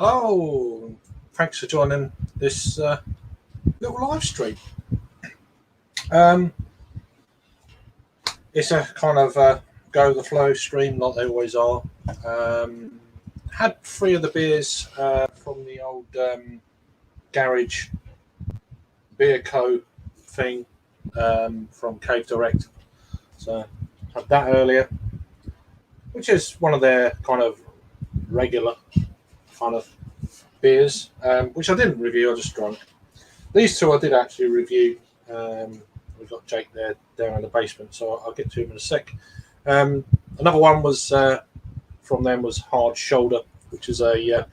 Oh, thanks for joining this little live stream. It's a kind of go with the flow stream, like they always are. Had 3 of the beers from the old garage beer co thing from Cave Direct. So had that earlier, which is one of their kind of regular kind of beers, which I didn't review, I just drank. These 2 I did actually review. We've got Jake there down in the basement, so I'll get to him in a sec. Another one was from them was Hard Shoulder, which is a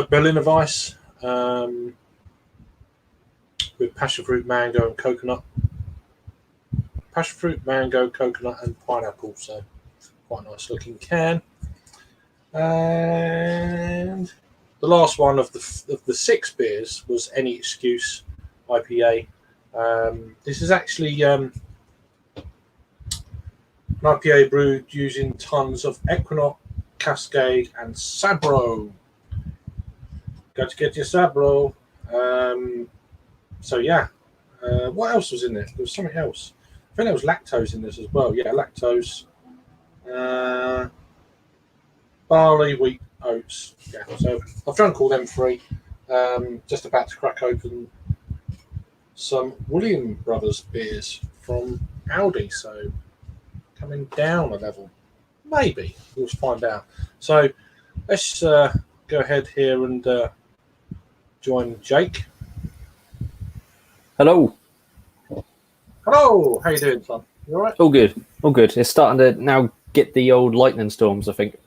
Berliner Weiss with passion fruit, mango, and coconut. Passion fruit, mango, coconut, and pineapple. So quite a nice looking can. And the last one of the 6 beers was Any Excuse IPA. This is actually an IPA brewed using tons of Equinox, Cascade, and Sabro. Got to get your Sabro. So yeah, what else was in there? There was something else. I think there was lactose in this as well. Yeah, lactose. Barley, wheat, oats. Yeah, so I've drunk all them 3. Just about to crack open some William Brothers beers from Aldi. So coming down a level, maybe we'll find out. So let's go ahead here and join Jake. Hello. Hello. How you doing, son? You all right? All good. All good. It's starting to now get the old lightning storms, I think.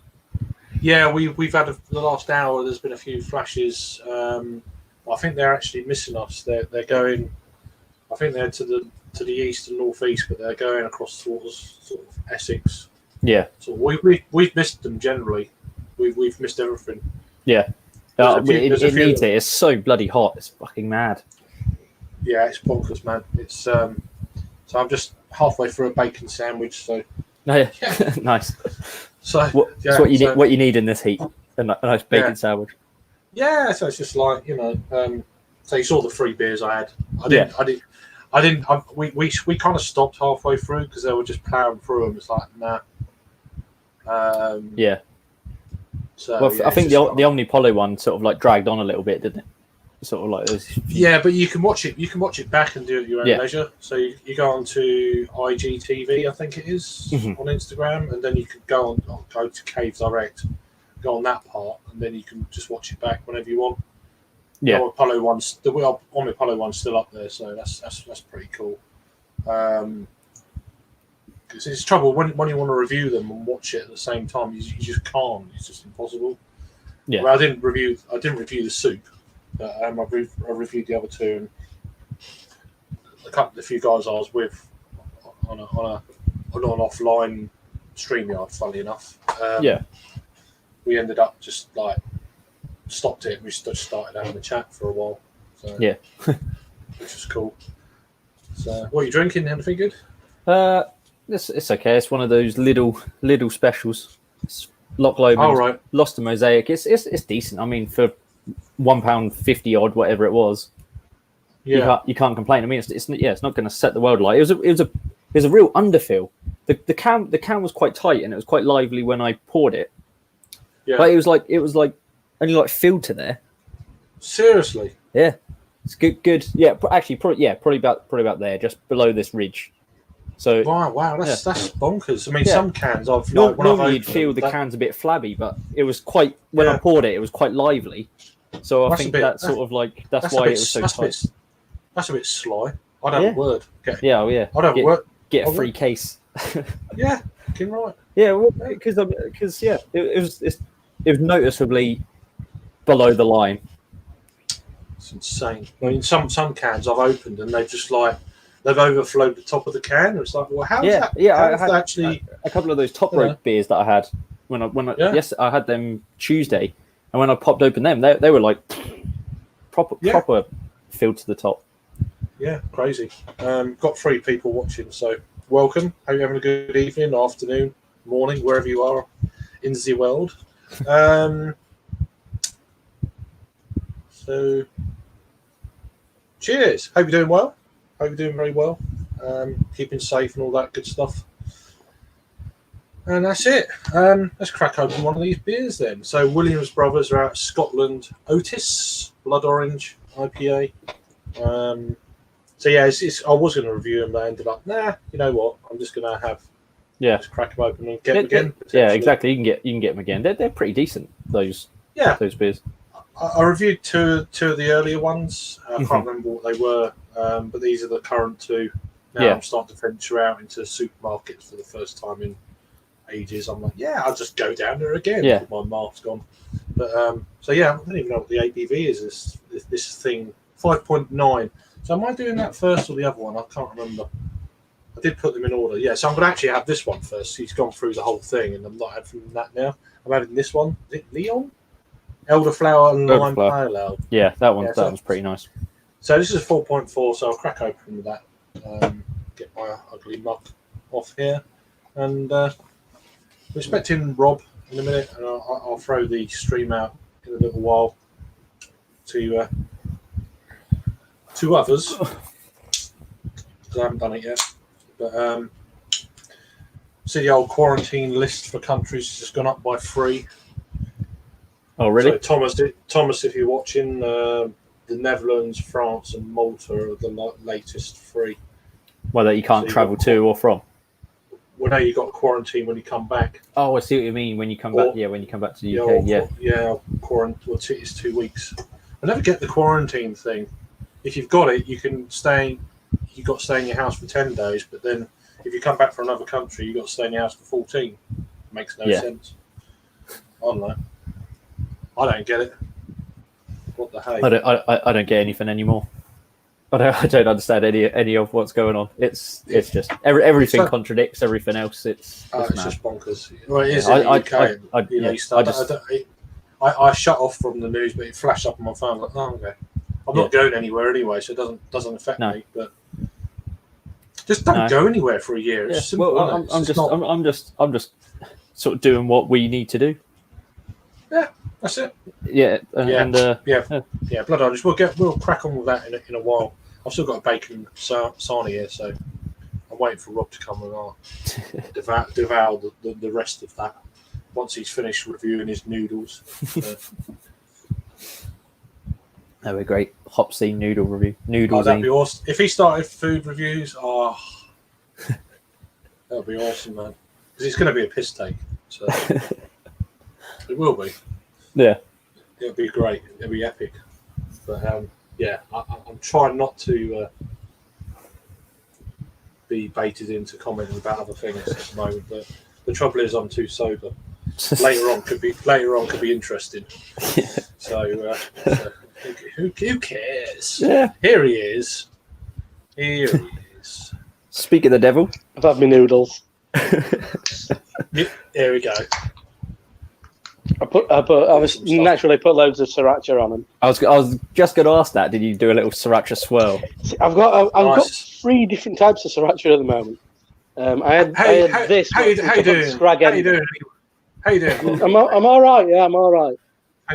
Yeah, we've had the last hour. There's been a few flashes. I think they're actually missing us. They're going. I think they're to the east and northeast, but they're going across towards sort of Essex. Yeah. So we've missed them generally. We've missed everything. Yeah. It needs it. It's so bloody hot. It's fucking mad. Yeah, it's bonkers, man. It's so I'm just halfway through a bacon sandwich. So yeah. Nice. So what you need in this heat? A nice bacon sandwich. Yeah, so it's just like, so you saw the 3 beers I had. We kind of stopped halfway through because they were just plowing through them. It's like, nah. Yeah. So well, I think the Omnipollo one sort of like dragged on a little bit, didn't it? Sort of like those. Yeah, but you can watch it. You can watch it back and do it at your own leisure. So you go on to IGTV, I think it is, on Instagram, and then you can go to Cave Direct, go on that part, and then you can just watch it back whenever you want. Yeah, the Omnipollo one's still up there, so that's pretty cool. Because it's trouble when you want to review them and watch it at the same time, you just can't. It's just impossible. Yeah, well, I didn't review the soup. I reviewed the other 2, and the few guys I was with on an offline StreamYard, funnily enough. We ended up just like stopped it. And we just started having a chat for a while. So, yeah, which was cool. So, what are you drinking? Anything good? It's okay. It's one of those little specials. It's Loch Lomond, Lost in Mosaic. It's decent. I mean, for £1.50 odd, whatever it was, you can't complain. I mean, it's not going to set the world alight. It was a real underfill. The can was quite tight and it was quite lively when I poured it. Yeah, but it was like only like filled to there. Seriously? Yeah, it's good. Yeah, actually, probably about there, just below this ridge. So wow, that's bonkers. I mean, some cans normally you'd feel the can's a bit flabby, but it was quite I poured it was quite lively. So I think that's why it was so tight. That's a bit sly. I don't have a word. I don't have a word. Get a free case. Yeah, fucking right. Yeah, well, because it was noticeably below the line. It's insane. I mean, some cans I've opened and they've overflowed the top of the can. It's like, well, how is that? Yeah, I had actually a couple of those top rope beers that I had I had them Tuesday, and when I popped open them, they were like proper filled to the top. Yeah, crazy. Got 3 people watching, so welcome. Hope you're having a good evening, afternoon, morning, wherever you are in the world. So, cheers. Hope you're doing well. Hope you're doing very well. Keeping safe and all that good stuff. And that's it. Let's crack open one of these beers then. So Williams Brothers are out of Scotland. Otis Blood Orange IPA. So yeah, I was going to review them, but I ended up, you know what? I'm just going to just crack them open and get them again. Yeah, exactly. You can get them again. They're pretty decent. Those beers. I reviewed two of the earlier ones. I can't remember what they were, but these are the current two. Now I'm starting to venture out into supermarkets for the first time in ages. I'm like, I'll just go down there again with my mask on. But so I don't even know what the ABV is. This thing 5.9. So am I doing that first or the other one? I can't remember. I did put them in order. Yeah, so I'm going to actually have this one first. He's gone through the whole thing, and I'm not having that now. I'm having this one. Is it Leon? Elderflower and Lime Pale Ale. Yeah, that one's pretty nice. So this is 4.4, so I'll crack open with that. Get my ugly mug off here. And we're expecting Rob in a minute, and I'll throw the stream out in a little while to others. Because I haven't done it yet. But see the old quarantine list for countries has just gone up by 3. Oh, really? So Thomas, if you're watching, the Netherlands, France, and Malta are the latest 3. Well, that you can't travel to or from. Well, no, you got quarantine when you come back. Oh, I see what you mean. When you come back, when you come back to the UK, quarantine. Well, it's 2 weeks. I never get the quarantine thing. If you've got it, you can stay. You got to stay in your house for 10 days, but then if you come back from another country, you got to stay in your house for 14. Makes no sense. I don't know. I don't get it. What the heck? I don't get anything anymore. I don't understand any of what's going on. It's just everything contradicts everything else. It's just bonkers. Well, it is in the UK. I shut off from the news, but it flashed up on my phone. Like, okay. I'm not going anywhere anyway, so it doesn't affect me. But just don't go anywhere for a year. It's simple. Well, I'm just sort of doing what we need to do. Yeah, that's it. Blood Orange. We'll crack on with that in a while. I've still got a bacon sarnie here, so I'm waiting for Rob to come and I'll devour the rest of that once he's finished reviewing his noodles. That would be great. Hopsy noodle review. Noodles. That'd be awesome. If he started food reviews, that would be awesome, man. Because it's going to be a piss take. So it will be. Yeah. It'll be great. It'll be epic. But I'm trying not to be baited into commenting about other things at the moment. But the trouble is, I'm too sober. Later on could be interesting. So who cares? Yeah. Here he is. Speak of the devil. I've had my noodles. Here we go. I naturally put loads of sriracha on them. I was just going to ask that. Did you do a little sriracha swirl? I've got 3 different types of sriracha at the moment. I had this. How you doing? How you doing? I'm all right. Yeah, I'm all right.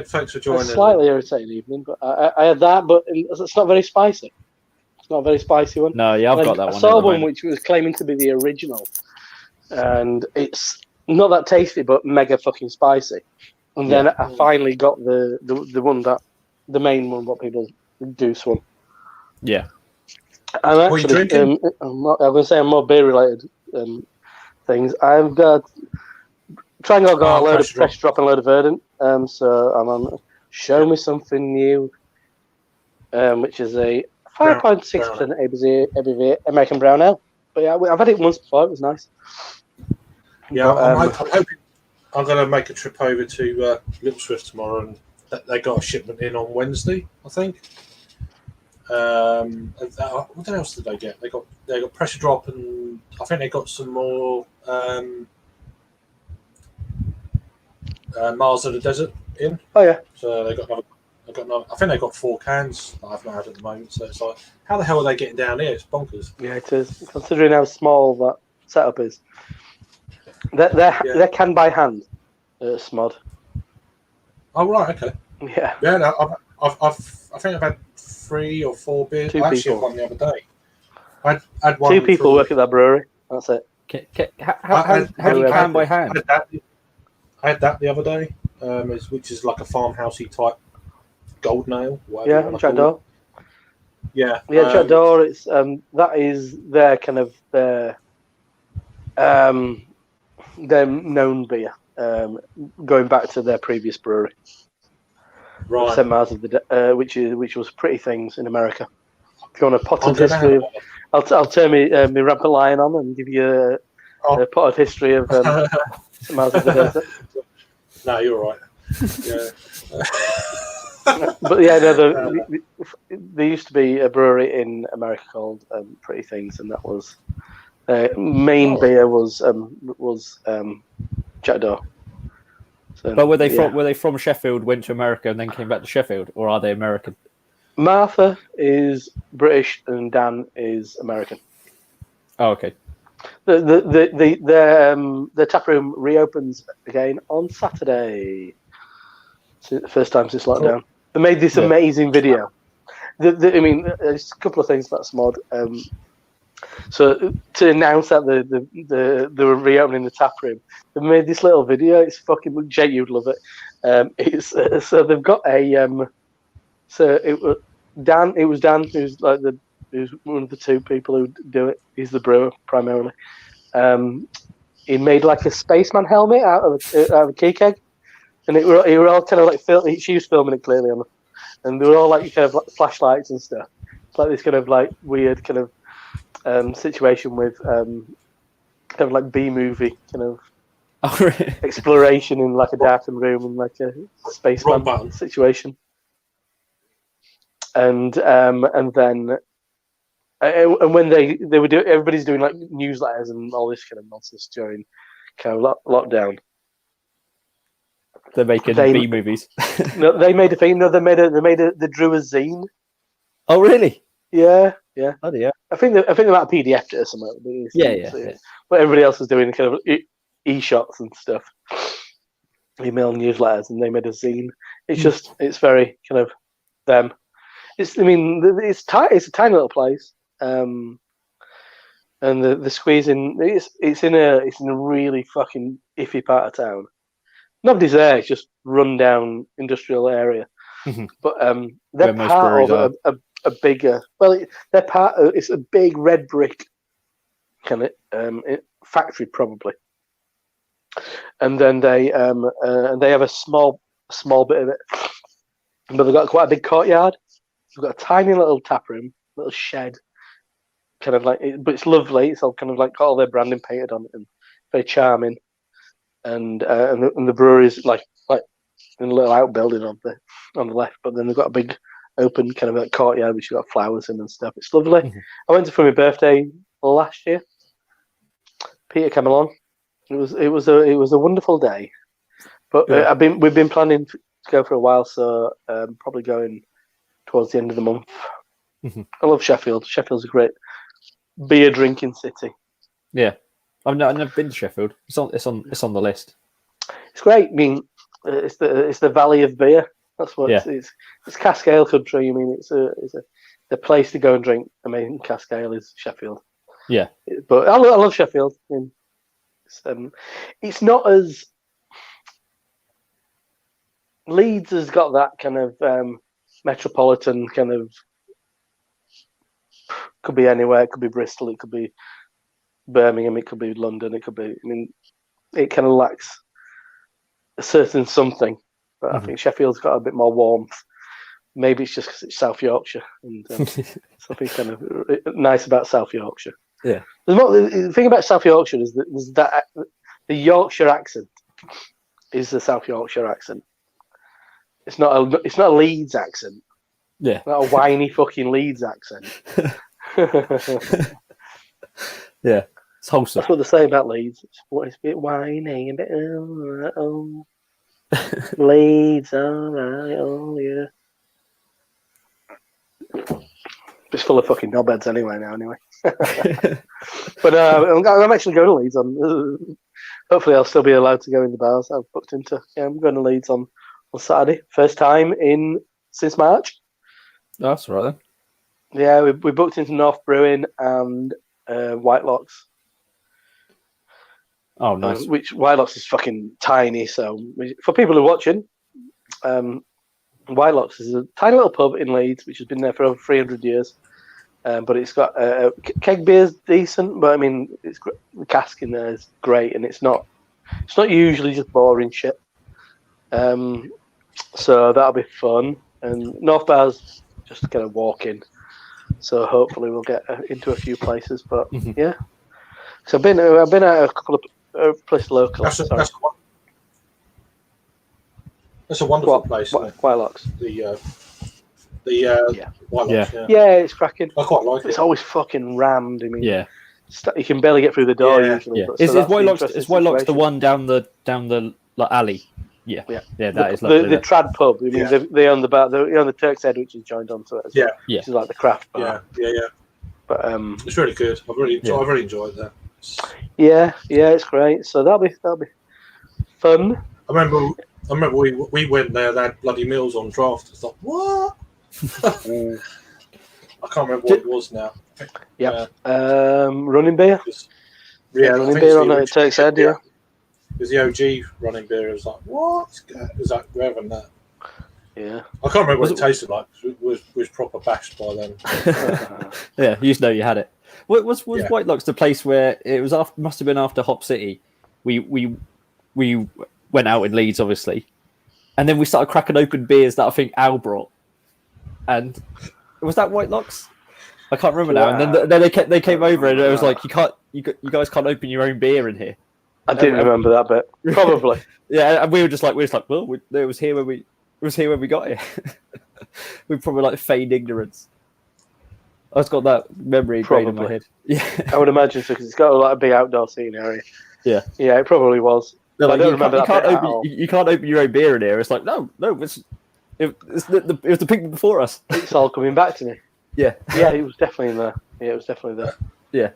Thanks for joining. It's a slightly irritating evening, but I had that, but it's not very spicy. It's not a very spicy one. No, yeah, I've got that one. I saw one which was claiming to be the original, and it's not that tasty, but mega fucking spicy. And then I finally got the one the main one, what people do one. Yeah. I'm actually, I'm going to say I'm more beer related things. I've got Triangle got a load of Pressure Drop and a load of Verdant. So I'm on Show Me Something New, which is a 5.6% ABV American Brown Ale. But yeah, I've had it once before. It was nice. Yeah, I'm hoping I'm going to make a trip over to Lipsworth tomorrow, and they got a shipment in on Wednesday, I think. What else did they get? They got Pressure Drop, and I think they got some more Mars of the Desert in. Oh yeah. So they got another. I think they got 4 cans that I've not had at the moment. So it's like, how the hell are they getting down here? It's bonkers. Yeah, it is. Considering how small that setup is. They're canned by hand, Smod. Oh right, okay. Yeah. Yeah, no, I think I've had 3 or 4 beers. Two I actually people. had one the other day. I had one. 2 people work at that brewery. That's it. How do you can by hand? I had that the other day, which is like a farmhousey type golden ale. Yeah, Jack D'Or. Yeah, Jack D'Or. It's that is their kind of their known beer. Going back to their previous brewery, right? St. Mars of the which was Pretty Things in America. If you want a potted history, I'll turn me rampant lion on and give you a potted history of St. Mars of the Desert. No, you're right. Yeah. But yeah, no, there used to be a brewery in America called Pretty Things, and that was main beer was Jack D'Or. So, but were they from Sheffield, went to America, and then came back to Sheffield, or are they American? Martha is British and Dan is American. Oh, okay. The tap room reopens again on Saturday. First time since lockdown. Cool. They made this amazing video. I mean, there's a couple of things about Smod. So to announce that they were reopening the tap room, they made this little video. It's fucking Jake, you'd love it. It's so they've got a so it was Dan. It was Dan who's like who's one of the 2 people who do it. He's the brewer primarily. He made like a spaceman helmet out of a key keg, and it were all kind of like she was filming it clearly on, and they were all like kind of like flashlights and stuff. It's like this kind of like weird kind of situation with kind of like B-movie kind of exploration in like a darkened room and like a spaceman situation. And then when they were doing, everybody's doing like newsletters and all this kind of nonsense during kind of lockdown. They're making B movies. No, they made a thing. No, they drew a zine. Oh, really? Yeah. Oh, yeah. I think they might have PDF'd it or something. Yeah. But everybody else was doing kind of e-shots and stuff, email newsletters, and they made a zine. It's very kind of them. It's tight. It's a tiny little place, and the squeezing. It's in a really fucking iffy part of town. Nobody's there. It's just run down industrial area. Mm-hmm. But they're part of a bigger. Well, they're part of. It's a big red brick kind of factory probably, and then they have a small bit of it, but they've got quite a big courtyard. They've got a tiny little tap room, little shed, kind of like, but it's lovely. It's all kind of like got all their branding painted on it and very charming. And the brewery's like in a little outbuilding on the left, but then they've got a big open kind of like courtyard which has got flowers in and stuff. It's lovely. Mm-hmm. I went for my birthday last year. Peter came along. It was a wonderful day. But we've been planning to go for a while, so probably going towards the end of the month. Mm-hmm. I love Sheffield. Sheffield's a great beer drinking city. Yeah, I've never been to Sheffield. It's on the list. It's great. I mean, it's the Valley of Beer. That's what it's cask ale country. I mean, it's the place to go and drink amazing cask ale is Sheffield. Yeah, but I love Sheffield. I mean, it's not as Leeds has got that kind of metropolitan kind of, could be anywhere. It could be Bristol. It could be Birmingham. It could be London. It could be. I mean, it kind of lacks a certain something. But I think Sheffield's got a bit more warmth. Maybe it's just because it's South Yorkshire and something kind of nice about South Yorkshire. Yeah. The thing about South Yorkshire is that the Yorkshire accent is the South Yorkshire accent. It's not a Leeds accent. Yeah. Not a whiny fucking Leeds accent. Yeah. It's wholesome. That's what they say about Leeds. It's a bit whiny, a bit Leeds, alright, oh yeah. It's full of fucking knobheads anyway. But I'm actually going to Leeds on. Hopefully, I'll still be allowed to go in the bars. I've booked into. Yeah, I'm going to Leeds on Saturday. First time in since March. That's right then. Yeah, we booked into North Brewing and White Locks. Oh, nice. Which White Locks is fucking tiny. So for people who are watching, White Locks is a tiny little pub in Leeds, which has been there for over 300 years. But it's got keg beer's decent, but I mean, the cask in there is great, and it's not usually just boring shit. So that'll be fun. And North Bar's just kind of walk in. So hopefully we'll get into a few places. But yeah, so I've been at a couple of places local. That's a wonderful place. White Locks. The yeah. White Locks. Yeah, it's cracking. I quite like it. It's always fucking rammed. I mean, yeah, you can barely get through the door usually. Yeah. But, Is White Locks the one down the like, alley? Yeah, that is lovely. The Trad pub. I mean, they own the Turk's Head, which is joined onto it. As well, which is like the craft bar. Yeah. But it's really good. I really enjoyed that. Yeah, it's great. So that'll be fun. I remember we went there. They had bloody meals on draft. I thought, what? I can't remember what it was now. Yeah. Running beer. Running beer on the Turk's Head. Yeah. It was the OG running beer. It was like, what? It was like grabbing that. Yeah. I can't remember what it tasted like. It was proper bashed by then. Yeah, you just know you had it. Was White Locks the place where it was after? Must have been after Hop City. We went out in Leeds, obviously, and then we started cracking open beers that I think Al brought. And was that White Locks? I can't remember now. And then they came over and it was like, you guys can't open your own beer in here. I didn't remember that bit. Probably. Yeah, and we were just like, well, it was here when we got here. We probably like feigned ignorance. I've got that memory ingrained in my head. Yeah, I would imagine so because it's got a big outdoor seating area. Yeah, it probably was. Like, I don't remember that. You can't open your own beer in here. It's like no, it was the people before us. It's all coming back to me. Yeah, it was definitely in there. Yeah, it was definitely there. Yeah.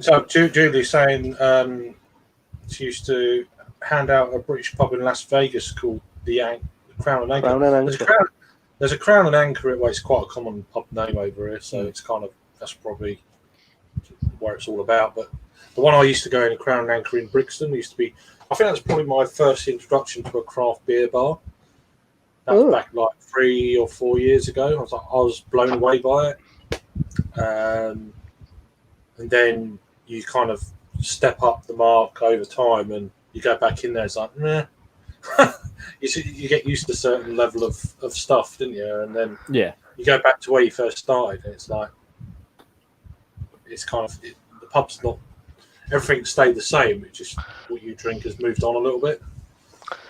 So Julie's saying she used to hand out a British pub in Las Vegas called the Crown and Anchor. There's a Crown and Anchor. It's quite a common pub name over here, so it's that's probably where it's all about. But the one I used to go in, Crown and Anchor in Brixton, used to be. I think that's probably my first introduction to a craft beer bar. That was back like 3 or 4 years ago. I was blown away by it. And then you kind of step up the mark over time, and you go back in there. It's like, meh. You get used to a certain level of stuff, didn't you? And then you go back to where you first started, and it's like the pub's not everything stayed the same. It's just what you drink has moved on a little bit.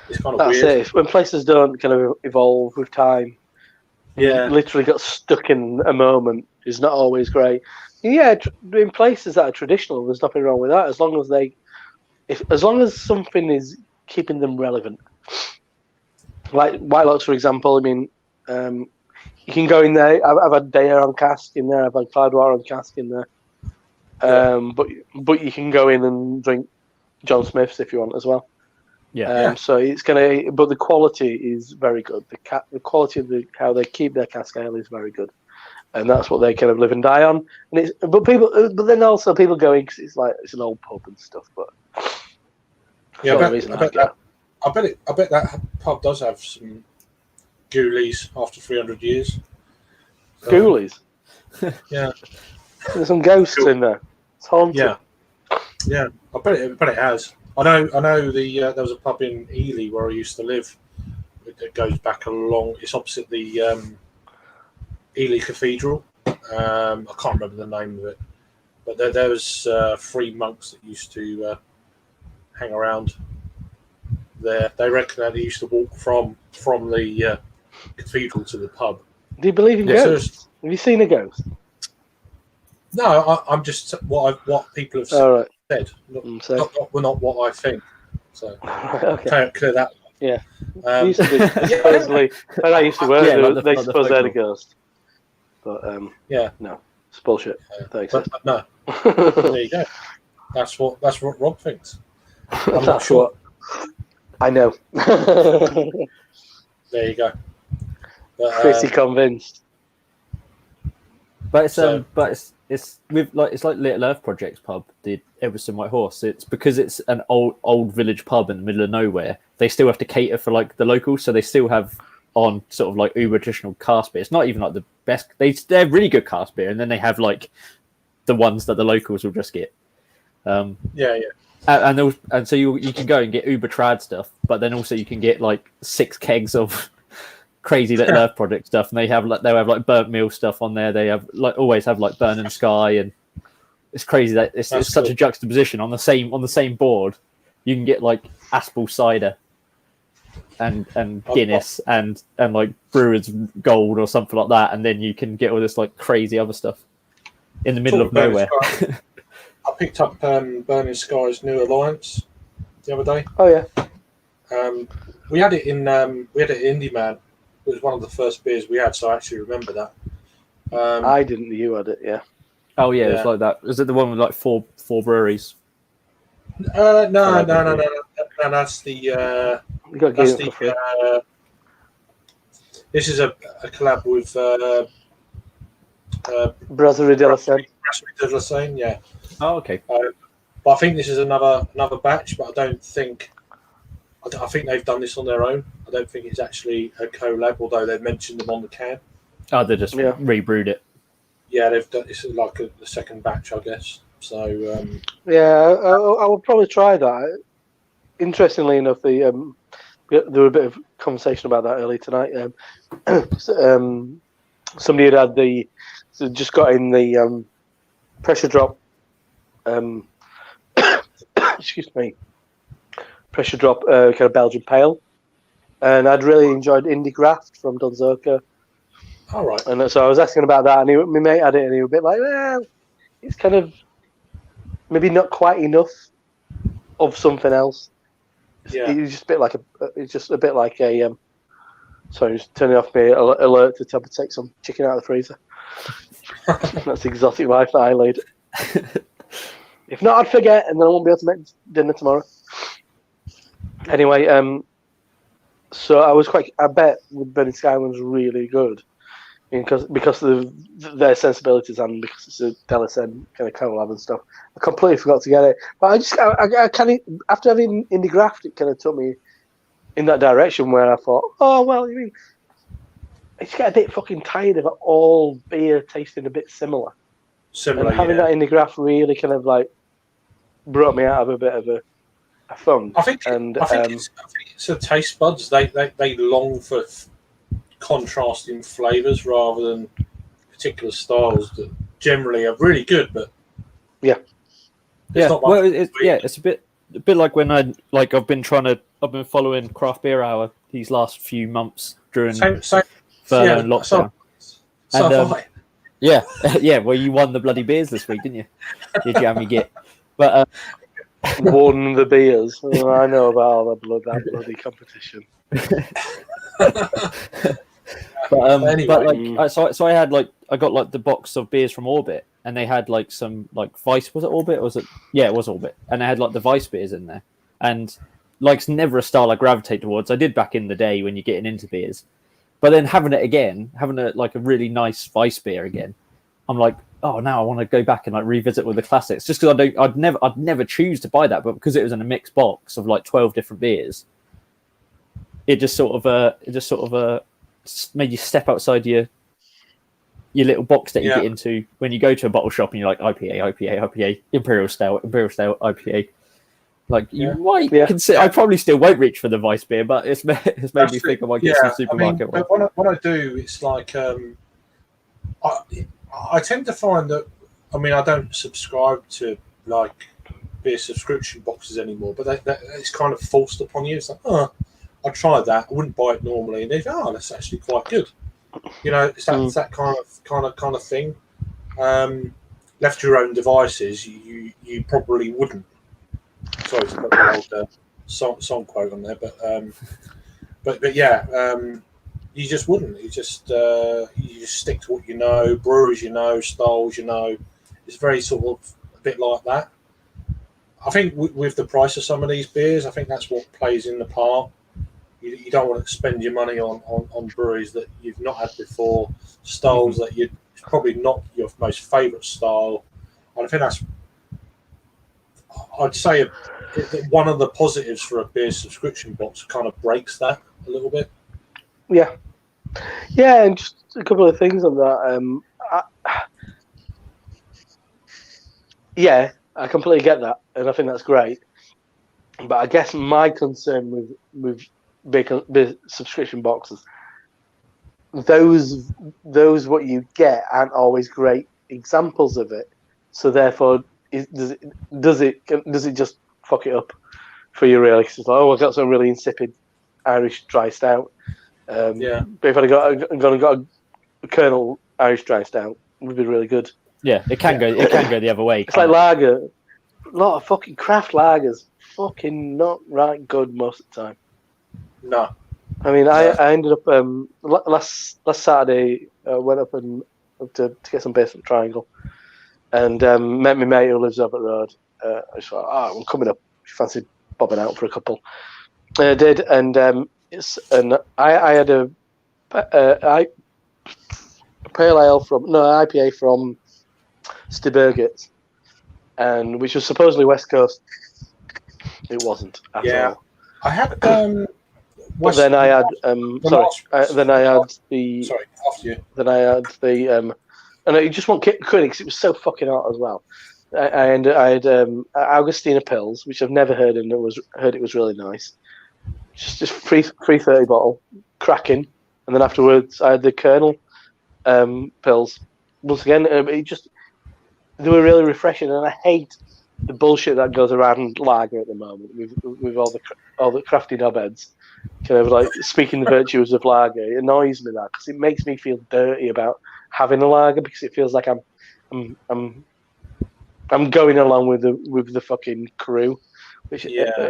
It's kind of weird. That's it. When places don't kind of evolve with time, literally got stuck in a moment is not always great. Yeah, in places that are traditional, there's nothing wrong with that as long as something is keeping them relevant. Like White Locks, for example. I mean, you can go in there. I've had Dare on cask in there. I've had Cloudwater on cask in there. But you can go in and drink John Smith's if you want as well. So it's gonna, but the quality is very good. The quality of how they keep their cask ale is very good, and that's what they kind of live and die on. And but then also people go in because it's an old pub and stuff. But I bet that pub does have some ghoulies after 300 years. Ghoulies? Yeah. There's some ghosts in there. It's haunted. Yeah. I bet it has. I know there was a pub in Ely where I used to live. It goes back along. It's opposite the Ely Cathedral. I can't remember the name of it, but there was 3 monks that used to hang around there. They reckon that they used to walk from the cathedral to the pub. Do you believe in ghosts? Have you seen a ghost? No, I'm just what people have said, not what I think. So clear that. Yeah. Supposedly, when I used to work, they suppose they had a ghost. But no, it's bullshit. But no, there you go. That's what Rob thinks. I'm not sure. I know. There you go. Pretty convinced. But it's with it's like Little Earth Project's pub, the Everson White Horse. It's because it's an old village pub in the middle of nowhere. They still have to cater for like the locals, so they still have on sort of like uber traditional cask beer. It's not even like the best. They're really good cask beer, and then they have like the ones that the locals will just get. And so you can go and get uber trad stuff, but then also you can get like 6 kegs of crazy Little Earth Project stuff, and they'll have like burnt meal stuff on there. They have always have like Burn and Sky, and it's crazy that it's such a juxtaposition on the same board. You can get like Aspel cider and Guinness and like Brewer's Gold or something like that, and then you can get all this like crazy other stuff in the middle of nowhere. I picked up Burning Sky's New Alliance the other day. Oh yeah. We had it in Indie Man. It was one of the first beers we had, so I actually remember that. I didn't. You had it, yeah. Oh yeah, it's like that. Is it the one with like four breweries? No. That's the. This is a collab with Brasserie de la Seine. Brasserie de la Seine, yeah. Oh, okay. But I think this is another batch, but I think they've done this on their own. I don't think it's actually a collab, although they've mentioned them on the can. Oh, they just rebrewed it. Yeah, they've done it's like the second batch, I guess. So I will probably try that. Interestingly enough, there were a bit of conversation about that early tonight. Somebody had just got in the pressure drop. Excuse me. Pressure drop kind of Belgian pale, and I'd really enjoyed Indie Graft from Dunzerka. All right. And so I was asking about that, and my mate had it, and he was a bit like, well, it's kind of maybe not quite enough of something else. Yeah. It's just a bit like a. Sorry, just turning off my alert to tell me to take some chicken out of the freezer. That's exotic Wi-Fi laid. If not, I'd forget, and then I won't be able to make dinner tomorrow. Anyway, so I bet with Burning Sky was really good, because of their sensibilities and because it's a de la Seine kind of collab and stuff. I completely forgot to get it, but I kind of after having Indie Graft, it kind of took me in that direction where I thought, oh well, you mean I just get a bit fucking tired of all beer tasting a bit similar. And having that Indie Graft really kind of like brought me out of a bit of a funk. I think it's a taste buds. They long for contrasting flavours rather than particular styles that generally are really good, but it's a bit like when I've been following Craft Beer Hour these last few months during furlough and lockdown. Well, you won the bloody beers this week, didn't you? You jammy git. But won the beers. Oh, I know about all that bloody competition. So I got the box of beers from Orbit, and they had like some like Vice. Was it Orbit? Or was it? Yeah, it was Orbit, and they had like the Vice beers in there, and like it's never a style I gravitate towards. I did back in the day when you're getting into beers, but then having a really nice Vice beer again, I'm like, oh, now I want to go back and like revisit with the classics, just because I'd never choose to buy that, but because it was in a mixed box of like 12 different beers, it just sort of made you step outside your little box that you get into when you go to a bottle shop and you're like IPA, Imperial Stout, IPA. Like you might consider. I probably still won't reach for the Vice beer, but it's made me think I might get some supermarket. But when I do, it's like I tend to find that. I mean, I don't subscribe to like beer subscription boxes anymore, but it's kind of forced upon you. It's like, oh, I'll try that. I wouldn't buy it normally, and they go, oh, that's actually quite good. You know, it's that kind of thing. Left to your own devices, you probably wouldn't. Sorry to put the old song quote on there, but yeah, you just wouldn't. You just stick to what you know, breweries you know, styles you know. It's very sort of a bit like that. I think with the price of some of these beers, I think that's what plays in the part. you don't want to spend your money on breweries that you've not had before, styles that it's probably not your most favourite style. And I think I'd say one of the positives for a beer subscription box kind of breaks that a little bit. Yeah, and just a couple of things on that. I completely get that, and I think that's great. But I guess my concern with beer subscription boxes, those what you get aren't always great examples of it. So therefore, does it just fuck it up for you really? Because it's like, I've got some really insipid Irish dry stout. But if I'd got a Colonel Irish dry stout, it would be really good. Yeah, it can go. It can go the other way. It's like lager. A lot of fucking craft lagers, fucking not right good most of the time. No. I mean, I ended up last Saturday. Went up to get some Basement Triangle, and met my mate who lives over the road. I just thought, I'm coming up. She fancied bobbing out for a couple. I did, and I had a pale ale IPA from Stibbergit, and which was supposedly West Coast. It wasn't at all. I had. But then I had Then I had the. Sorry, after you. Then I had the and I just want critics. It was so fucking hot as well. I had Augustina Pils, which I've never heard, and heard it was really nice. Just 330 bottle, cracking, and then afterwards I had the Colonel Pils. Once again, they were really refreshing, and I hate the bullshit that goes around lager at the moment with all the crafty knobheads, kind of like speaking the virtues of lager. It annoys me that because it makes me feel dirty about having a lager because it feels like I'm going along with the fucking crew, which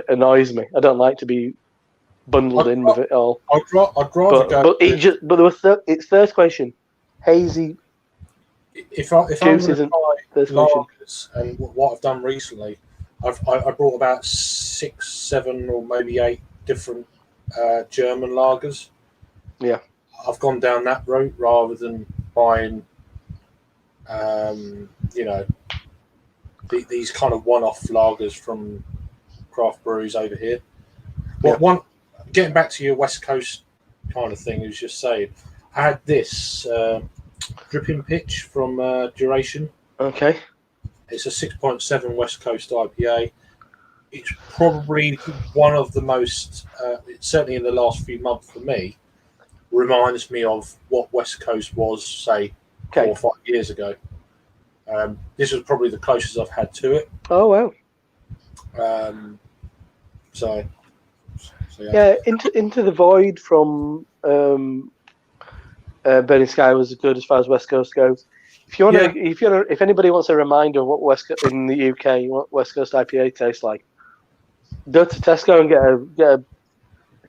annoys me. I don't like to be bundled in with it all. I'd rather go. But it's third question. Hazy. If I'm going to try lagers, and what I've done recently, I brought about 6, 7, or maybe 8 different German lagers. Yeah, I've gone down that route rather than buying, these kind of one-off lagers from craft breweries over here. Well, getting back to your West Coast kind of thing, was just saying, I had this. Dripping Pitch from Duration. Okay. It's a 6.7 West Coast IPA. It's probably one of the most, certainly in the last few months for me, reminds me of what West Coast was, say, 4 or 5 years ago. This was probably the closest I've had to it. Oh, wow. So yeah. Into the Void from Burning Sky was good as far as West Coast goes. If anybody wants a reminder of what in the UK what West Coast IPA tastes like, go to Tesco and get a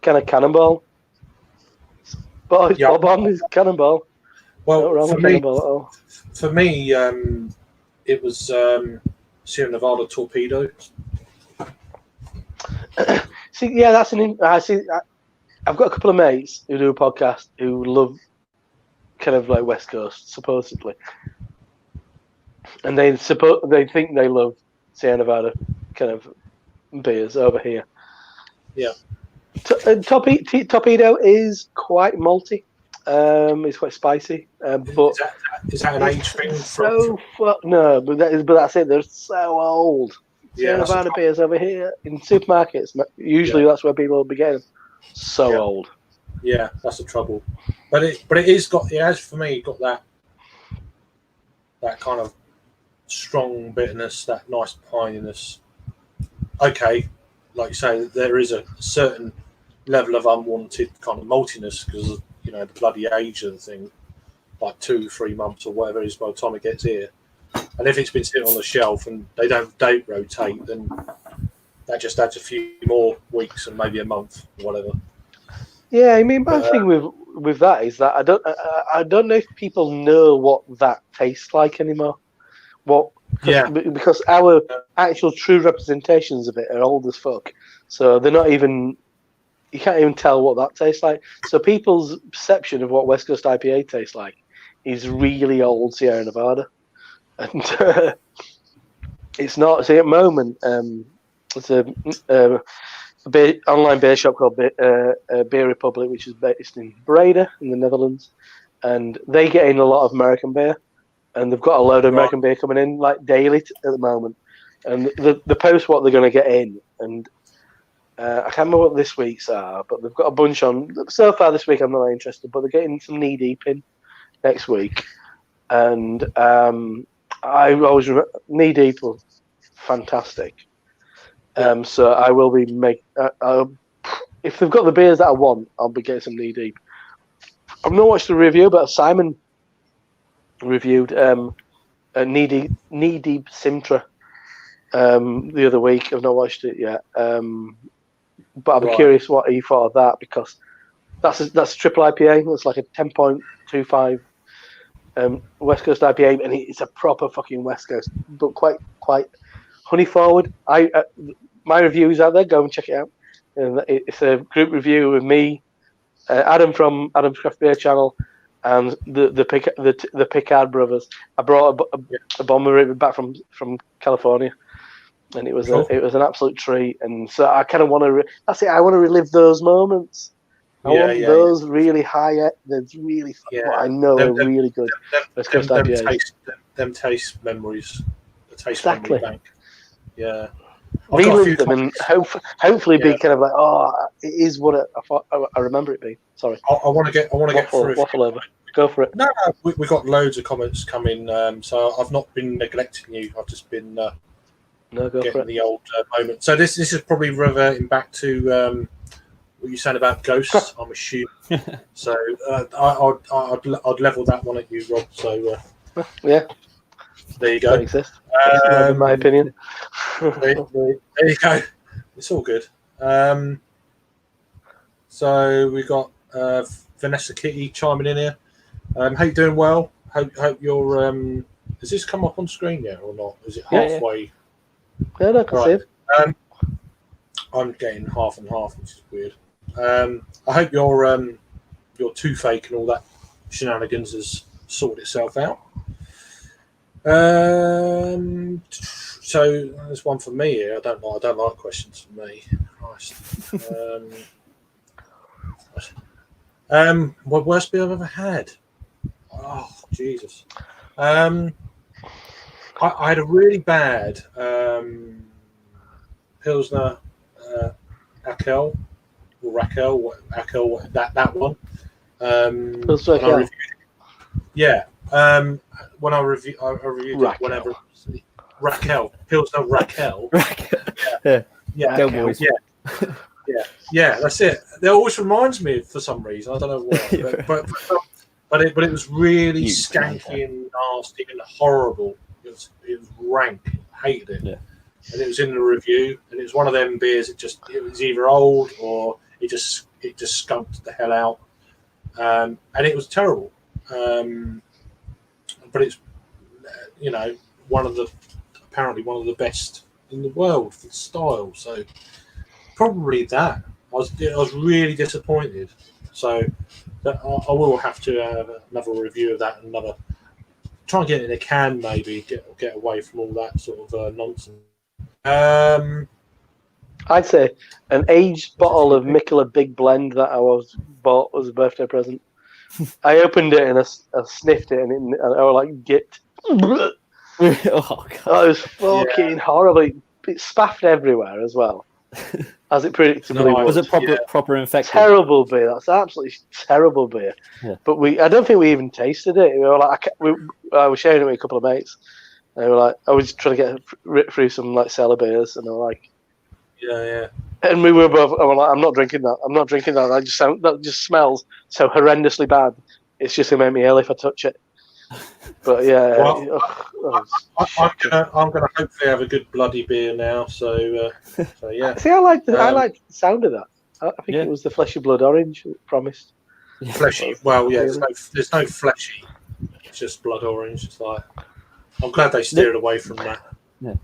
kind of Cannonball. Bob on his Cannonball. Well, for me, it was Sierra Nevada Torpedo. See, that's I've got a couple of mates who do a podcast who love kind of like West Coast, supposedly, and they think they love Sierra Nevada kind of beers over here. Yeah, Torpedo is quite malty. It's quite spicy, but is that an age thing? No, but that's it. They're so old. Sierra Nevada beers over here in supermarkets. Usually, that's where people will be getting so old. Yeah, that's the trouble. But it has for me got that kind of strong bitterness, that nice pininess. Okay, like you say, there is a certain level of unwanted kind of maltiness because of, the bloody age of the thing, like 2-3 months or whatever it is by the time it gets here. And if it's been sitting on the shelf and they don't date rotate, then that just adds a few more weeks and maybe a month or whatever. Yeah, I mean, my thing with that is that I don't know if people know what that tastes like anymore. Because our actual true representations of it are old as fuck, so they're not even you can't even tell what that tastes like. So people's perception of what West Coast IPA tastes like is really old Sierra Nevada, and it's not. See, at the moment, it's a online beer shop called Beer Republic, which is based in Breda in the Netherlands, and they get in a lot of American beer, and they've got a load of American beer coming in like daily at the moment, and the post what they're going to get in, and I can't remember what this week's are, but they've got a bunch on. So far this week I'm not interested, but they're getting some Knee Deep in next week, and I always Knee Deep was fantastic. So I will be if they've got the beers that I want, I'll be getting some Knee Deep. I've not watched the review, but Simon reviewed Knee Deep Simtra the other week. I've not watched it yet, but I'll be curious what he thought of that, because that's a triple IPA. It's like a 10.25 West Coast IPA, and it's a proper fucking West Coast, but quite honey forward. My reviews out there. Go and check it out. And it's a group review with me, Adam from Adam's Craft Beer Channel, and the Picard brothers. I brought a bomber back from California, and it was an absolute treat. And so I kind of want to. That's it. I want to relive those moments. I want those really high. There's really what I know are really good. Them taste memories. The taste exactly. memory bank. Yeah. Relive them and hopefully be kind of like, it is what I remember it being. Sorry. I want to get through. Waffle over. Go for it. No, we got loads of comments coming. So I've not been neglecting you. I've just been getting the old moment. So this is probably reverting back to what you said about ghosts. I'm assuming. So I'd level that one at you, Rob. So yeah. There you go. Don't exist. In my opinion. There you go. It's all good. So we got Vanessa Kitty chiming in here. How you doing? Well, hope you're. Has this come up on screen yet or not? Is it halfway? Yeah, I can see it. I'm getting half and half, which is weird. I hope your toothache and all that shenanigans has sorted itself out. So there's one for me here. I don't like questions for me. Christ. What worst beer I've ever had? Oh Jesus. I had a really bad Pilsner Akel or Raquel, that one. When I reviewed it whenever Raquel Pilsner Raquel. Yeah, that's it. It always reminds me for some reason. I don't know why, but it was really skanky and nasty and horrible. It was rank. I hated it. And it was in the review, and it was one of them beers. It was either old or it just skunked the hell out, and it was terrible. But it's apparently one of the best in the world for the style. So probably that. I was really disappointed. So I will have to have another review of that. Try and get it in a can, maybe get away from all that sort of nonsense. I'd say an aged bottle of Mikkeller Big Blend that I bought as a birthday present. I opened it and I sniffed it, and I was like, "Git!" Oh God! It was fucking horrible. It spaffed everywhere as well, as it predictably was. Was it proper infected? Terrible beer. That's absolutely terrible beer. Yeah. But I don't think we even tasted it. We were like, I was sharing it with a couple of mates. And they were like, I was trying to get through some like cellar beers, and they were like, yeah. And we were both. I was like, I'm not drinking that. That just smells so horrendously bad. It's just gonna make me ill if I touch it. But yeah, I'm gonna hopefully have a good bloody beer now. So yeah. See, I like the sound of that. I think it was the Fleshy Blood Orange it promised. Fleshy. Well, yeah. There's no fleshy. It's just blood orange. It's like I'm glad they steered away from that. Yeah.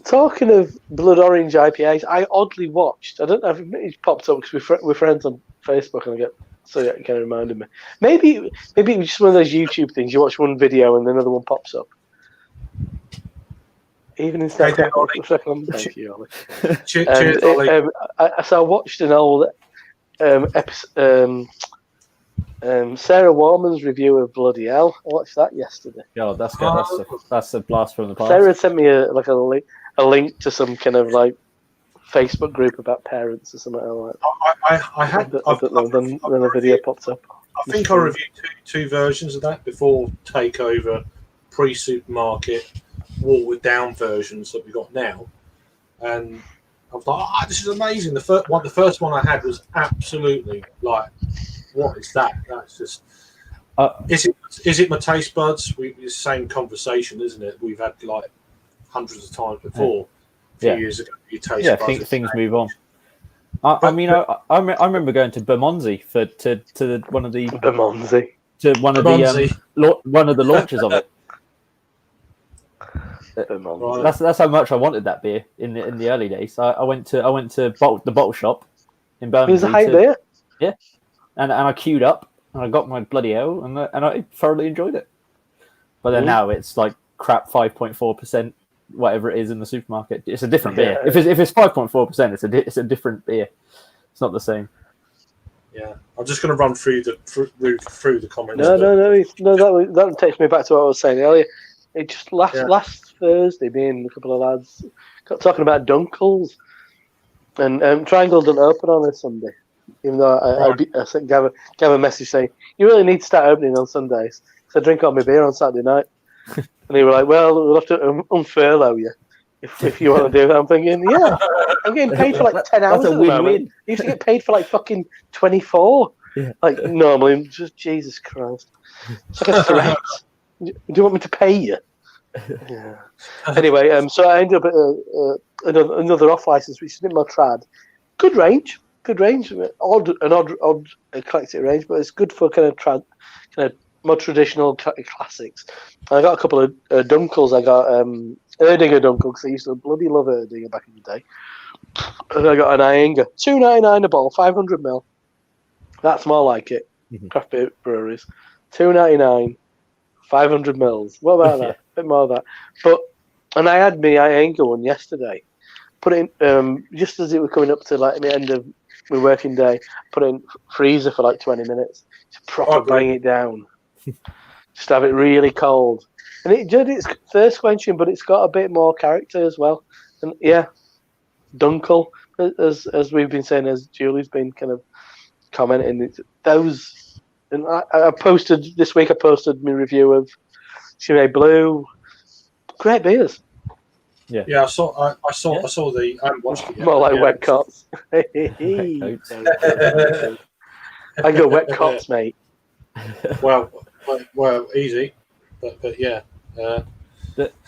Talking of blood orange IPAs, I oddly watched. I don't know if it popped up because we're friends on Facebook, and I get so it kind of reminded me. Maybe it was just one of those YouTube things. You watch one video and another one pops up. Even instead of thank you, Ollie. Cheers, Ollie. So I watched an old episode. Sarah Warman's review of Bloody Hell. I watched that yesterday. Yeah, that's good. That's a blast from the past. Sarah sent me a link to some kind of like Facebook group about parents or something like that. Then a video popped up. I think I reviewed two versions of that before Takeover, pre-Supermarket, watered down versions that we got now, and I was like, this is amazing. The first one I had was absolutely like, what is that? That's just. Is it my taste buds? It's the same conversation, isn't it? We've had like hundreds of times before. A few years ago, your taste buds. Things move on. I remember going to Bermondsey to one of the launches of it. That's how much I wanted that beer in the early days. I went to the bottle shop in Bermondsey. It was a high beer. Yeah, and I queued up and I got my bloody hell and I thoroughly enjoyed it. But then now it's like crap 5.4%, whatever it is in the supermarket. It's a different beer. If it's 5.4%, it's a different beer. It's not the same. Yeah, I'm just going to run through the comments. No. That takes me back to what I was saying earlier. It just last Thursday, me and a couple of lads got talking about Dunkels, and Triangle doesn't open on a Sunday. Even though I sent Gav a message saying, you really need to start opening on Sundays. So I drink all my beer on Saturday night. And they were like, well, we'll have to unfurlough you if you want to do that. I'm thinking, yeah, I'm getting paid for like 10 hours at the moment. I used to get paid for like fucking 24. Yeah. Like normally, just Jesus Christ. It's like a threat. Do you want me to pay you? Yeah. Anyway, so I ended up at another off license, which is a bit more trad. Good range, odd eclectic range, but it's good for kind of more traditional classics. And I got a couple of Dunkels. I got Erdinger Dunkel because I used to bloody love Erdinger back in the day. And I got an Ienga, $2.99 a bottle, 500 ml. That's more like it. Craft beer breweries, $2.99. 500 mils. What about that? A bit more of that. And I had my Ienga one yesterday. Put it in, just as it was coming up to like the end of my working day, put it in freezer for like 20 minutes. Just proper bring it down. Just have it really cold. And it's thirst quenching, but it's got a bit more character as well. And yeah, Dunkel, as we've been saying, as Julie's been kind of commenting, those. And I posted this week. I posted my review of Chimay Blue. Great beers. Yeah. I saw the. I haven't watched it yet. More like wet cots. I go wet cots, mate. Well, easy, but yeah.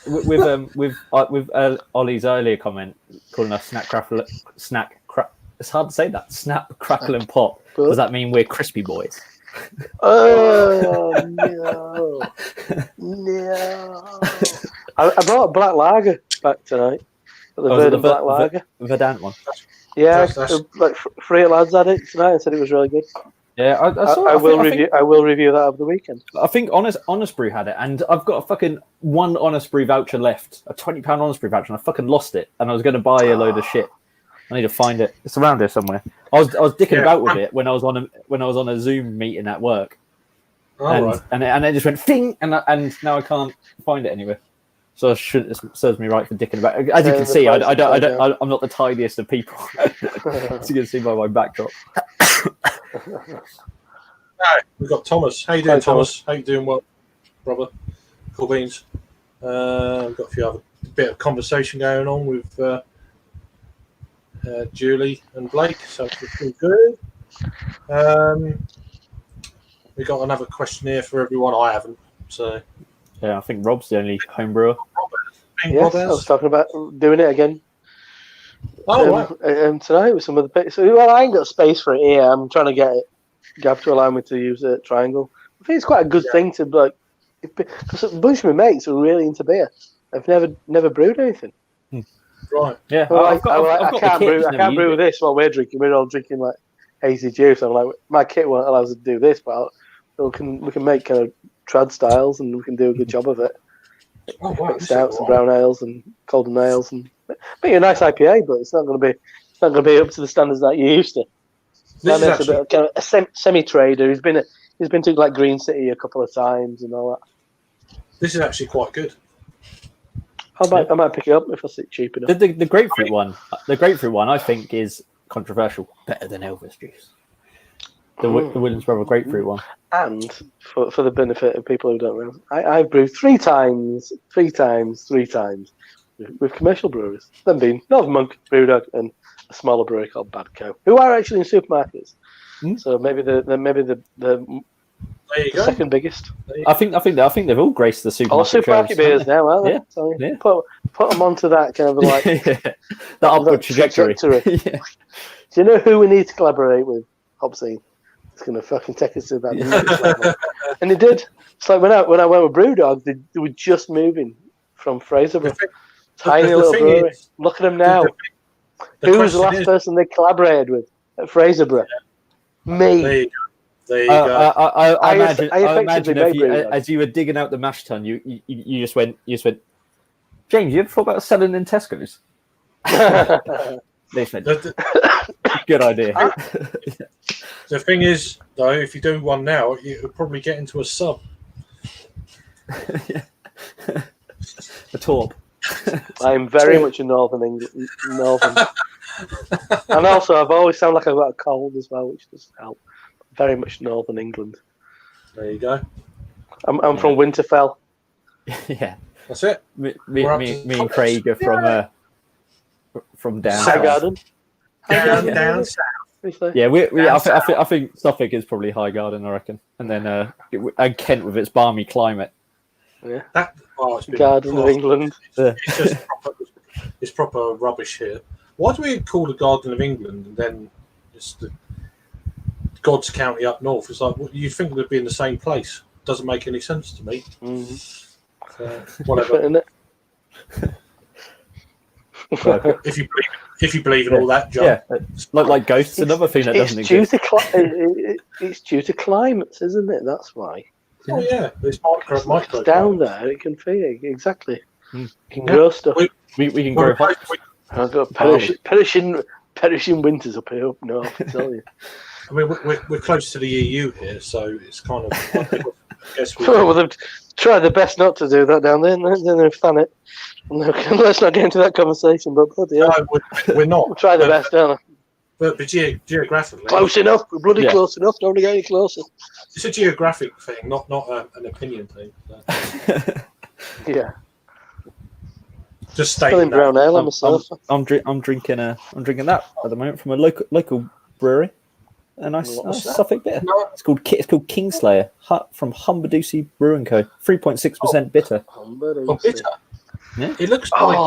With Ollie's earlier comment calling us it's hard to say that. Snap, crackle, and pop. Does that mean we're crispy boys? Oh no! I brought a black lager back tonight. The Verdant black lager, Verdant one. Yeah, like 3 lads had it tonight and said it was really good. Yeah, I will review that over the weekend. I think Honest Brew had it, and I've got a fucking one Honest Brew voucher left, a £20 Honest Brew voucher, and I fucking lost it, and I was going to buy a load of shit. I need to find it. It's around here somewhere. I was dicking about with it when I was on a Zoom meeting at work, and it just went fing, and now I can't find it anywhere. So it serves me right for dicking about. As you can see, I'm not the tidiest of people. As you can see by my backdrop. We've got Thomas. How you doing, Thomas? How you doing, well, brother? Cool beans. We've got a few other bit of conversation going on with Julie and Blake, so it's been good. We got another question here for everyone. I haven't, so yeah, I think Rob's the only home brewer. Yes, I was talking about doing it again. Tonight with some of the bits. Well, I ain't got space for it here. I'm trying to get Gav to allow me to use a Triangle. I think it's quite a good thing to like, because a bunch of my mates are really into beer. I've never brewed anything. Right. Yeah. Well, I've got I can't brew. I can't brew it. this while we're drinking. We're all drinking like hazy juice. I'm like, my kit won't allow us to do this, but we can make kind of trad styles, and we can do a good job of it. Oh wow! Stouts and brown ales and golden ales, and make a nice IPA, but it's not going to be up to the standards that you're used to. This is a actually, bit of, kind of a semi-trader. He's been to like Green City a couple of times and all that. this is actually quite good. I might pick it up if I see it cheap enough. The grapefruit one, I think is controversial. Better than Elvis juice. The Williams Brother grapefruit one. And for the benefit of people who don't know, I've brewed three times with commercial brewers. Them being Northern Monk, Brewdog, and a smaller brewery called Badco, who are actually in supermarkets. So maybe the second biggest. I think they've all graced the supermarket. All supermarket beers now, aren't they? Yeah. So Yeah. Put them onto that kind of like that upward trajectory. Yeah. Do you know who we need to collaborate with? Hobscene. It's going to fucking take us to that next level. And it did. It's like when I went with Brewdog, they were just moving from Fraserburgh. Tiny little brewery. Look at them now. Who was the last person they collaborated with at Fraserburgh? Yeah. Me. There you go. I imagine if you, as you were digging out the mash tun, you just went, James, you ever thought about selling in Tesco's? They said, good idea. The thing is, though, if you do one now, you'll probably get into a sub. A torp. I'm very much a Northern England. And also, I've always sounded like I've got a cold as well, which doesn't help. Very much Northern England. There you go. I'm from Winterfell. Yeah, that's it. Me and Craig are from down Highgarden. Down south. Yeah, I think Suffolk is probably Highgarden, I reckon, and then and Kent with its balmy climate. Yeah, it's Garden of England. It's just it's proper rubbish here. Why do we call the Garden of England and then just the God's County up north? It's like you'd think they'd be in the same place. Doesn't make any sense to me. Whatever. If you believe in all that, John. Yeah, like ghosts. Another thing that doesn't exist. It's due to climates, isn't it? That's why. Oh yeah, it's micro. It's down there. It can feel exactly. You can grow stuff. We can grow. I've got perishing winters up here up north. I tell you. I mean, we're close to the EU here, so it's kind of. I guess well, they've tried their best not to do that down there, and then they've done it. Let's not get into that conversation, but bloody hell. No, we're not. We'll try the best, don't we? But geographically, close enough. We're bloody close enough. Don't want to get any closer. It's a geographic thing, not an opinion thing. So. Yeah. Just stating Still in brown ale. I'm drinking that at the moment from a local brewery. A nice Suffolk beer. No. It's called Kingslayer from Humberducy Brewing Co. 3.6% bitter. Bitter. Yeah. It looks like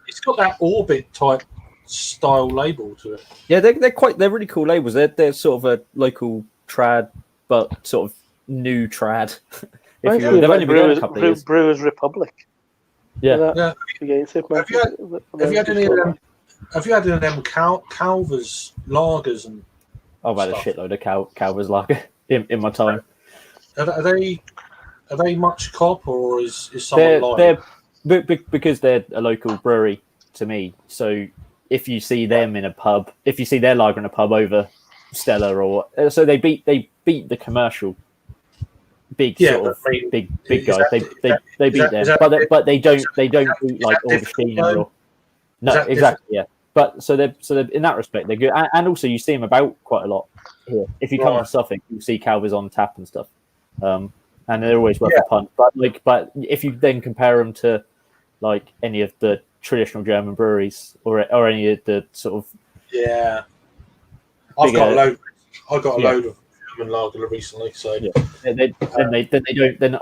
it's got that Orbit type style label to it. Yeah, they're really cool labels. They're sort of a local trad, but sort of new trad. They've only been there a couple of years. Brewers Republic. Yeah. Have you had any of them? Have you had any of them Calvers lagers and? I've had a shitload of Calvers lager in my time. Are they much cop or is someone lying? Because they're a local brewery to me. So if you see them in a pub, if you see their lager in a pub over Stella or so they beat the commercial big guys. They beat them, but they don't beat like Augustiner or no exactly yeah. But so they're in that respect they're good, and also you see them about quite a lot here. If you come to Suffolk, you'll see Calvers on tap and stuff, and they're always worth a punt. But if you then compare them to like any of the traditional German breweries or any of the sort of I've got a load of German lager recently, so then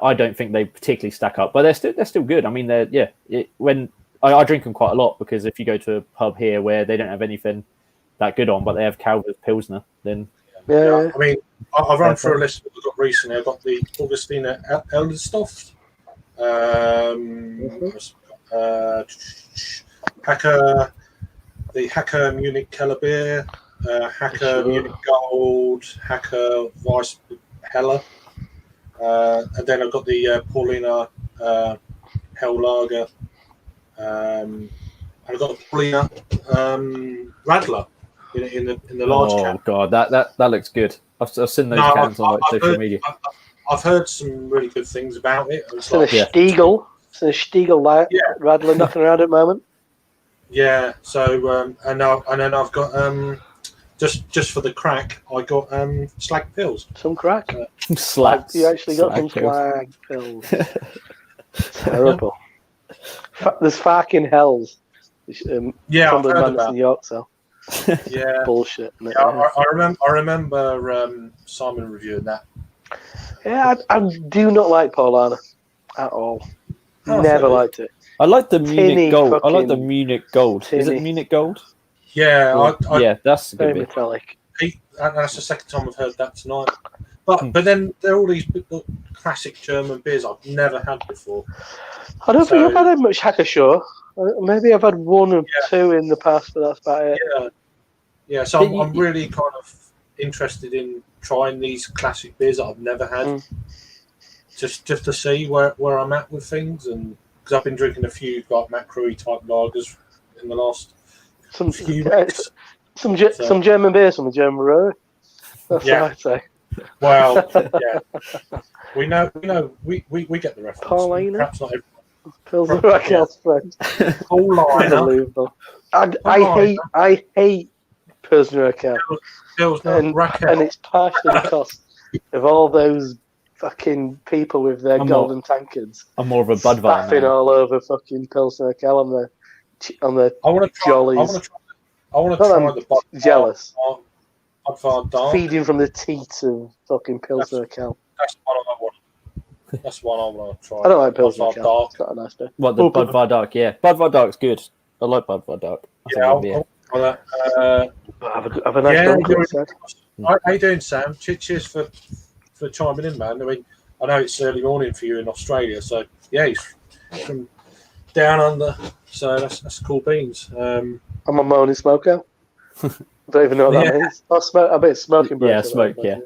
I don't think they particularly stack up, but they're still good. I mean when I drink them quite a lot because if you go to a pub here where they don't have anything that good on, but they have Calvers Pilsner, then I mean I've run through a list that I got recently. I got the Augustiner Elderstoft. Hacker, the Hacker Munich Keller beer, Hacker Munich Gold, Hacker Weiss Heller, and then I've got the Paulina Hell Lager. I've got the Paulina Radler in the large can. Oh god, that looks good. I've seen those cans on social media. I've heard some really good things about it. It's a Stiegel. It's a Stiegel light Radler knocking around at the moment. Yeah. So and then I've got just for the crack, I got slag pills. Some crack. Slags. You actually got some slag pills. Terrible. There's fucking hells. Yeah, I've heard about New York, so. Yeah. Bullshit. Yeah, I remember Simon reviewing that. Yeah, I do not like Paulana at all. Never liked it. I like the Munich Gold. I like the Munich Gold. Is it Munich Gold? Yeah, yeah, that's a good very metallic. That's the second time I've heard that tonight. But then there are all these classic German beers I've never had before. I don't think I've had much Hacker-Show. Maybe I've had one or two in the past, but that's about it. Yeah. So I'm really kind of interested in trying these classic beers that I've never had, just to see where I'm at with things, and because I've been drinking a few like Macro type lagers in the last few weeks. Some German beers from the German brewery. That's what I'd say. Well, yeah, we know, we get the reference. Paulina, perhaps not everyone. Pilsner Urquell's friend. Unbelievable. I hate Pilsner Urquell. And it's partially because of all those fucking people with their golden tankards. I'm more of a Budvar man. All over fucking Pilsner Urquell on the jollies. I want to try the Budvar. Jealous. Budvar Dark. Feeding from the teats of fucking Pilsner Urquell. That's what I want. That's one I want to try. I don't like Pilsner Urquell. It's not a nice beer. What, the Budvar Dark? Yeah, Budvar Dark's good. I like Budvar Dark. Have a nice beer. How you doing, Sam? Cheers for chiming in, man. I mean, I know it's early morning for you in Australia, so yeah, he's from down under, so that's cool beans. I'm a moaning smoker. Don't even know what that means. I bet it's smoking. Yeah, smoke. Yeah.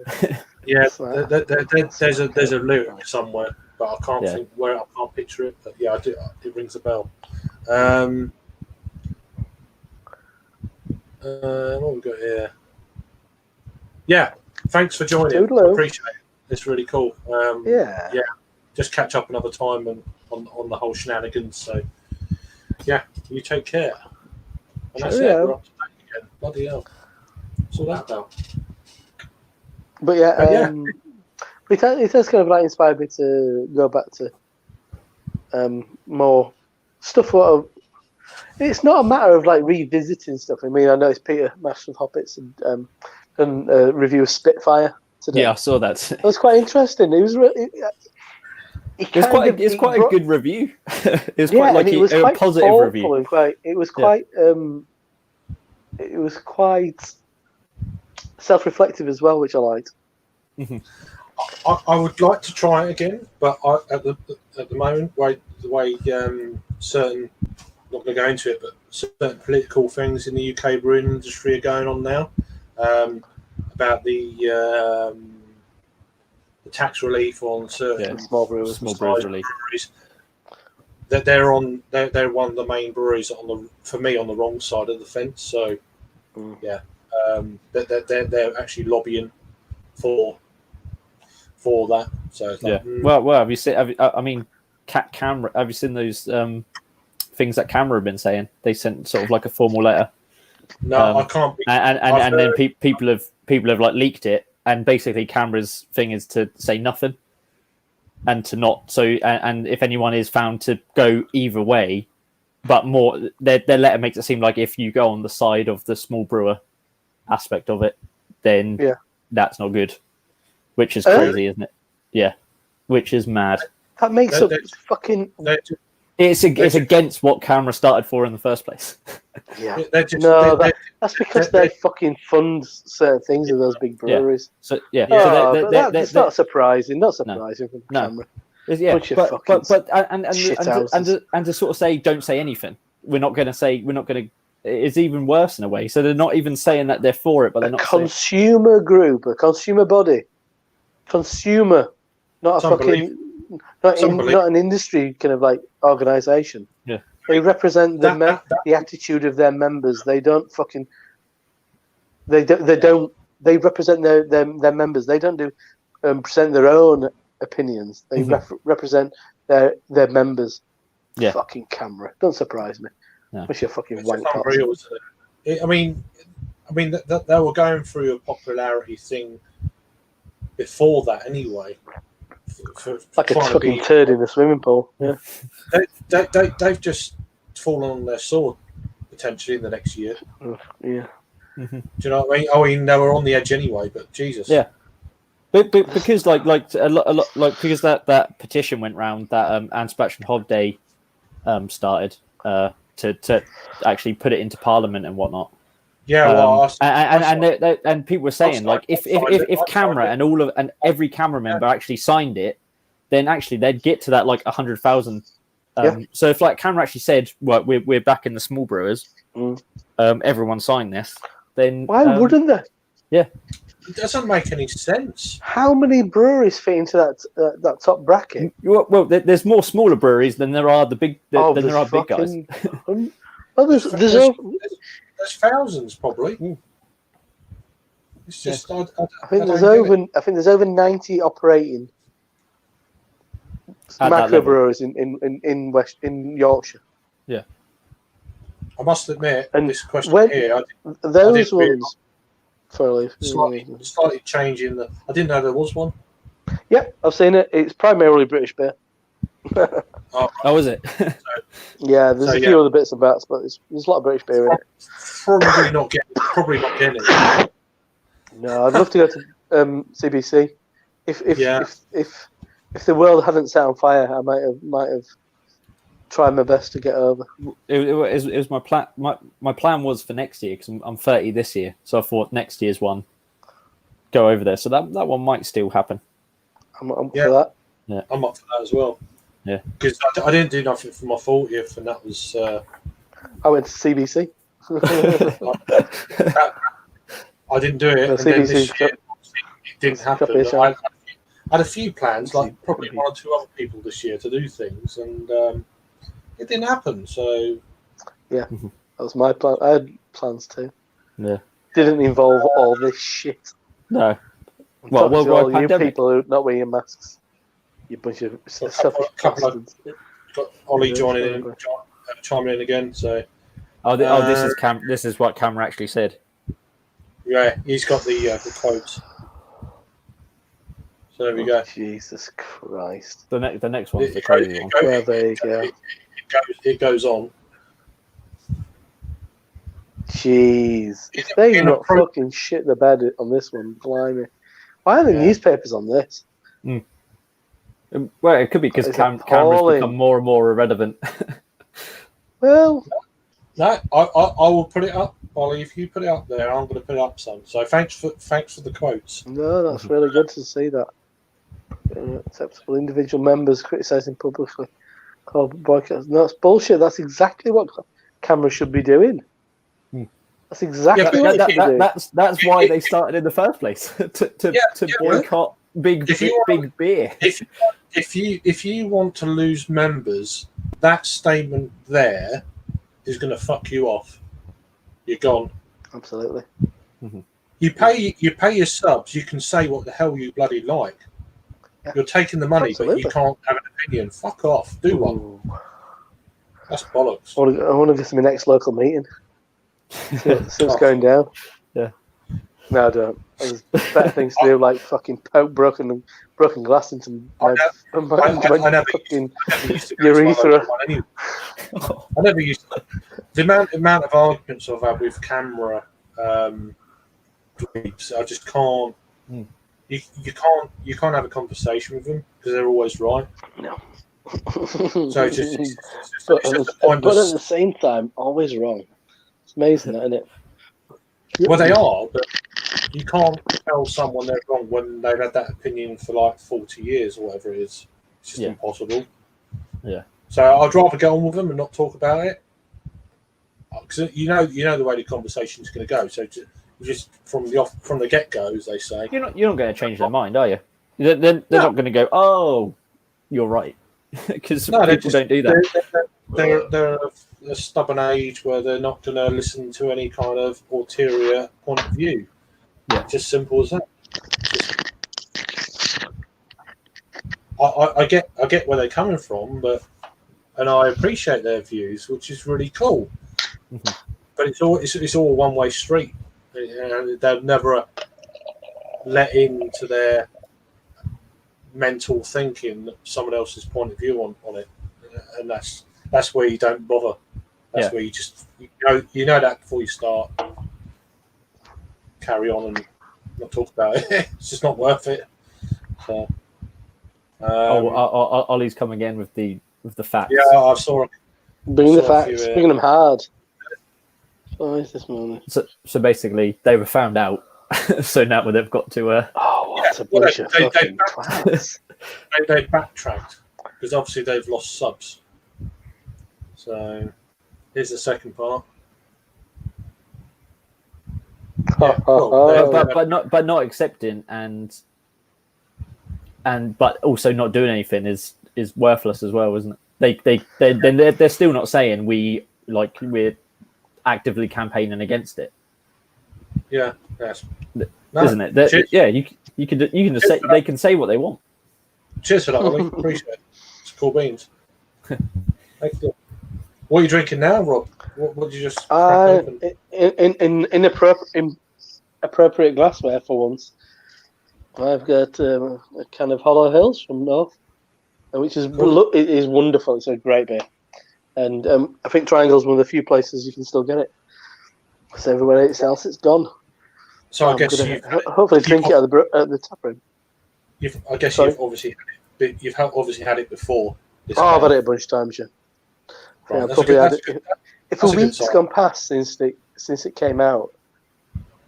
Yeah, there's a lyric somewhere, but I can't think where. I can't picture it, but yeah, it rings a bell. What we got here? Yeah, thanks for joining. Appreciate it. It's really cool. Yeah, just catch up another time and on the whole shenanigans. So yeah, you take care. And that's it. We're up to date again. Bloody hell! What's all that about? But yeah, it has kind of like inspired me to go back to more stuff. It's not a matter of like revisiting stuff. I mean, I noticed Peter Master of Hoppets and done a review of Spitfire today. Yeah, I saw that. It was quite interesting. It was it's quite a good review. It was quite like a positive review. And it was quite self-reflective as well, which I liked. Mm-hmm. I would like to try it again, but at the moment, the way certain, not going to go into it, but certain political things in the UK brewing industry are going on now, about the tax relief on certain small breweries. That they're one of the main breweries for me on the wrong side of the fence. So they're actually lobbying for that. So it's like, well, have you seen? I mean, Camera. Have you seen those things that Camera have been saying? They sent sort of like a formal letter. No, I can't. And then people have like leaked it, and basically Camera's thing is to say nothing, and to not. So and if anyone is found to go either way, but more their letter makes it seem like if you go on the side of the small brewer aspect of it, then that's not good. Which is crazy, isn't it? Yeah, which is mad. That makes up fucking. It's against what Camera started for in the first place. Yeah, that's because they fucking fund certain things in those big breweries. So that's not surprising. Not surprising from Camera. Yeah, but to sort of say don't say anything we're not going to. It's even worse in a way. So they're not even saying that they're for it, but they're not. Consumer group, a consumer body, consumer, not a fucking, not an industry kind of like organization. Yeah, they represent the attitude of their members. They don't fucking. They represent their members. They don't do present their own opinions. They represent their members. Yeah, fucking camera. Don't surprise me. No. What's your fucking wank? Unreal, I mean, that they were going through a popularity thing before that anyway. For like a fucking turd in a swimming pool. Yeah, they've just fallen on their sword potentially in the next year. Yeah. Do you know what I mean? I mean, they were on the edge anyway, but Jesus. Yeah. But because like a lot because that petition went round that Anti-Splash and Hob Day started to actually put it into Parliament and whatnot. Yeah, well, and people were saying like if Camera and every Camera member actually signed it, then actually they'd get to that like 100,000. So if like Camera actually said, well, we're back in the small brewers, everyone signed this, then why wouldn't they? Yeah, it doesn't make any sense. How many breweries fit into that top bracket? Well, there's more smaller breweries than there are big guys. There's thousands probably. It's just I think there's over 90 operating microbreweries in Yorkshire. Yeah, I must admit, and this question here, those ones. Slightly changing I didn't know there was one. Yep, I've seen it. It's primarily British beer. Oh, is it? Yeah, there's a few other bits and bats, but there's a lot of British beer in it. Probably not getting it. No, I'd love to go to CBC. If the world hadn't set on fire, I might have tried my best to get over. It was my plan. My plan was for next year because I'm 30 this year, so I thought next year's one go over there. So that one might still happen. I'm for that. Yeah, I'm up for that as well. Yeah, because I didn't do nothing for my 40th, and that was. I went to CBC. I didn't do it. And then this year, it didn't happen. I had a few plans, like probably one or two other people this year to do things, and it didn't happen. So yeah, that was my plan. I had plans too. Yeah, didn't involve all this shit. No. Well, you people who are not wearing masks. You bunch of selfish bastards. Got Ollie chiming in again. So, this is what Camera actually said. Yeah, he's got the quotes. So there we go. Jesus Christ! The next one's the crazy one. Well, there you go. It goes on. Jeez, if they not fucking shit the bed on this one, blimey. Why are the newspapers on this? Well, it could be because cameras become more and more irrelevant. Well, no, I will put it up, Ollie. If you put it up there, I'm going to put it up some. So thanks for the quotes. No, that's really good to see that. Acceptable individual members criticising publicly. Boycotts. No, it's bullshit. That's exactly what cameras should be doing. That's exactly what they should do. That's why they started in the first place to boycott big beer. If you want to lose members, that statement there is going to fuck you off. You're gone. Absolutely. Mm-hmm. You pay your subs. You can say what the hell you bloody like. Yeah. You're taking the money, but you can't have an opinion. Fuck off. Do one. That's bollocks. I want to go to my next local meeting. See what's going down. Yeah. No, I don't. There's better things to do, like fucking poke broken glass into my fucking urethra. I never used to. The amount of arguments I've had with camera groups, I just can't. You can't have a conversation with them because they're always right. No. So it's just but at the same time, always wrong. It's amazing, isn't it? Well, they are, but you can't tell someone they're wrong when they've had that opinion for like 40 years or whatever it is. It's just impossible. Yeah. So I'd rather get on with them and not talk about it. because you know the way the conversation is going to go. So just from the get go, as they say, you're not going to change their mind, are you? They're not going to go, oh, you're right, because people don't do that. They're a stubborn age where they're not going to listen to any kind of ulterior point of view. Yeah, just simple as that. I get where they're coming from, and I appreciate their views, which is really cool. Mm-hmm. But it's all one way street. They'll never let into their mental thinking someone else's point of view on it, and that's where you don't bother. That's where you just you know that before you start. Carry on and not talk about it. It's just not worth it. So. Ollie's come again with the facts. Yeah, I saw it. Bring the facts. Bring them hard. Is this morning? So basically, they were found out. So now they've got to. What a bunch of fucking clowns. They backtracked because obviously they've lost subs. So here's the second part. But not accepting but also not doing anything is worthless as well, isn't it? They're still not saying we're actively campaigning against it. Yeah, yes, isn't it? Yeah, you can just say they can say what they want. Cheers for that, Ollie. Appreciate it. It's cool beans. Thank you. What are you drinking now, Rob? What did you just? In appropriate glassware for once. I've got a can of Hollow Hills from North, which is it is wonderful. It's a great beer, and I think Triangle's one of the few places you can still get it. Because everywhere else it's gone. So I guess hopefully drink it at the tap room. You've obviously had it before. I've had it a bunch of times. Yeah, right, I've probably had it. If a week's gone past since it came out,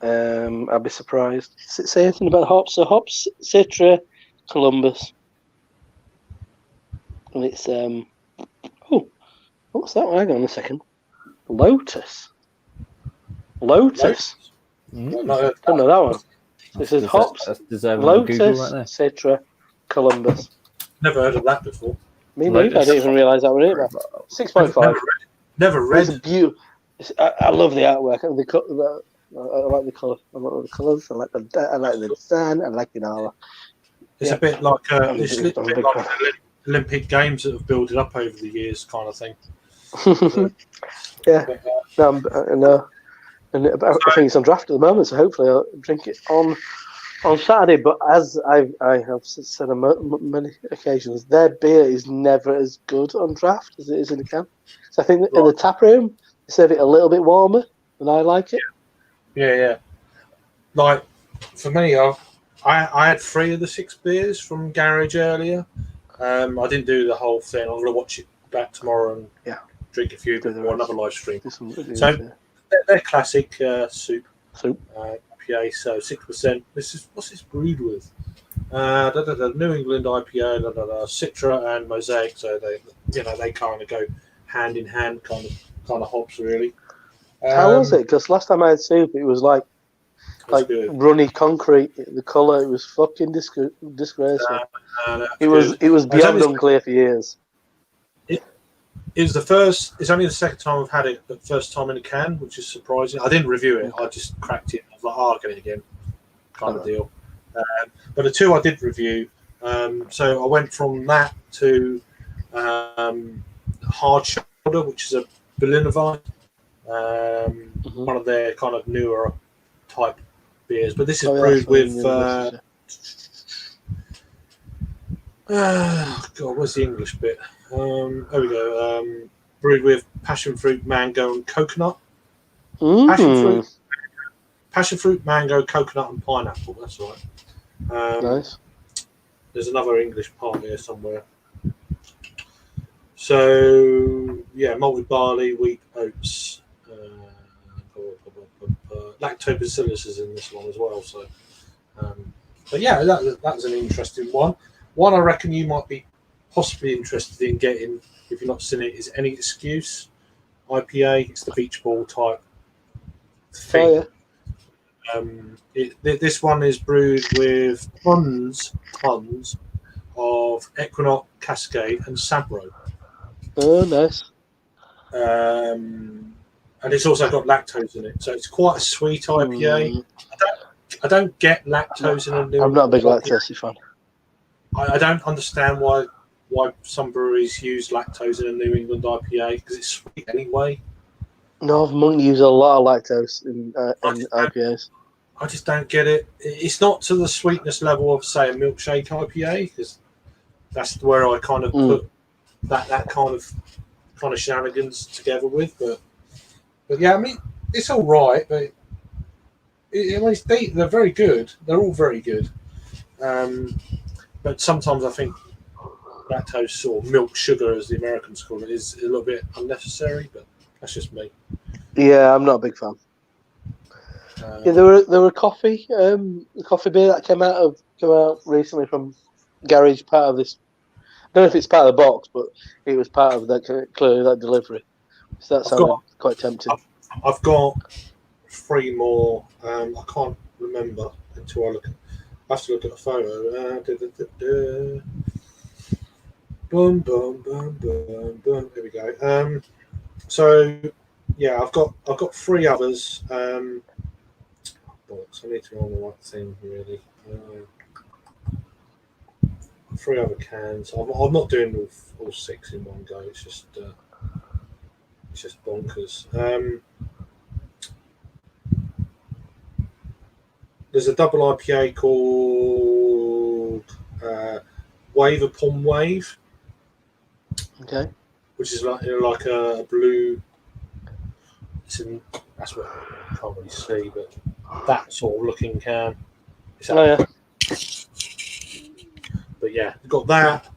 I'd be surprised. Does it say anything about hops? So hops, Citra, Columbus, and it's what's that one? Hang on a second. Lotus. Mm. Don't know that one. This is hops, Lotus, right, Citra, Columbus. Never heard of that before. Me neither. I didn't even realise that one either. 6.5. Never read. It's beautiful. I love the artwork. I like the colour. I like the colours. I like the design. I like it all. It's a bit like the Olympic Games that have built it up over the years, kind of thing. Yeah. And I think it's on draft at the moment, so hopefully I'll drink it on Saturday. But as I have said on many occasions, their beer is never as good on draft as it is in the can. So I think in the tap room, they serve it a little bit warmer than I like it. Yeah. Like, for me, I had 3 of the 6 beers from Garage earlier. I didn't do the whole thing. I'm going to watch it back tomorrow and drink a few before another live stream. So they're classic soup. IPA, so 6%. What's this brewed with? New England IPA, Citra and Mosaic. So they kind of go hand in hand, kind of hops really. How was it? Because last time I had soup, it was like runny concrete. The colour, it was fucking disgraceful. It was beyond unclear for years. It was the first. It's only the second time I've had it, but first time in a can, which is surprising. I didn't review it. I just cracked it. I was like, I'll get it again, kind of deal. But the 2 I did review. So I went from that to Hard Shoulder, which is a Berliner Weisse, one of their kind of newer type beers. But this is brewed with. God, where's the English bit? There we go. Brewed with passion fruit, mango, and coconut. Passion fruit, mango, coconut, and pineapple. That's right. Nice. There's another English part here somewhere. So malted barley, wheat, oats. Lactobacillus is in this one as well. So, but yeah, that's an interesting one. One I reckon you might be possibly interested in getting, if you've not seen it, is Any Excuse IPA. It's the beach ball type thing. Oh, This one is brewed with tons of Equinox, Cascade, and Sabro. Oh, nice. And it's also got lactose in it, so it's quite a sweet IPA. I don't get lactose in a New England. I'm not a big lactose fan. I don't understand why some breweries use lactose in a New England IPA because it's sweet anyway. North Monk use a lot of lactose in IPAs. I just don't get it. It's not to the sweetness level of, say, a milkshake IPA, because that's where I kind of put that kind of shenanigans together with. But yeah, I mean, it's all right, but they're very good. They're all very good. But sometimes I think lactose or milk sugar, as the Americans call it, is a little bit unnecessary. But that's just me. Yeah, I'm not a big fan. Yeah, there were coffee beer that came out recently from Garage, part of this. I don't know if it's part of the box, but it was part of that, clearly that delivery. So that sounded quite tempting. I've got 3 more. I can't remember until I have to look at a photo. Boom, boom, boom, boom, boom. There we go. So yeah, I've got 3 others. I need to go on the right thing, really. 3 other cans. I'm not doing all 6 in one go. It's just bonkers. There's a double IPA called Wave Upon Wave. Okay. Which is like a blue. That's what I can't really see, but that sort of looking can. Yeah. But yeah, you've got that.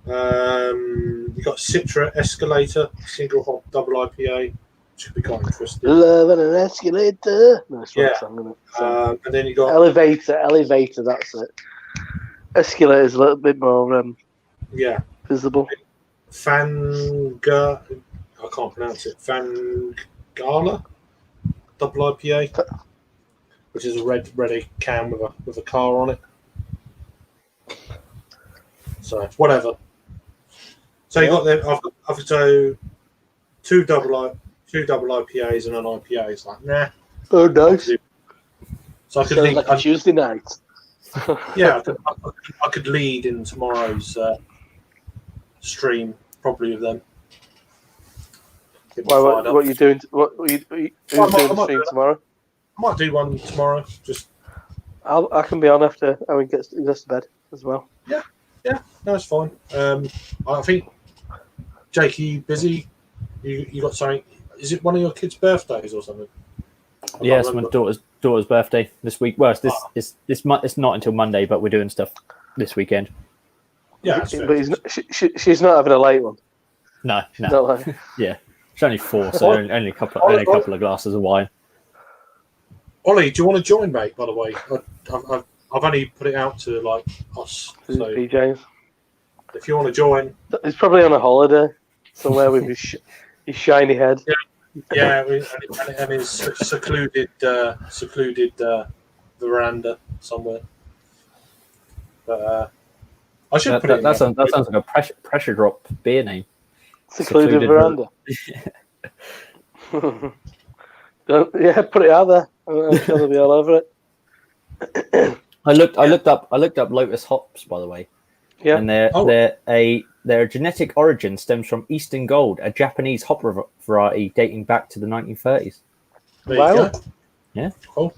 You've got Citra Escalator, single hop double IPA, which could be quite interesting. Loving an escalator. Nice Yeah. song, isn't it? And then you got Elevator. That's it. Escalator is a little bit more visible. Fanga, I can't pronounce it. Fangala double IPA, which is a red can with a car on it. So whatever. So you got them. I've so two double IPAs and an IPA. It's like nah. Oh, nice. So I could lead like a Tuesday night. Yeah, I could lead in tomorrow's stream, probably with them. What are you doing? What are you doing the stream tomorrow? I might do one tomorrow. Just I can be on after Owen gets to bed as well. Yeah, no, it's fine. I think, Jake, are you busy? You got something? Is it one of your kids' birthdays or something? Yes, my daughter's birthday this week. Well, it's not until Monday, but we're doing stuff this weekend. Yeah, but she's not having a late one. No. Like... Yeah, she's only 4, so only a couple of glasses of wine. Ollie, do you want to join, mate? By the way, I've only put it out to like us. So PJs. If you want to join, he's probably on a holiday somewhere with his shiny head. Yeah, and his secluded veranda somewhere. But I should put it. That sounds like a pressure drop beer name. Secluded veranda. Yeah, put it out there. I'm sure they'll be all over it. I looked up Lotus hops, by the way. Yeah. And their genetic origin stems from Eastern Gold, a Japanese hop variety dating back to the 1930s. Wow. Yeah. Cool.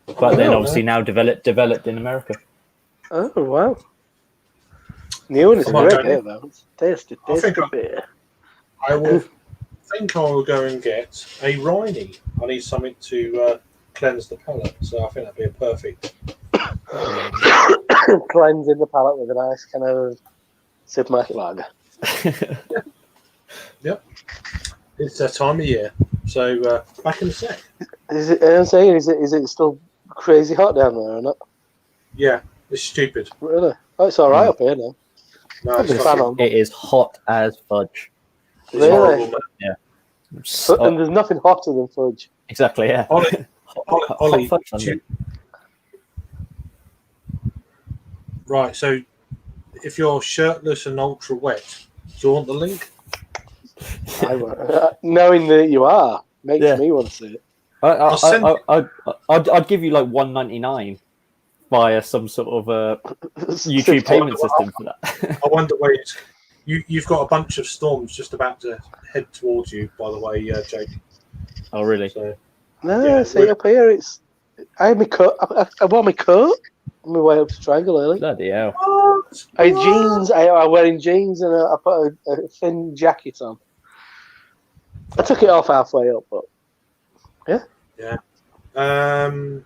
But then obviously now developed in America. Oh wow. New one is a great beer though. Tasty beer. I will go and get a Rhiney. I need something to cleanse the palate, so I think that'd be a perfect cleansing the palate with a nice kind of supermarket lager. Yep. It's that time of year. So back in a sec. Is it still crazy hot down there or not? Yeah, it's stupid. Really? Oh, it's all right up here now. No, it is hot as fudge. Really? Yeah. And there's nothing hotter than fudge. Exactly, yeah. Ollie, right, so if you're shirtless and ultra wet, do you want the link? Knowing that you are makes me want to see it. I'd give you like $1.99 via some sort of YouTube payment system for that. I wonder where you've got a bunch of storms just about to head towards you. By the way, Jake. Oh, really? So, see up here. I had my coat. I wore my coat on my way up to Triangle early. Bloody hell! I had jeans. I wearing jeans and I put a thin jacket on. I took it off halfway up, but yeah. I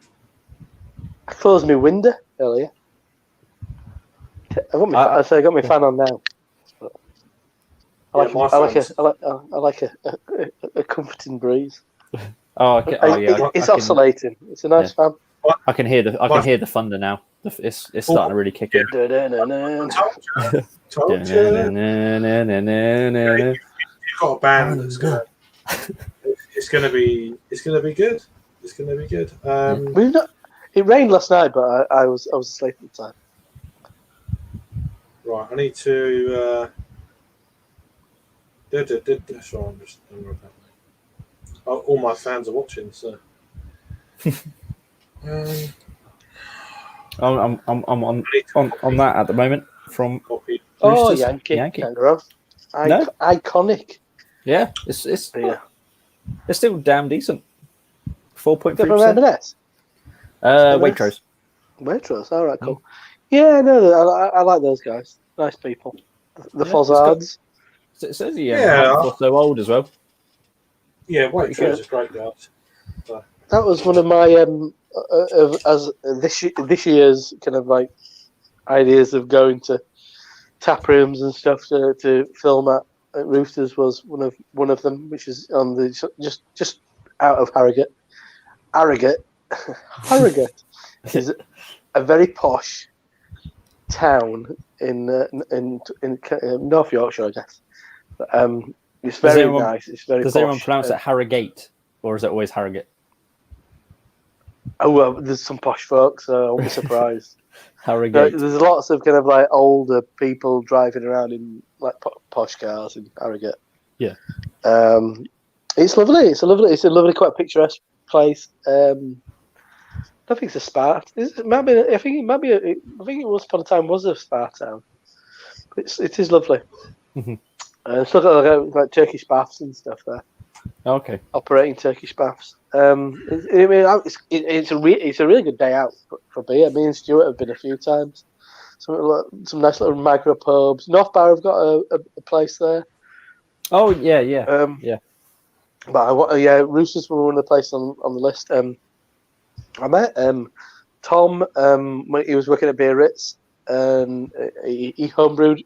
closed my window earlier. I got my fan on now. I like a comforting breeze. Oh, okay. It's oscillating. It's a nice fan. I can hear the thunder now. It's starting to really kick in. Told you. You've got a band that's gonna. It's gonna be good. It's gonna be good. It rained last night, but I was asleep at the time. Right, I need to. Sorry, I'm just. All my fans are watching, so. I'm on that at the moment from. Roosters. Yankee. Iconic. Yeah, it's still damn decent. 4.3%. Waitrose. Waitrose. All right, cool. Yeah, no, I like those guys. Nice people. The Fozzards. It says not so old as well. Yeah, Waitrose is great, guys. So. That was one of my this year's kind of like ideas of going to tap rooms and stuff to film at Roosters was one of them, which is on the just out of Harrogate. Harrogate is a very posh town in North Yorkshire, I guess. It's very nice. It's very. Does posh. Anyone pronounce it Harrogate, or is it always Harrogate? Oh well, there's some posh folks, so I won't be surprised. Harrogate. There's lots of kind of like older people driving around in like posh cars in Harrogate. Yeah. It's lovely. It's a lovely, quite picturesque place. I don't think it's a spa. I think it was upon a time was a spa town. It is lovely. Mm-hmm. It's got like Turkish baths and stuff there. Okay. Operating Turkish baths. It's a really good day out for beer. Me and Stuart have been a few times. Some nice little micro pubs. North Bar have got a place there. Oh yeah. Yeah. But Roosters were one of the places on the list. I met Tom when he was working at Biarritz, and he homebrewed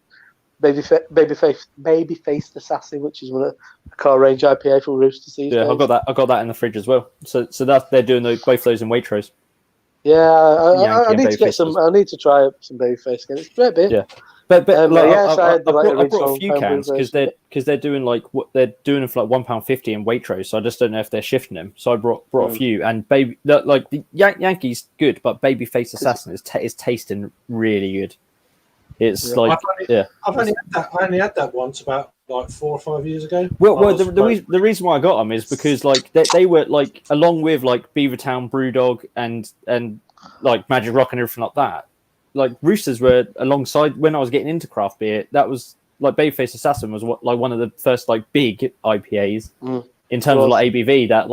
Babyface Assassin, which is one of the core range IPA for Roosters these days. I got that in the fridge as well. So that's they're doing both those in Waitrose. Yeah, I need to get some. I need to try some Babyface again. It's great beer. Yeah. But I brought a few cans because they're doing like what they're doing for like £1.50 in Waitrose. So I just don't know if they're shifting them. So I brought a few, and the Yankees good, but Babyface Assassin is tasting really good. It's I've only had that once about like 4 or 5 years ago. Well, the reason why I got them is because like they were like along with like Beavertown Brewdog and like Magic Rock and everything like that. Like Roosters were alongside when I was getting into craft beer. That was like Babyface Assassin was one of the first like big IPAs in terms of like ABV that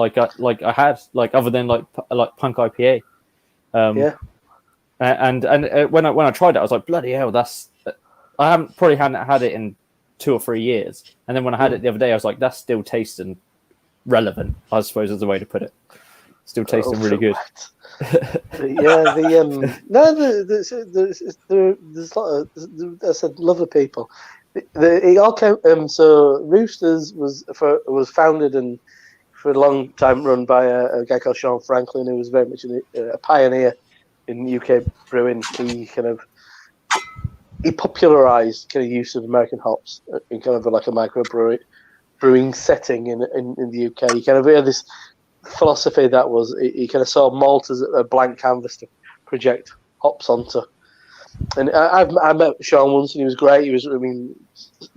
I had like other than like Punk IPA. And when I tried it, I was like, bloody hell, I hadn't had it in 2 or 3 years. And then when I had it the other day, I was like, that's still tasting relevant, I suppose is the way to put it. Still tasting really good. Yeah, there's a lot of, I said, lovely people. It all came. So Roosters was founded and for a long time run by a guy called Sean Franklin, who was very much a pioneer in UK brewing. He popularised kind of use of American hops in kind of like a microbrewery brewing setting in the UK. You kind of had this philosophy that was you kind of saw malt as a blank canvas to project hops onto. And I met Sean once, and he was great. He was,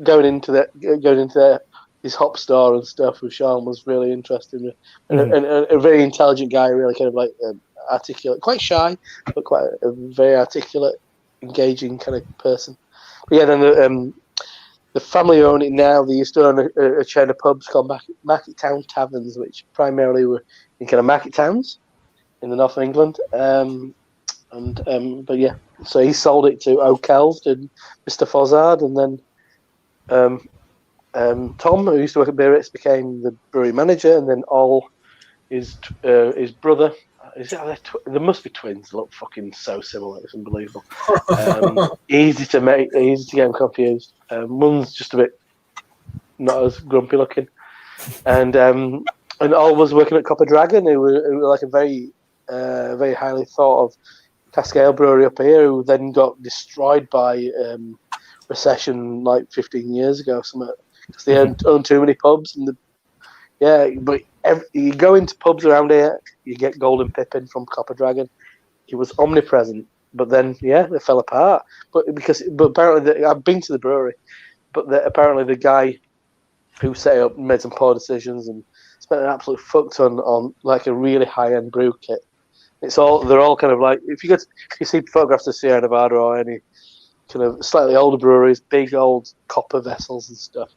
going into his hop store and stuff with Sean was really interesting, and a very intelligent guy, really kind of like articulate, quite shy, but quite a very articulate, engaging kind of person. But yeah, then the family own it now. They used to own a chain of pubs called Market Town Taverns, which primarily were in kind of market towns in the north of England. But yeah, so he sold it to O'Kells and Mr. Fozzard, and then Tom, who used to work at Beer Ritz, became the brewery manager, and then his brother. There must be twins. They look fucking so similar. It's unbelievable. Easy to get them confused. One's just a bit not as grumpy looking, and Ol was working at Copper Dragon, who were like a very highly thought of cask ale brewery up here, who then got destroyed by recession like 15 years ago, something, because they owned too many pubs. But you go into pubs around here, you get Golden Pippin from Copper Dragon. He was omnipresent, but then they fell apart. But apparently I've been to the brewery, but apparently the guy who set it up made some poor decisions and spent an absolute fuck ton on like a really high end brew kit. They're all kind of like, if you see photographs of Sierra Nevada or any kind of slightly older breweries, big old copper vessels and stuff.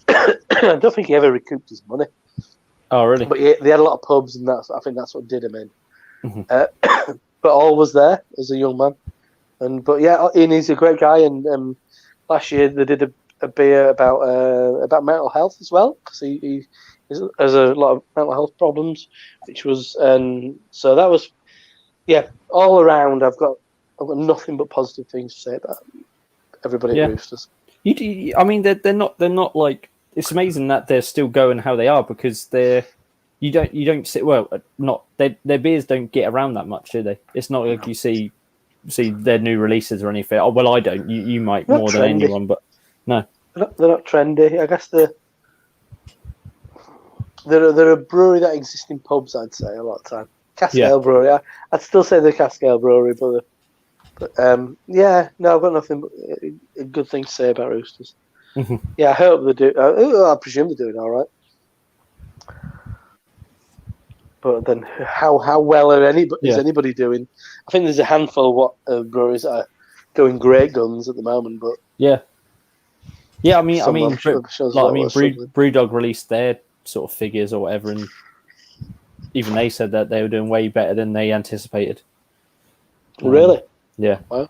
I don't think he ever recouped his money. Oh, really? But they had a lot of pubs, and I think that's what did him in. Mm-hmm. But Ol was there as a young man, but he's a great guy. And last year they did a beer about mental health as well, because he has a lot of mental health problems, which was so that was all around. I've got nothing but positive things to say about everybody at Roosters. I mean, they're not like, it's amazing that they're still going how they are, because you don't see, well, not their beers don't get around that much, do they? It's not like you see their new releases or anything. Oh, well, I don't. You might more than anyone, but no, they're not trendy. I guess they're a brewery that exists in pubs, I'd say, a lot of time. Cask ale brewery. I'd still say they're cask ale brewery, but I've got nothing but a good thing to say about Roosters. Mm-hmm. Yeah, I hope they do. I presume they're doing all right. But then, how well is anybody doing? I think there's a handful of breweries that are going great guns at the moment. But yeah. I mean, Brewdog released their sort of figures or whatever, and even they said that they were doing way better than they anticipated. Really? Yeah. Wow.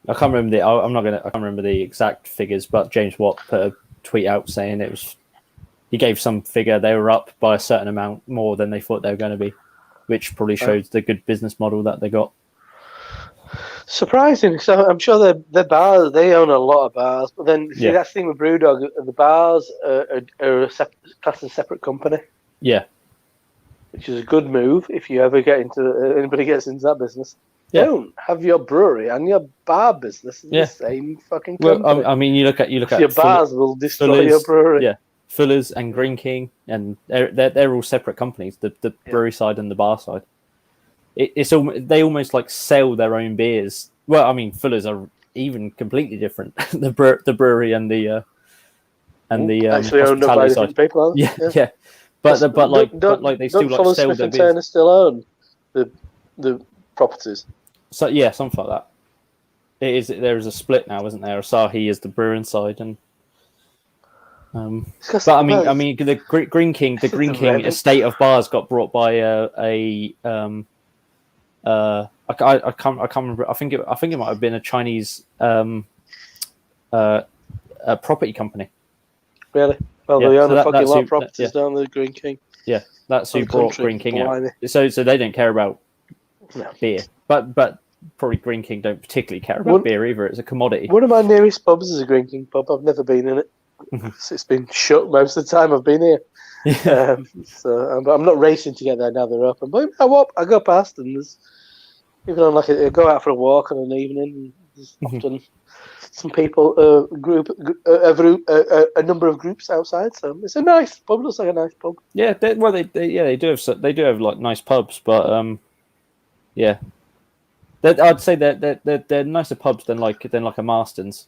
I can't remember I can't remember the exact figures, but James Watt put a tweet out saying he gave some figure, they were up by a certain amount more than they thought they were going to be, which probably shows the good business model that they got. Surprising, because I'm sure their bars, they own a lot of bars, but then see that thing with Brewdog, the bars are classed as a separate company. Yeah. Which is a good move if you ever anybody gets into that business. Yeah. Don't have your brewery and your bar business in the same fucking company. Well, I mean, you look at your bars will destroy your brewery. Yeah, Fuller's and Green King, and they're all separate companies. The brewery side and the bar side. They almost like sell their own beers. Well, I mean, Fuller's are even completely different. the brewery and the actually owned by different people. Yeah. But they still like sell their beers. Turner still own the properties. So yeah, something like that. There is a split now, isn't there? Asahi is the brewing side, and but I mean, the Green King estate of bars got brought by I can't remember. I think it might have been a Chinese property company. Really? Well, they own a fucking lot of properties down the Green King. Yeah, that's who brought Green King out. So they don't care about beer, but probably Green King don't particularly care about beer either. It's a commodity. One of my nearest pubs is a Green King pub. I've never been in it. It's been shut most of the time I've been here. Yeah. But I'm not racing to get there now they're open. But I go past and there's, even on I go out for a walk on an evening, and There's often some people, a number of groups outside. So it's a nice pub. It looks like a nice pub. Yeah, they do have like nice pubs, but yeah, I'd say they're nicer pubs than like a Marston's.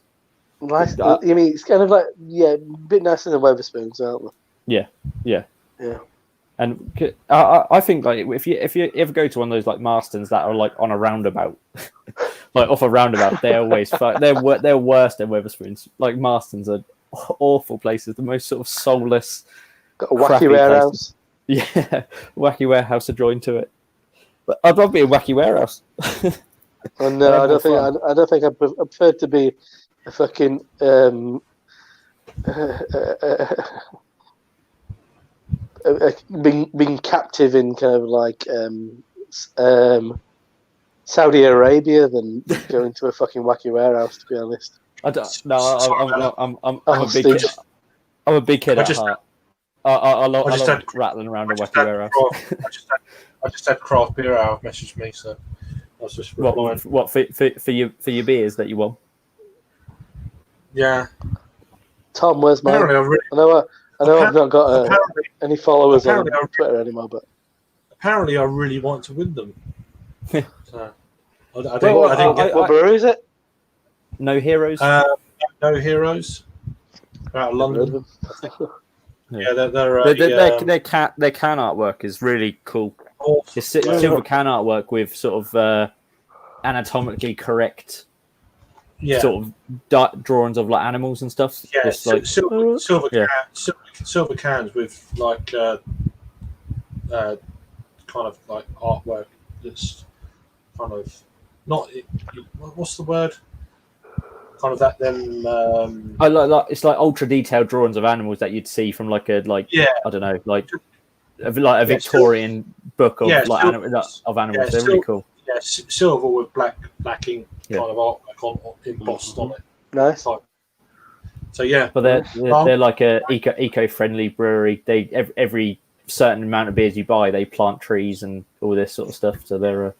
Nice. You mean it's kind of like a bit nicer than Wetherspoons, aren't they? Yeah. And I think like if you ever go to one of those like Marston's that are like on a roundabout, like off a roundabout, they're always they're worse than Wetherspoons. Like Marston's are awful places, the most sort of soulless, got a wacky warehouse. Places. Yeah, wacky warehouse adjoined to it. But I'd rather be a wacky warehouse. Oh, no, I don't think I prefer to be a fucking being captive in kind of like Saudi Arabia than going to a fucking wacky warehouse. To be honest, I'm a big kid at heart. I love rattling around a wacky warehouse. I just had craft beer out message me, so I was just what for your beers that you won. Yeah, Tom, where's mine? I know I've not got any followers on Twitter anymore, but apparently I really want to win them. So, what brewery is it? No Heroes. No Heroes. Out of London. Yeah, their can artwork is really cool. It's silver can artwork with sort of anatomically correct. Yeah. Sort of drawings of like animals and stuff. Yeah, just like silver cans with like kind of like artwork that's kind of not. What's the word? Kind of that then. I like it's like ultra detailed drawings of animals that you'd see from like I don't know like a Victorian book of of animals. They're really cool. Yeah, silver with blacking kind of artwork embossed on it. Nice. So yeah, but they're like a eco-friendly brewery. They every certain amount of beers you buy, they plant trees and all this sort of stuff. So they're.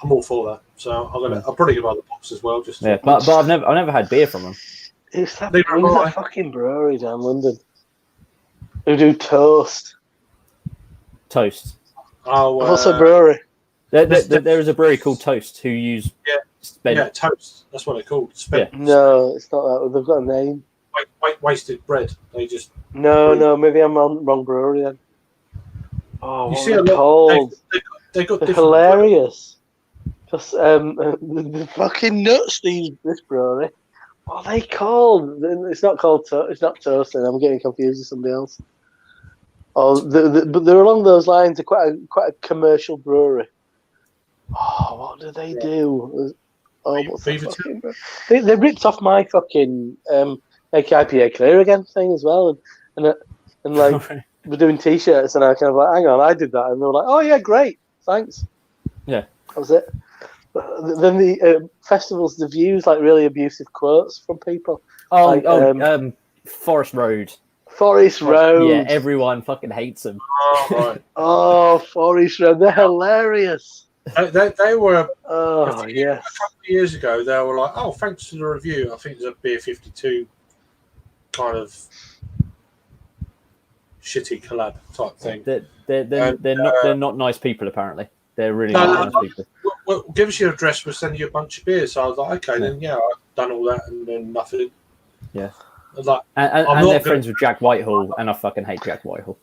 I'm all for that. So I'll probably give other pops as well. Just but I've never had beer from them. It's that fucking brewery down London who do toast. Oh, what's a brewery? There is a brewery called Toast who use Toast. That's what they're called. Spent. No, it's not that. They've got a name. Wasted bread. They just no. Maybe I'm on wrong brewery then. Oh, you see a lot. They got hilarious. Just the fucking nuts. This brewery. What are they called? It's not called. It's not Toast. And I'm getting confused with somebody else. Oh, but they're along those lines. They're quite a commercial brewery. Oh, what do they do? Oh, they ripped off my fucking make IPA clear again thing as well, and like we're doing t-shirts, and I kind of like, hang on, I did that, and they were like, oh yeah, great, thanks. Yeah, that was it. But then the festivals, the views like really abusive quotes from people. Forest Road. Forest Road. Yeah, everyone fucking hates them. Oh, right. Oh, Forest Road, they're hilarious. They were. Oh, a couple of years ago, they were like, "Oh, thanks for the review." I think there's a Beer 52 kind of shitty collab type thing. They're not nice people. Apparently, they're really not nice people. Well, give us your address. We'll send you a bunch of beers. So I was like, okay, then I've done all that and then nothing. Yeah. Like, and they're friends with Jack Whitehall, and I fucking hate Jack Whitehall.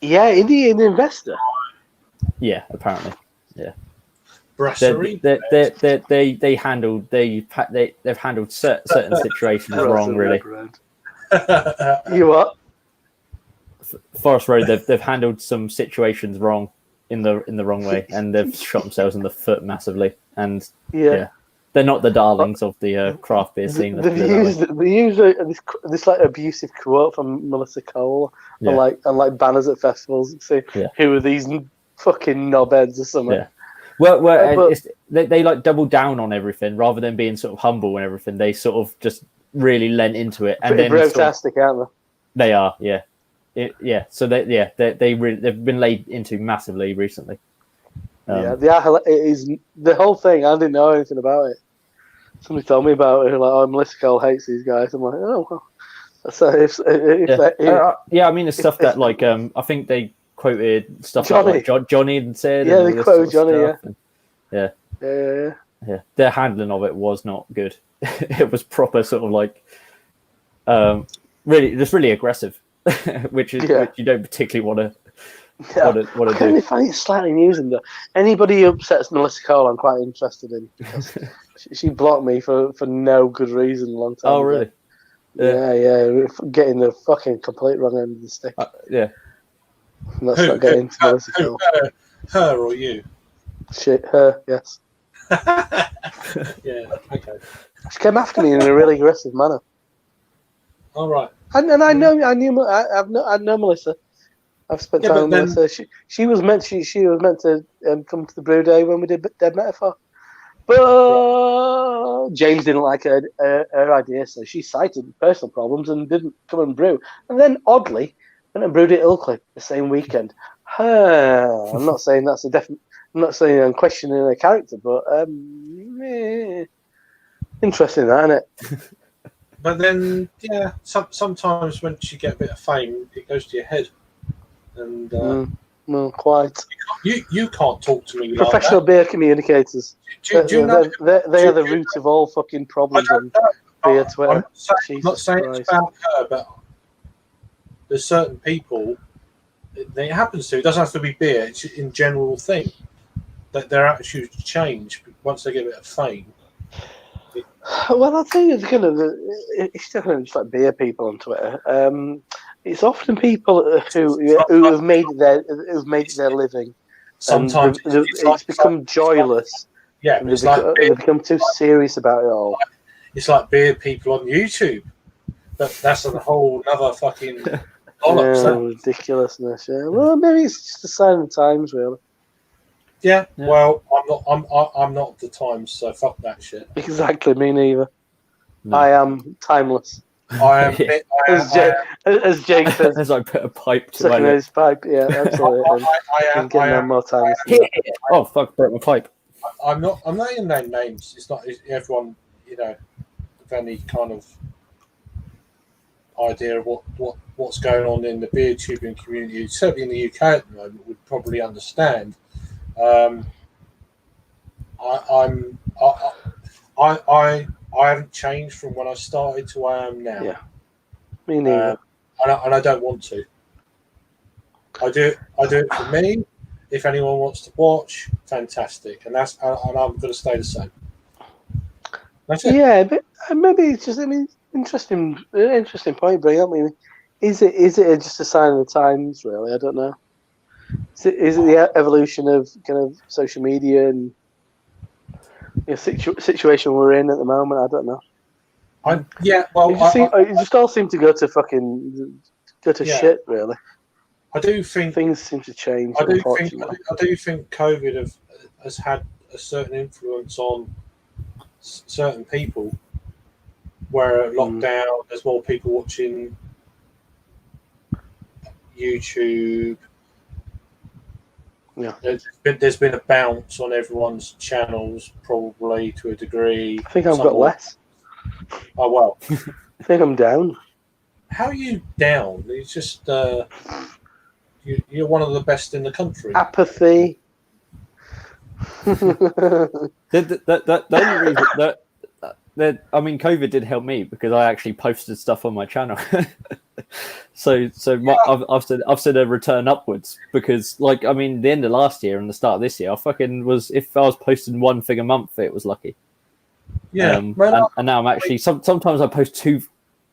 Yeah, Indian investor. Yeah, apparently. Yeah. Brasserie. They've handled certain situations wrong, really. You what? Forest Road. They've handled some situations wrong in the wrong way, and they've shot themselves in the foot massively. And yeah. They're not the darlings of the craft beer scene. They use this like abusive quote from Melissa Cole and like banners at festivals and say, who are these fucking knobheads or something. Yeah. Well, they like double down on everything rather than being sort of humble and everything. They sort of just really lent into it. And then fantastic, aren't they? They are, yeah. So they've been laid into massively recently. It is the whole thing. I didn't know anything about it. Somebody told me about it. Like, oh, Melissa Cole hates these guys. I'm like, oh, well. So I mean, it's stuff that like I think they quoted stuff Johnny. Like Johnny had said. Yeah, they quoted Johnny. Yeah. Their handling of it was not good. It was proper sort of like really aggressive, which you don't particularly want to. What I kind find it slightly amusing though. Anybody who upsets Melissa Cole, I'm quite interested in because she blocked me for no good reason a long time ago. Really? Yeah. Getting the fucking complete wrong end of the stick. Yeah. Let's not get into Melissa Cole. Her or you? Her, yes. Yeah. Okay. She came after me in a really aggressive manner. All right. And I know Melissa. I've spent time with Melissa. She was meant to come to the brew day when we did Dead Metaphor, but James didn't like her idea, so she cited personal problems and didn't come and brew. And then oddly, went and brewed at Ilkley the same weekend. I'm not saying that's a definite. I'm not saying I'm questioning her character, but interesting, that, isn't it? But then, yeah, sometimes once you get a bit of fame, it goes to your head. And no, quite. You can't talk to me. Professional like beer communicators. Do you know, they are the root of all fucking problems on beer Twitter. I'm not saying it's about her, but there's certain people that it happens to. It doesn't have to be beer. It's in general thing that their attitudes change once they get a bit of fame. Well, I'll tell you, it's definitely just like beer people on Twitter. It's often people who have made their living. Sometimes it's become joyless. Yeah, they become too serious about it all. It's like beer people on YouTube. That's a whole other fucking ridiculousness. Yeah. Well, maybe it's just a sign of the times, really. Yeah. Well, I'm not the times, so fuck that shit. Exactly, me neither. No. I am timeless. I am. As Jake says, as I put a pipe to my his pipe. Yeah, absolutely. I am getting more time. Oh fuck! Broke my pipe. I'm not going to name names. It's not everyone. With any kind of idea of what's going on in the beer tubing community, certainly in the UK at the moment, would probably understand. I haven't changed from when I started to where I am now. Yeah, me neither. And I don't want to. I do it for me. If anyone wants to watch, fantastic, and I'm going to stay the same. That's it. Yeah, but maybe it's just interesting point, bring up. Is it just a sign of the times? Really, I don't know. Is it the evolution of kind of social media and situation we're in at the moment? I don't know. It just all seem to go to shit, really. I do think things seem to change. I do think COVID has had a certain influence on certain people. Where at lockdown, there's more people watching YouTube. Yeah, there's been a bounce on everyone's channels, probably to a degree. I think I've got less. Oh well. I think I'm down. How are you down? It's just you're one of the best in the country. Apathy. The only reason that COVID did help me because I actually posted stuff on my channel. So I've said a return upwards because, the end of last year and the start of this year, if I was posting one thing a month, it was lucky. Yeah, and now I'm actually sometimes I post two.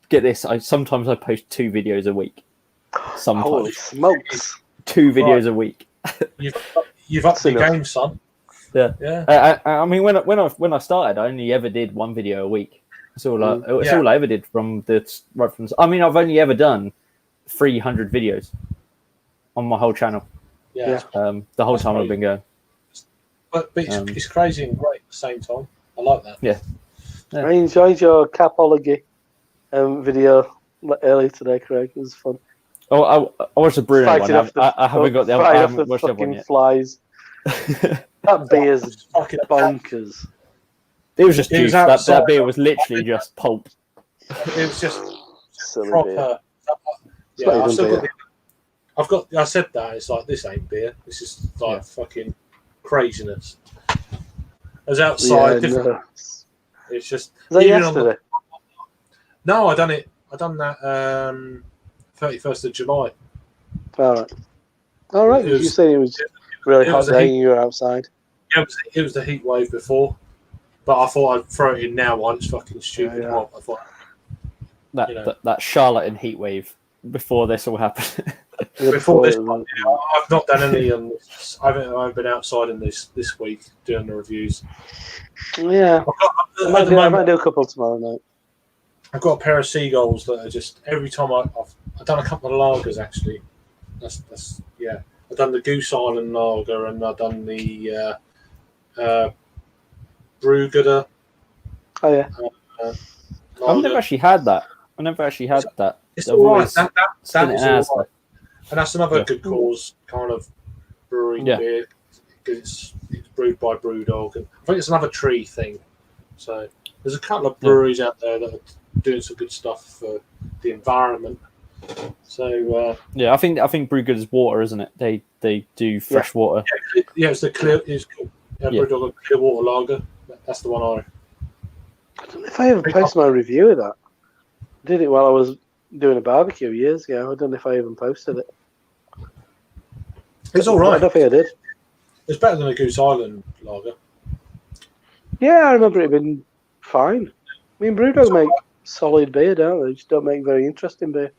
Get this, sometimes I post 2 videos a week. Sometimes. Holy smokes! 2 videos a week. You've upped your game, son. Yeah. When I started, I only ever did 1 video a week. That's all I ever did I've only ever done 300 videos on my whole channel. Yeah. The whole time I've been going. But it's crazy and great at the same time. I like that. Yeah. I enjoyed your Capology video earlier today, Craig. It was fun. Oh, I watched the Bruno one. I haven't got the other. I haven't watched the other one yet. Flies. That beer's fucking bonkers. It was just juice. That beer was literally just pulp. It was just Silly proper. Beer. I said that. It's like, this ain't beer. This is like fucking craziness. As outside, different. No. It's just. Was that yesterday? No, I done that 31st of July. All right. You say it was really hot day and you were outside. Yeah, it was the heat wave before, but I thought I'd throw it in now while it's fucking stupid hot. I thought that charlatan heat wave before this all happened. Before this, I've not done any on this. I've been outside in this week doing the reviews. Yeah, I might do a couple tomorrow night. I've got a pair of seagulls that are just every time I've done a couple of lagers actually. That's I've done the Goose Island lager and I've done the Brewgooder. Oh yeah. I've never actually had that. It's all right. That is all right. And that's another good cause kind of brewery beer because it's brewed by Brewdog, and I think it's another tree thing. So there's a couple of breweries out there that are doing some good stuff for the environment. So I think Brewgood is water, isn't it? They do fresh water. Yeah, it's the clear. Brewdog clear water lager. That's the one I don't know if I ever posted my review of that. I did it while I was doing a barbecue years ago. I don't know if I even posted it. It's all right. I don't think I did. It's better than a Goose Island lager. Yeah, I remember it being fine. I mean, Brewdog make solid beer, don't they? They just don't make very interesting beer.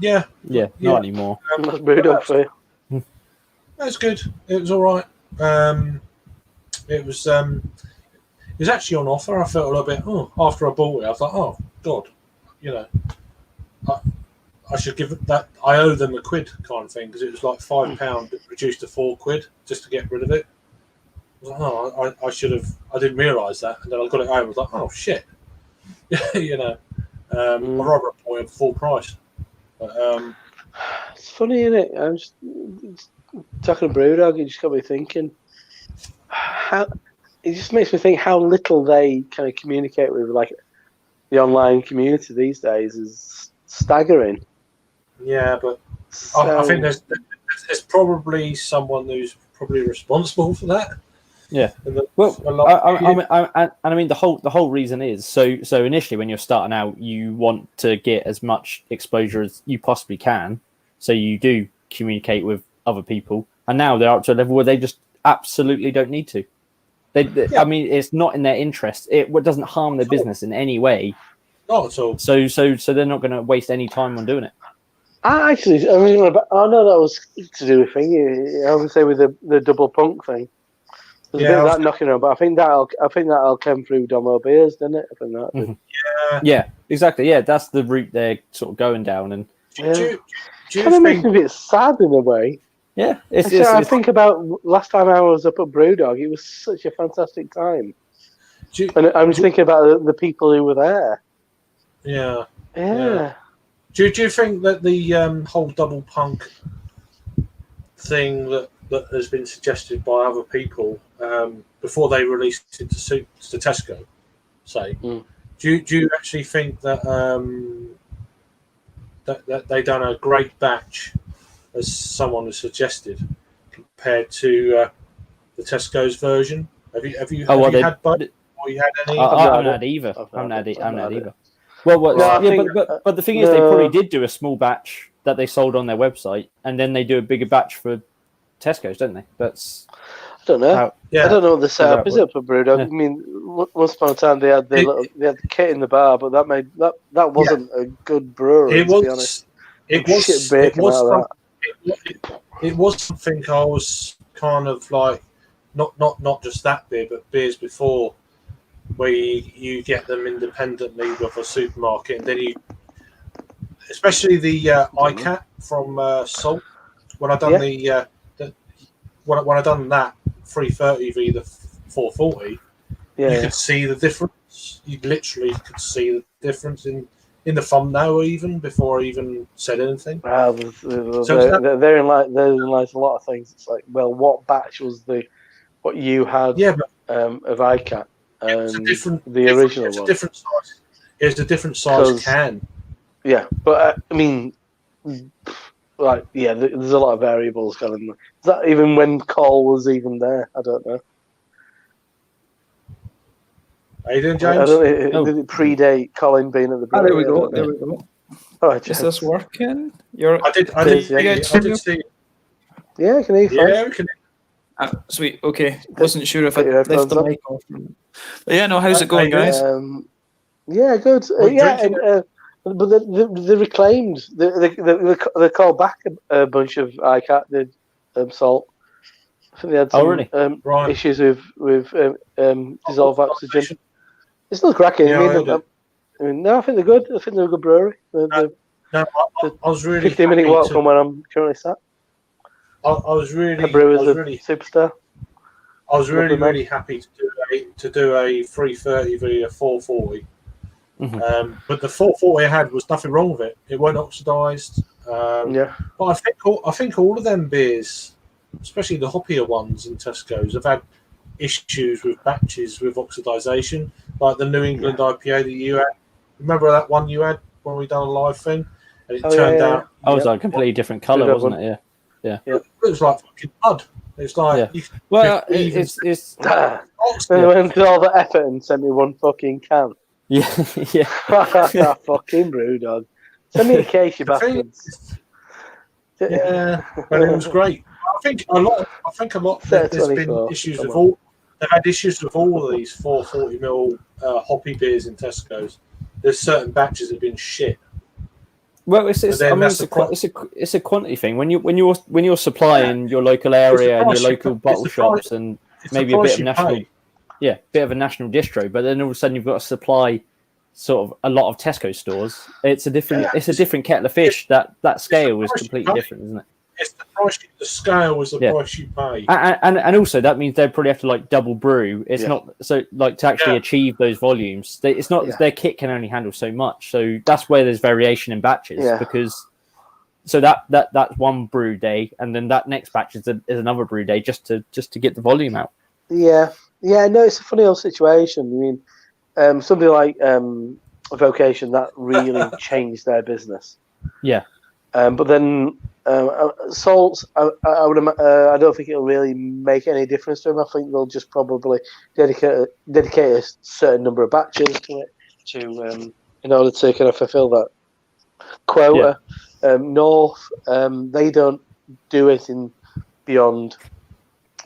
Yeah, not anymore. That's Brewdog for you. That's good. It was all right. It was actually on offer. I felt a little bit. After I bought it, I thought, oh God, I should give it that. I owe them £1 kind of thing because it was like £5 reduced to £4 just to get rid of it. I was like, I should have. I didn't realise that, and then I got it home. I was like, oh shit, I'd rather buy it full price. But, it's funny, isn't it? I'm just talking to Brewdog. It just got me thinking. It just makes me think how little they kind of communicate with, like, the online community these days is staggering. Yeah, but I think there's probably someone who's probably responsible for that. Yeah. I mean, the whole reason is so initially when you're starting out, you want to get as much exposure as you possibly can, so you do communicate with other people, and now they're up to a level where they just absolutely don't need to. I mean, it's not in their interest. It doesn't harm their business in any way. Not at all. So they're not going to waste any time on doing it. I know that was to do with thingy. I would say with the double punk thing. There's a bit of that knocking around, but I think that'll come through Domo Beers, didn't it? I think that. Mm-hmm. Yeah, exactly. Yeah, that's the route they're sort of going down, and it kind of makes me a bit sad in a way. Yeah, I think about last time I was up at Brewdog. It was such a fantastic time, and I was thinking about the people who were there. Yeah. Do you think that the whole double punk thing that has been suggested by other people before they released it to Tesco, do you actually think that that they done a great batch, as someone has suggested, compared to the Tesco's version? Have you had both? Or you had any? I haven't had either. I haven't had either. But the thing is, they probably did do a small batch that they sold on their website, and then they do a bigger batch for Tesco's, don't they? I don't know. I don't know what the setup is up for Brewdog. Yeah. I mean, once upon a time they had the kit in the bar, but that wasn't a good brewery. To be honest, it was something I was kind of like not just that beer, but beers before, where you get them independently with a supermarket, and then especially the ICAT from Salt. When I done when I done that 330 v the 440, you could see the difference. You literally could see the difference in the thumbnail even before I even said anything. Well, therein lies a lot of things. It's like, well, what batch was what you had of ICAT? the original it's one. A different size. It's a different size can. Yeah, but I mean, like, yeah, there's a lot of variables going on. Is that even when Cole was even there? I don't know. How you doing, James? I don't know. Did it predate Colin being at the brewery? There we go. There we go. All right, is this working? I did see it. Yeah, can you hear? Yeah, we can. Sweet. Okay. Wasn't sure if I left the mic off. But yeah, no. How's it going, guys? Yeah, good. But they reclaimed. They called back a bunch of ICAT salt. I think they had some issues with dissolved oxygen. It's still cracking. Yeah, no, I think they're good. I think they're a good brewery. I was really 15-minute walk from where I'm currently sat. I was really superstar. I was really happy to do a 330 v a 440. Mm-hmm. But the 440 I had was nothing wrong with it. It weren't oxidized. But I think all of them beers, especially the hoppier ones in Tesco's, have had issues with batches with oxidization, like the New England IPA that you had. Remember that one you had when we done a live thing, and it turned out. I was like a completely different color, wasn't it? Yeah. It was like fucking mud. It's like it's they went through all the effort and sent me one fucking can. Yeah. Fucking brew dog. Send me a case, you bastards. Yeah, but it was great. I think a lot. There's been issues with all. They've had issues with all of these 440ml hoppy beers in Tesco's. There's certain batches that have been shit. Well, it's a quantity thing. When you're supplying your local area and your local bottle shops and maybe a bit of national, bit of a national distro, but then all of a sudden you've got to supply sort of a lot of Tesco stores. It's a different kettle of fish. That scale is completely different, isn't it? It's the price. The scale is the price you pay, and also that means they probably have to like double brew. It's not so like to actually achieve those volumes. It's not their kit can only handle so much. So that's where there's variation in batches because so that's one brew day, and then that next batch is another brew day just to get the volume out. Yeah. No, it's a funny old situation. I mean, somebody like Vocation that really changed their business. Yeah. But then salts, I don't think it'll really make any difference to them. I think they'll just probably dedicate a certain number of batches to it in order to kind of fulfill that quota. North, they don't do anything beyond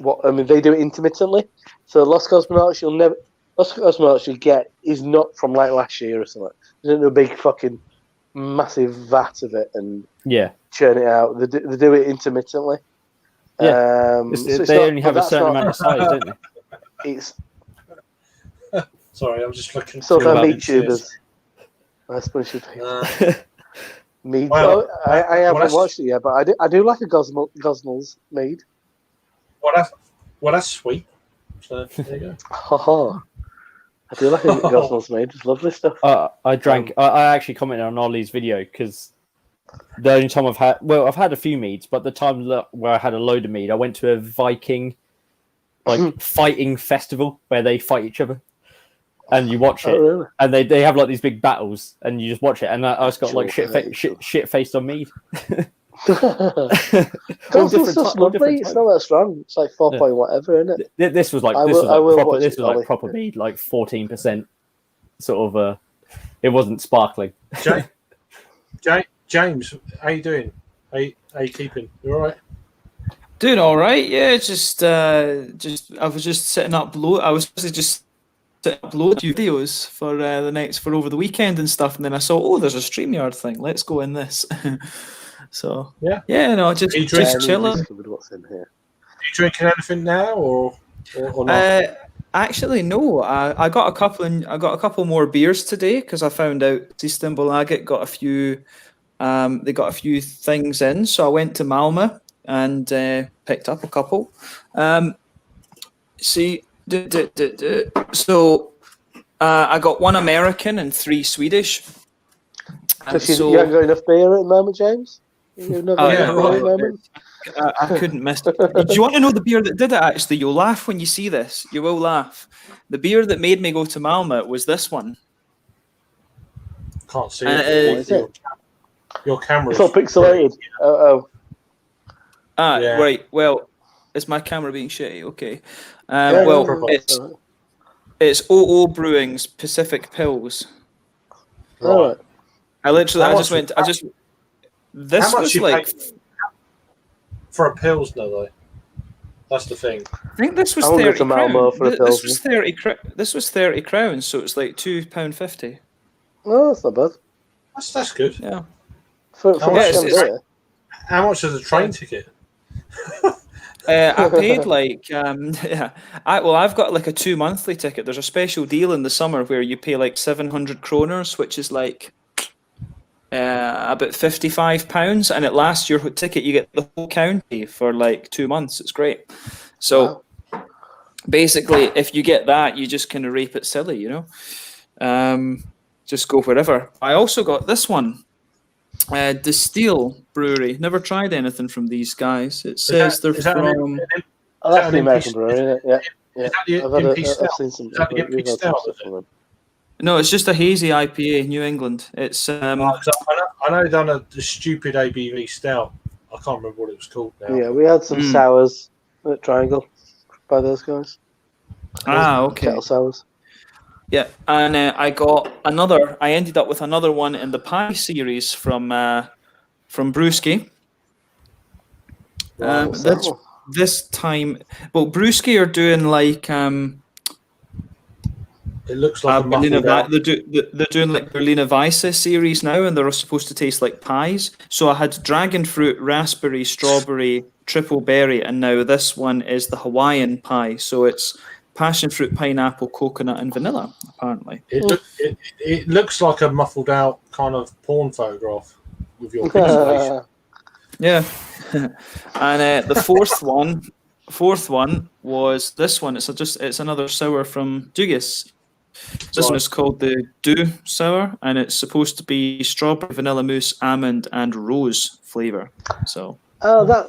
they do it intermittently. So Los Cosmonauts you get is not from like last year or something. There's a big fucking massive vat of it and churn it out. They do it intermittently. Yeah, they only have a certain amount of size, don't they? It's sorry, I'm just looking. So for meat tubers, that's what it should be. Mead. Well, I haven't watched it yet, but I do like a Gosnells mead. Well, that's sweet. So there you go. I do like a Gosnells mead. It's lovely stuff. I drank. I actually commented on Ollie's video because the only time I've had a few meads, but the time where I had a load of mead, I went to a Viking fighting festival where they fight each other, and you watch it, really? And they have like these big battles, and you just watch it, and I just got like shit faced on mead. Gosnells lovely. It's not that strong. It's like 4 point whatever, isn't it? This was like proper mead, like 14%. Sort of. It wasn't sparkling. James, how you doing? How you keeping? You all right? Doing all right. Yeah, just I was just setting up I was just setting up load videos for over the weekend and stuff, and then I saw there's a StreamYard thing. Let's go in this. So no, just chilling. What's in here? Are you drinking anything now, or not? Actually, no. I got a couple more beers today because I found out Systembolaget got a few. They got a few things in, so I went to Malmö and picked up a couple. So I got one American and 3 Swedish. You haven't got enough beer at the moment, James? Because I couldn't miss it. Do you want to know the beer that did it, actually? You'll laugh when you see this. You will laugh. The beer that made me go to Malmö was this one. Can't see it. Your camera. It's all pixelated. Right. Well, is my camera being shitty? Okay. It's OO Brewing's Pacific Pils. Right. This was like for a Pilsner though. That's the thing. I think this was 30 crowns. This was 30 crowns, so it's like £2.50. Oh, that's not bad. That's good. Yeah. How much is a train ticket? I paid like I've got like a 2 monthly ticket. There's a special deal in the summer where you pay like 700 kroners, which is like about £55, and it lasts your ticket. You get the whole county for like 2 months. It's great. So basically, if you get that, you just kind of rape it silly, you know. Just go wherever. I also got this one, Distill Brewery. Never tried anything from these guys. It says they're from. That's the American brewery. Yeah. I've seen some. No, it's just a hazy IPA, New England. It's. I know they've done a stupid ABV stout. I can't remember what it was called now. Yeah, we had some sours at Triangle by those guys. Okay. Kettle sours. Yeah, and I got another. I ended up with another one in the pie series from Brewski. This time, well, Brewski are doing like it looks like they're doing like Berliner Weisse series now, and they're supposed to taste like pies. So I had dragon fruit, raspberry, strawberry, triple berry, and now this one is the Hawaiian pie. So it's passion fruit, pineapple, coconut, and vanilla, apparently. It looks like a muffled out kind of porn photograph with your pixelation. Yeah. And the fourth one was this one. It's another sour from Dugis. This one is called the Do Sour, and it's supposed to be strawberry, vanilla mousse, almond, and rose flavor. So. Oh, that's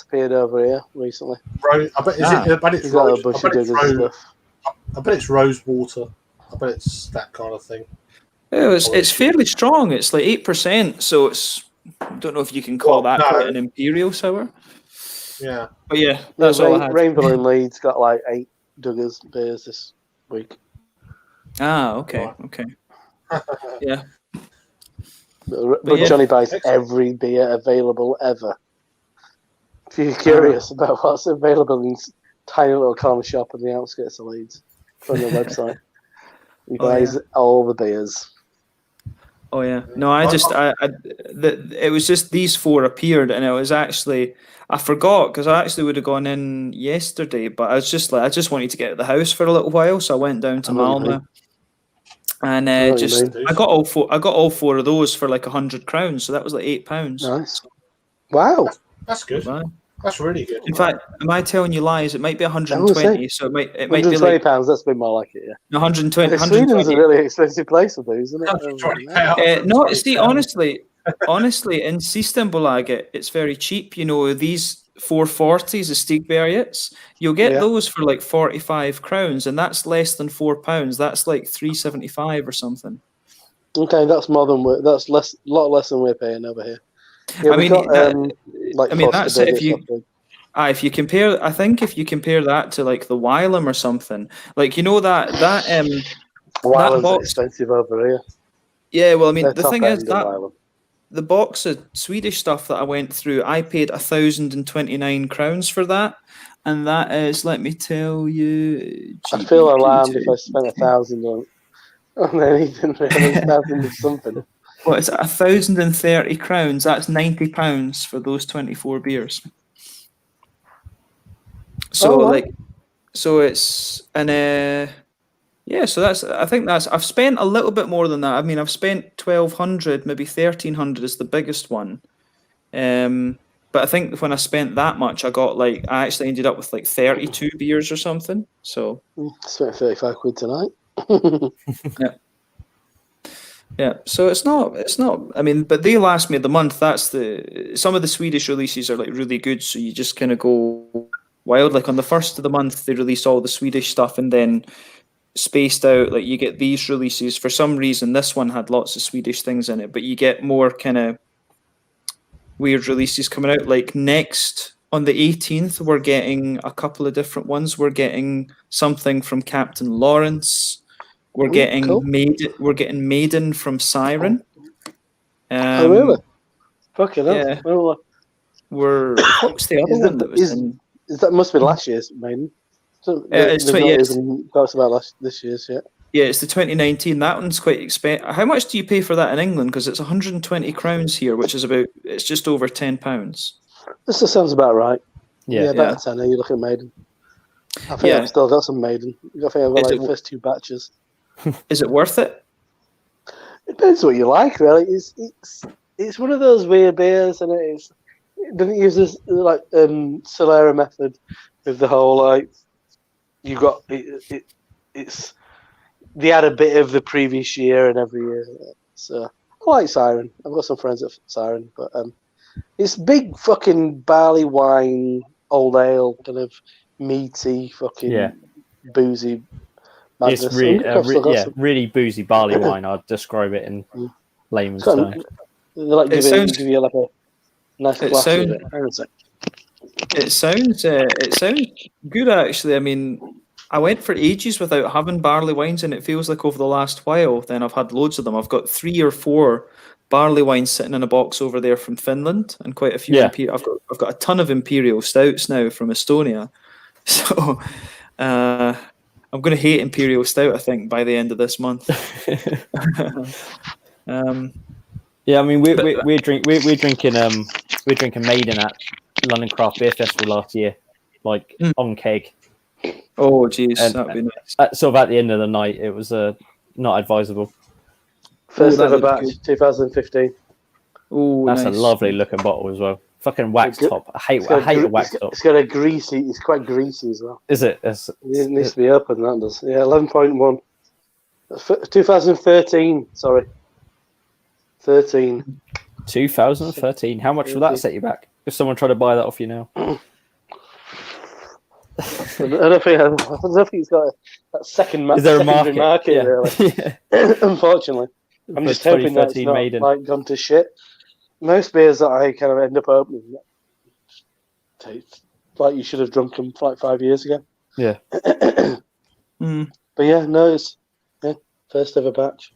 appeared over here recently. I bet it's rose. I bet it's rose water. I bet it's that kind of thing. It's fairly strong. It's like 8%, so it's. I don't know if you can call that an imperial sour. Yeah, but yeah, that's all I had. Rainbow in Leeds got like 8 Duggars beers this week. Okay. Yeah. But Johnny buys every beer available ever. If you're curious about what's available in this tiny little corner shop on the outskirts of Leeds from the website, he buys all the beers. Oh yeah, no, it was just these 4 appeared, and it was actually I forgot because I actually would have gone in yesterday, but I was just like I just wanted to get out of the house for a little while, so I went down to Malmö. And I got all 4 of those for like 100 crowns, so that was like £8. Nice. Wow. That's good. Right. That's really good. In fact, am I telling you lies? It might be 120. So it might be like £120. That's a bit more like it. Yeah. 120. Sweden's a really expensive place for these, isn't it? No, see, honestly, in Systembolaget, it's very cheap. You know, these 440s, the Stigbergets, you'll get those for like 45 crowns, and that's less than £4. That's like 375 or something. Okay, that's more than a lot less than we're paying over here. Yeah, that's it. If you compare, I think if you compare that to like the Wylam or something, like you know that Wylam's box, expensive over here. Yeah, well, I mean, the thing is that the box of Swedish stuff that I went through, I paid 1,029 crowns for that, and that is, let me tell you, I feel alarmed if I spent 1,000 on anything. 1,000 of something. Well, it's 1,030 crowns. That's £90 for those 24 beers. So I've spent a little bit more than that. I mean, I've spent 1,200, maybe 1,300 is the biggest one. But I think when I spent that much, I actually ended up with like 32 beers or something. So spent 35 quid tonight. Yeah. Yeah, so it's not. I mean, but they last me the month. Some of the Swedish releases are like really good, so you just kind of go wild. Like on the first of the month, they release all the Swedish stuff, and then spaced out, like you get these releases. For some reason, this one had lots of Swedish things in it, but you get more kind of weird releases coming out. Like next on the 18th, we're getting a couple of different ones. We're getting something from Captain Lawrence. We're getting cool. Maiden from Siren. Oh really? Fucking hell. Yeah. What's the other one that was in? That must be last year's Maiden. So it's talks about this year's yet. Yeah, it's the 2019. That one's quite expensive. How much do you pay for that in England? Because it's 120 crowns here, which is it's just over £10. This sounds about right. Yeah, about a tenner. You look at Maiden. I think I've still got some Maiden. I think I've got the first 2 batches. Is it worth it? It depends what you like, really. It's one of those weird beers, and it doesn't use this like Solera method with the whole like you got it's they add a bit of the previous year and every year. So I like Siren. I've got some friends at Siren, but it's big fucking barley wine, old ale, kind of meaty, fucking boozy. Madness. It's really boozy barley wine. I'd describe it in layman's terms. Give you like a nice glass of it. It sounds good actually. I mean, I went for ages without having barley wines, and it feels like over the last while, then I've had loads of them. I've got 3 or 4 barley wines sitting in a box over there from Finland, and quite a few. Yeah. I've got a ton of imperial stouts now from Estonia, so I'm going to hate imperial stout, I think, by the end of this month. Yeah, I mean we're drinking Maiden at London Craft Beer Festival last year, like on keg. Oh, jeez, that'd be nice. Sort of at the end of the night, it was not advisable. First ever batch, 2015. Oh, that's nice. A lovely looking bottle as well. Fucking wax top. I hate a wax top. It's got a greasy. It's quite greasy as well. Is it? It needs to be open. That does. Yeah, 11.1. 2013. Sorry. 13. 2013. How much will that set you back if someone tried to buy that off you now? I don't think it's got that secondary market really. Unfortunately, I'm just hoping that it's not Maiden. Like gone to shit. Most beers that I kind of end up opening taste like you should have drunk them like 5 years ago. Yeah. But yeah, no, it's first ever batch.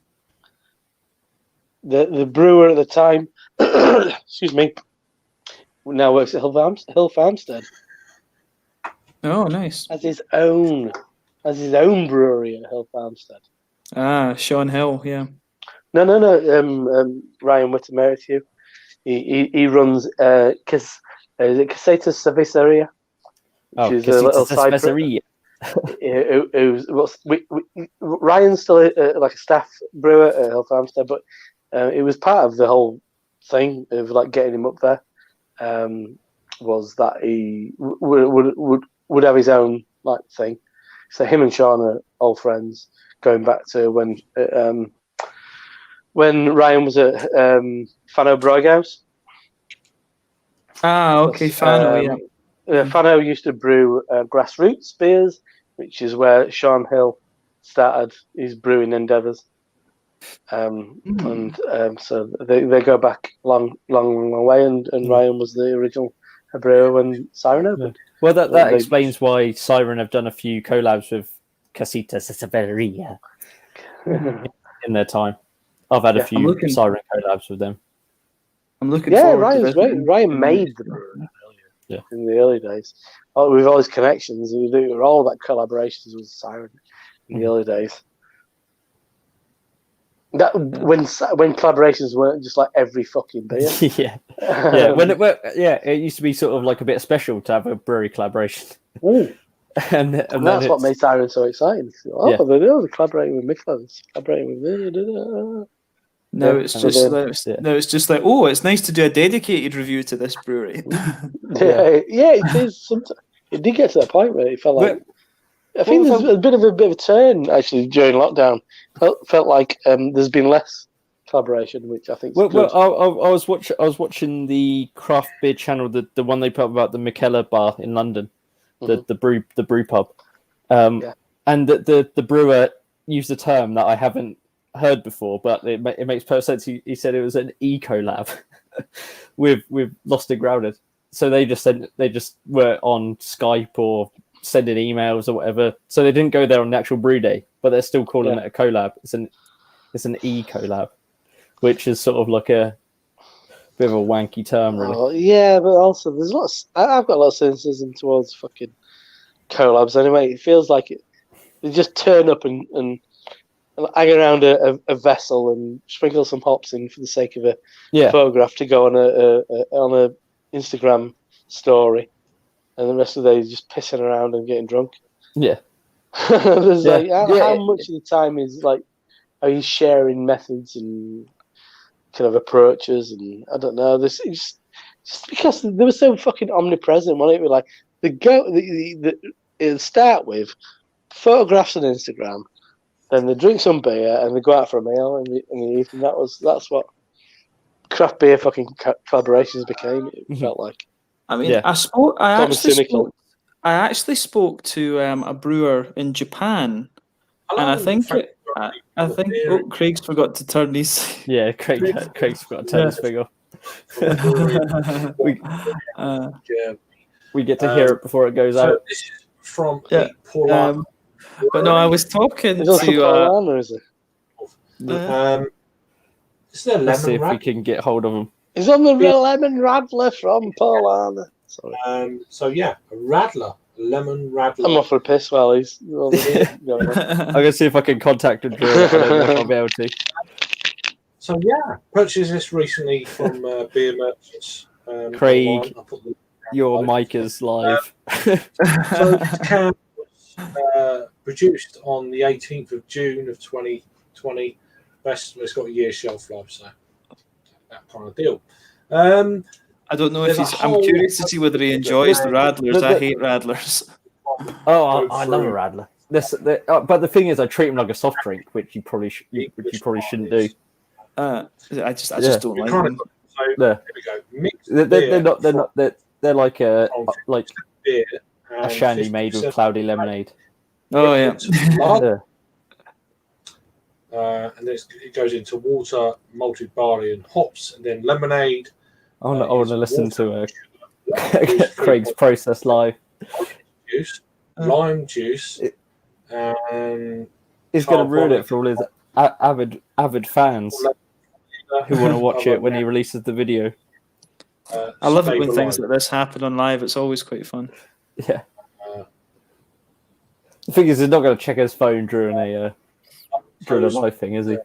The brewer at the time, excuse me, now works at Hill Farmstead. Oh, nice. Has his own brewery at Hill Farmstead. Ah, Sean Hill, yeah. No. Ryan Whittemerithew. He runs is it Caseta Cerveceria? Which is a little side Cerveceria. Ryan's still like a staff brewer at Hill Farmstead, but it was part of the whole thing of like getting him up there. Was that he would have his own like thing. So him and Sean are old friends, going back to when Ryan was at Fano Brewhouse. Ah, okay, Fano, yeah. Fano used to brew grassroots beers, which is where Sean Hill started his brewing endeavours. And so they go back long way, and Ryan was the original brewer when Siren opened. Well, that explains why Siren have done a few collabs with Casita Cerveceria in their time. I've had a few Siren collabs with them. I'm looking forward Ryan's to it. Ryan made the brewery in the early days. With all his connections, we were all about collaborations with Siren in the early days. That when collaborations weren't just like every fucking beer. It used to be sort of like a bit special to have a brewery collaboration. and that's what made Siren so exciting. They're collaborating with Mikkel's, collaborating with. No, it's just like, oh, it's nice to do a dedicated review to this brewery. It is. Sometimes it did get to that point where it felt like. I think there's a bit of a turn actually during lockdown. Felt like there's been less collaboration, which I think. Well, I was watching the craft beer channel, the one they put up about the Mikella bar in London, the brew pub, and the brewer used a term that I haven't heard before, but it makes perfect sense. He said it was an eco lab with Lost and Grounded. So they just were on Skype or sending emails or whatever. So they didn't go there on the actual brew day, but they're still calling it a collab. It's an eco-lab, which is sort of like a bit of a wanky term, really. Oh, yeah, but also there's lots. I've got a lot of cynicism towards fucking collabs. Anyway, it feels like they just turn up and hang around a vessel and sprinkle some hops in for the sake of a photograph to go on a Instagram story, and the rest of the day just pissing around and getting drunk. Yeah. There's how much of the time is like, are you sharing methods and kind of approaches, and I don't know. This is just because they were so fucking omnipresent, wasn't it? Like it'll start with photographs on Instagram, then they drink some beer and they go out for a meal in the evening. That's what craft beer fucking collaborations became. It felt like. I mean, I actually spoke to a brewer in Japan, and I think Craig's forgot to turn his. Yeah, Craig's forgot to turn his thing off. We get to hear it before it goes out. This is from Paul. But no, I was talking to. Is it? Let's see if we can get hold of him. Is on the lemon radler from Paulana. Sorry. A radler, a lemon radler. I'm off for a piss while he's. I'm gonna see if I can contact him. I don't know if I'll be able to. So purchased this recently from Beer Merchants. Craig, your mic is live. So this can was produced on the 18th of June of 2020. It's got a year shelf life, so that kind of deal. I don't know if I'm curious to see whether he enjoys the Radlers. I hate Radlers. Oh, I love a Radler. But the thing is, I treat him like a soft drink, which you probably shouldn't do. I just don't like them. So there we go. They're like a shandy made with cloudy lemonade. Oh yeah. And then it goes into water, malted barley, and hops, and then lemonade. I want to listen to Craig's process live. Juice, lime juice, and he's going to ruin it for all his avid fans who want to watch it when he releases the video. I love it when things like this happen on live. It's always quite fun. Yeah. The thing is, he's not going to check his phone during a live thing, is he?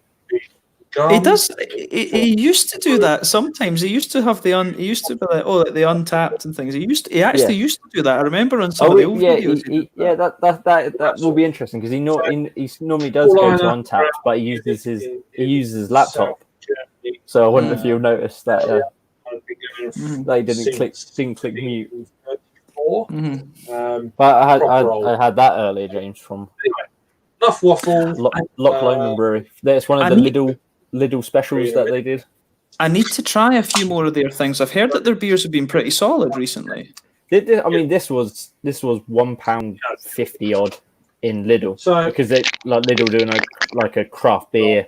He does. He used to do that sometimes. He used to have He used to be like, the Untapped and things. He actually used to do that. I remember on some of the old videos. That will be interesting because he normally does go to Untapped, but he uses his laptop. So I wonder if you'll notice that they didn't click mute. But I had that earlier, James, from enough waffle. Loch Lomond Brewery. That's one of the Lidl specials that they did. I need to try a few more of their things. I've heard that their beers have been pretty solid recently. I mean, this was £1.50 odd in Lidl, so because they Lidl doing a craft beer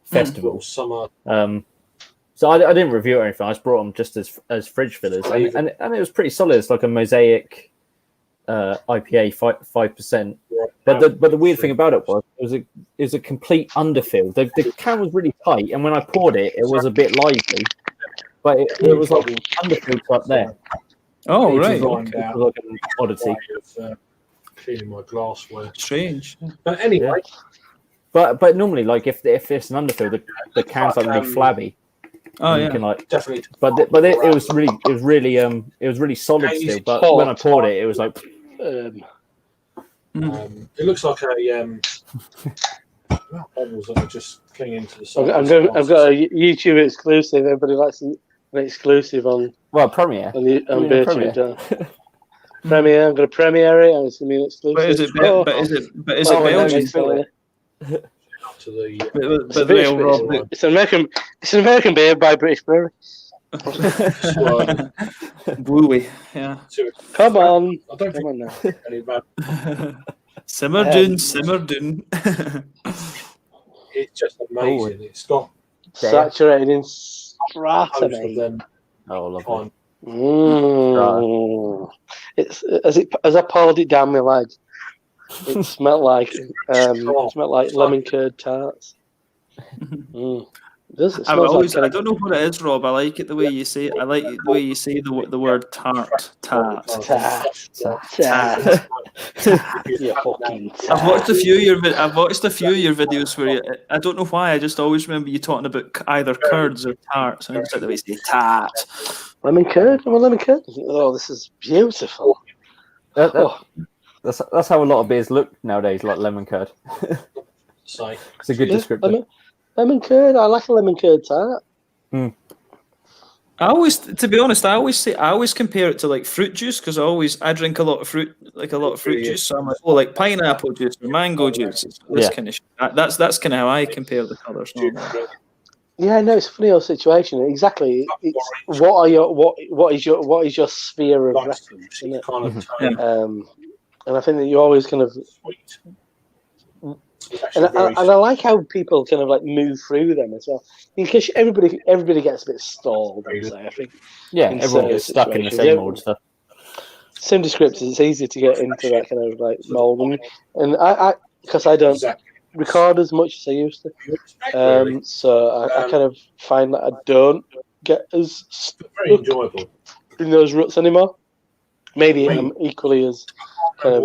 festival. Summer. So I didn't review it or anything. I just brought them just as fridge fillers, and it was pretty solid. It's like a Mosaic IPA 5%. But the weird thing about it was a complete underfill. The can was really tight, and when I poured it, it was a bit lively, but it was like underfilled up there. Oh, right. It was like an oddity. Cleaning my glassware. Strange. But anyway. But normally, like if it's an underfill, the can's like really flabby. Oh yeah, you can definitely. But it was really solid still. But when I poured it, it was like. It looks like a bubbles that are just clinging to the side. I've got a YouTube exclusive. Everybody likes an exclusive on Premiere. On BeerTube. Premiere. I'm going to premiere it, and it's going to be an exclusive. But is it Belgian? to the. It's an American beer by British Brewery. Bluey, yeah. Come on. I don't Come on now. Simmer doon. It's just amazing. It's got saturated in strata. Oh, lovely. It's as I poured it down my leg. It smelled like lemon curd tarts. I don't know what it is, Rob. I like it the way you say it. I like the way you say the word tart. Tart. You fucking tart. I've watched a few of your videos where I don't know why. I just always remember you talking about either curds or tarts. And I just like the way you say tart. Lemon curd. Lemon curd. Oh, this is beautiful. That's how a lot of beers look nowadays, like lemon curd. It's a good descriptor. Lemon curd. I like a lemon curd tart. To be honest, I always compare it to like fruit juice because I drink a lot of fruit juice. So I'm like pineapple juice or mango juice. This kind of shit. That's kind of how I compare the colours. Yeah, no, it's a funny old situation. Exactly. It's what is your sphere of reference? Isn't it? And I think that you always kind of. And I like how people kind of like move through them as well. Because everybody gets a bit stalled, I think. Yeah, everyone gets stuck in the same old stuff. Same descriptors, it's easier to get into that kind of like mold. And I because I don't record as much as I used to. So I kind of find that I don't get as stuck in those ruts anymore. Maybe I'm equally as kind of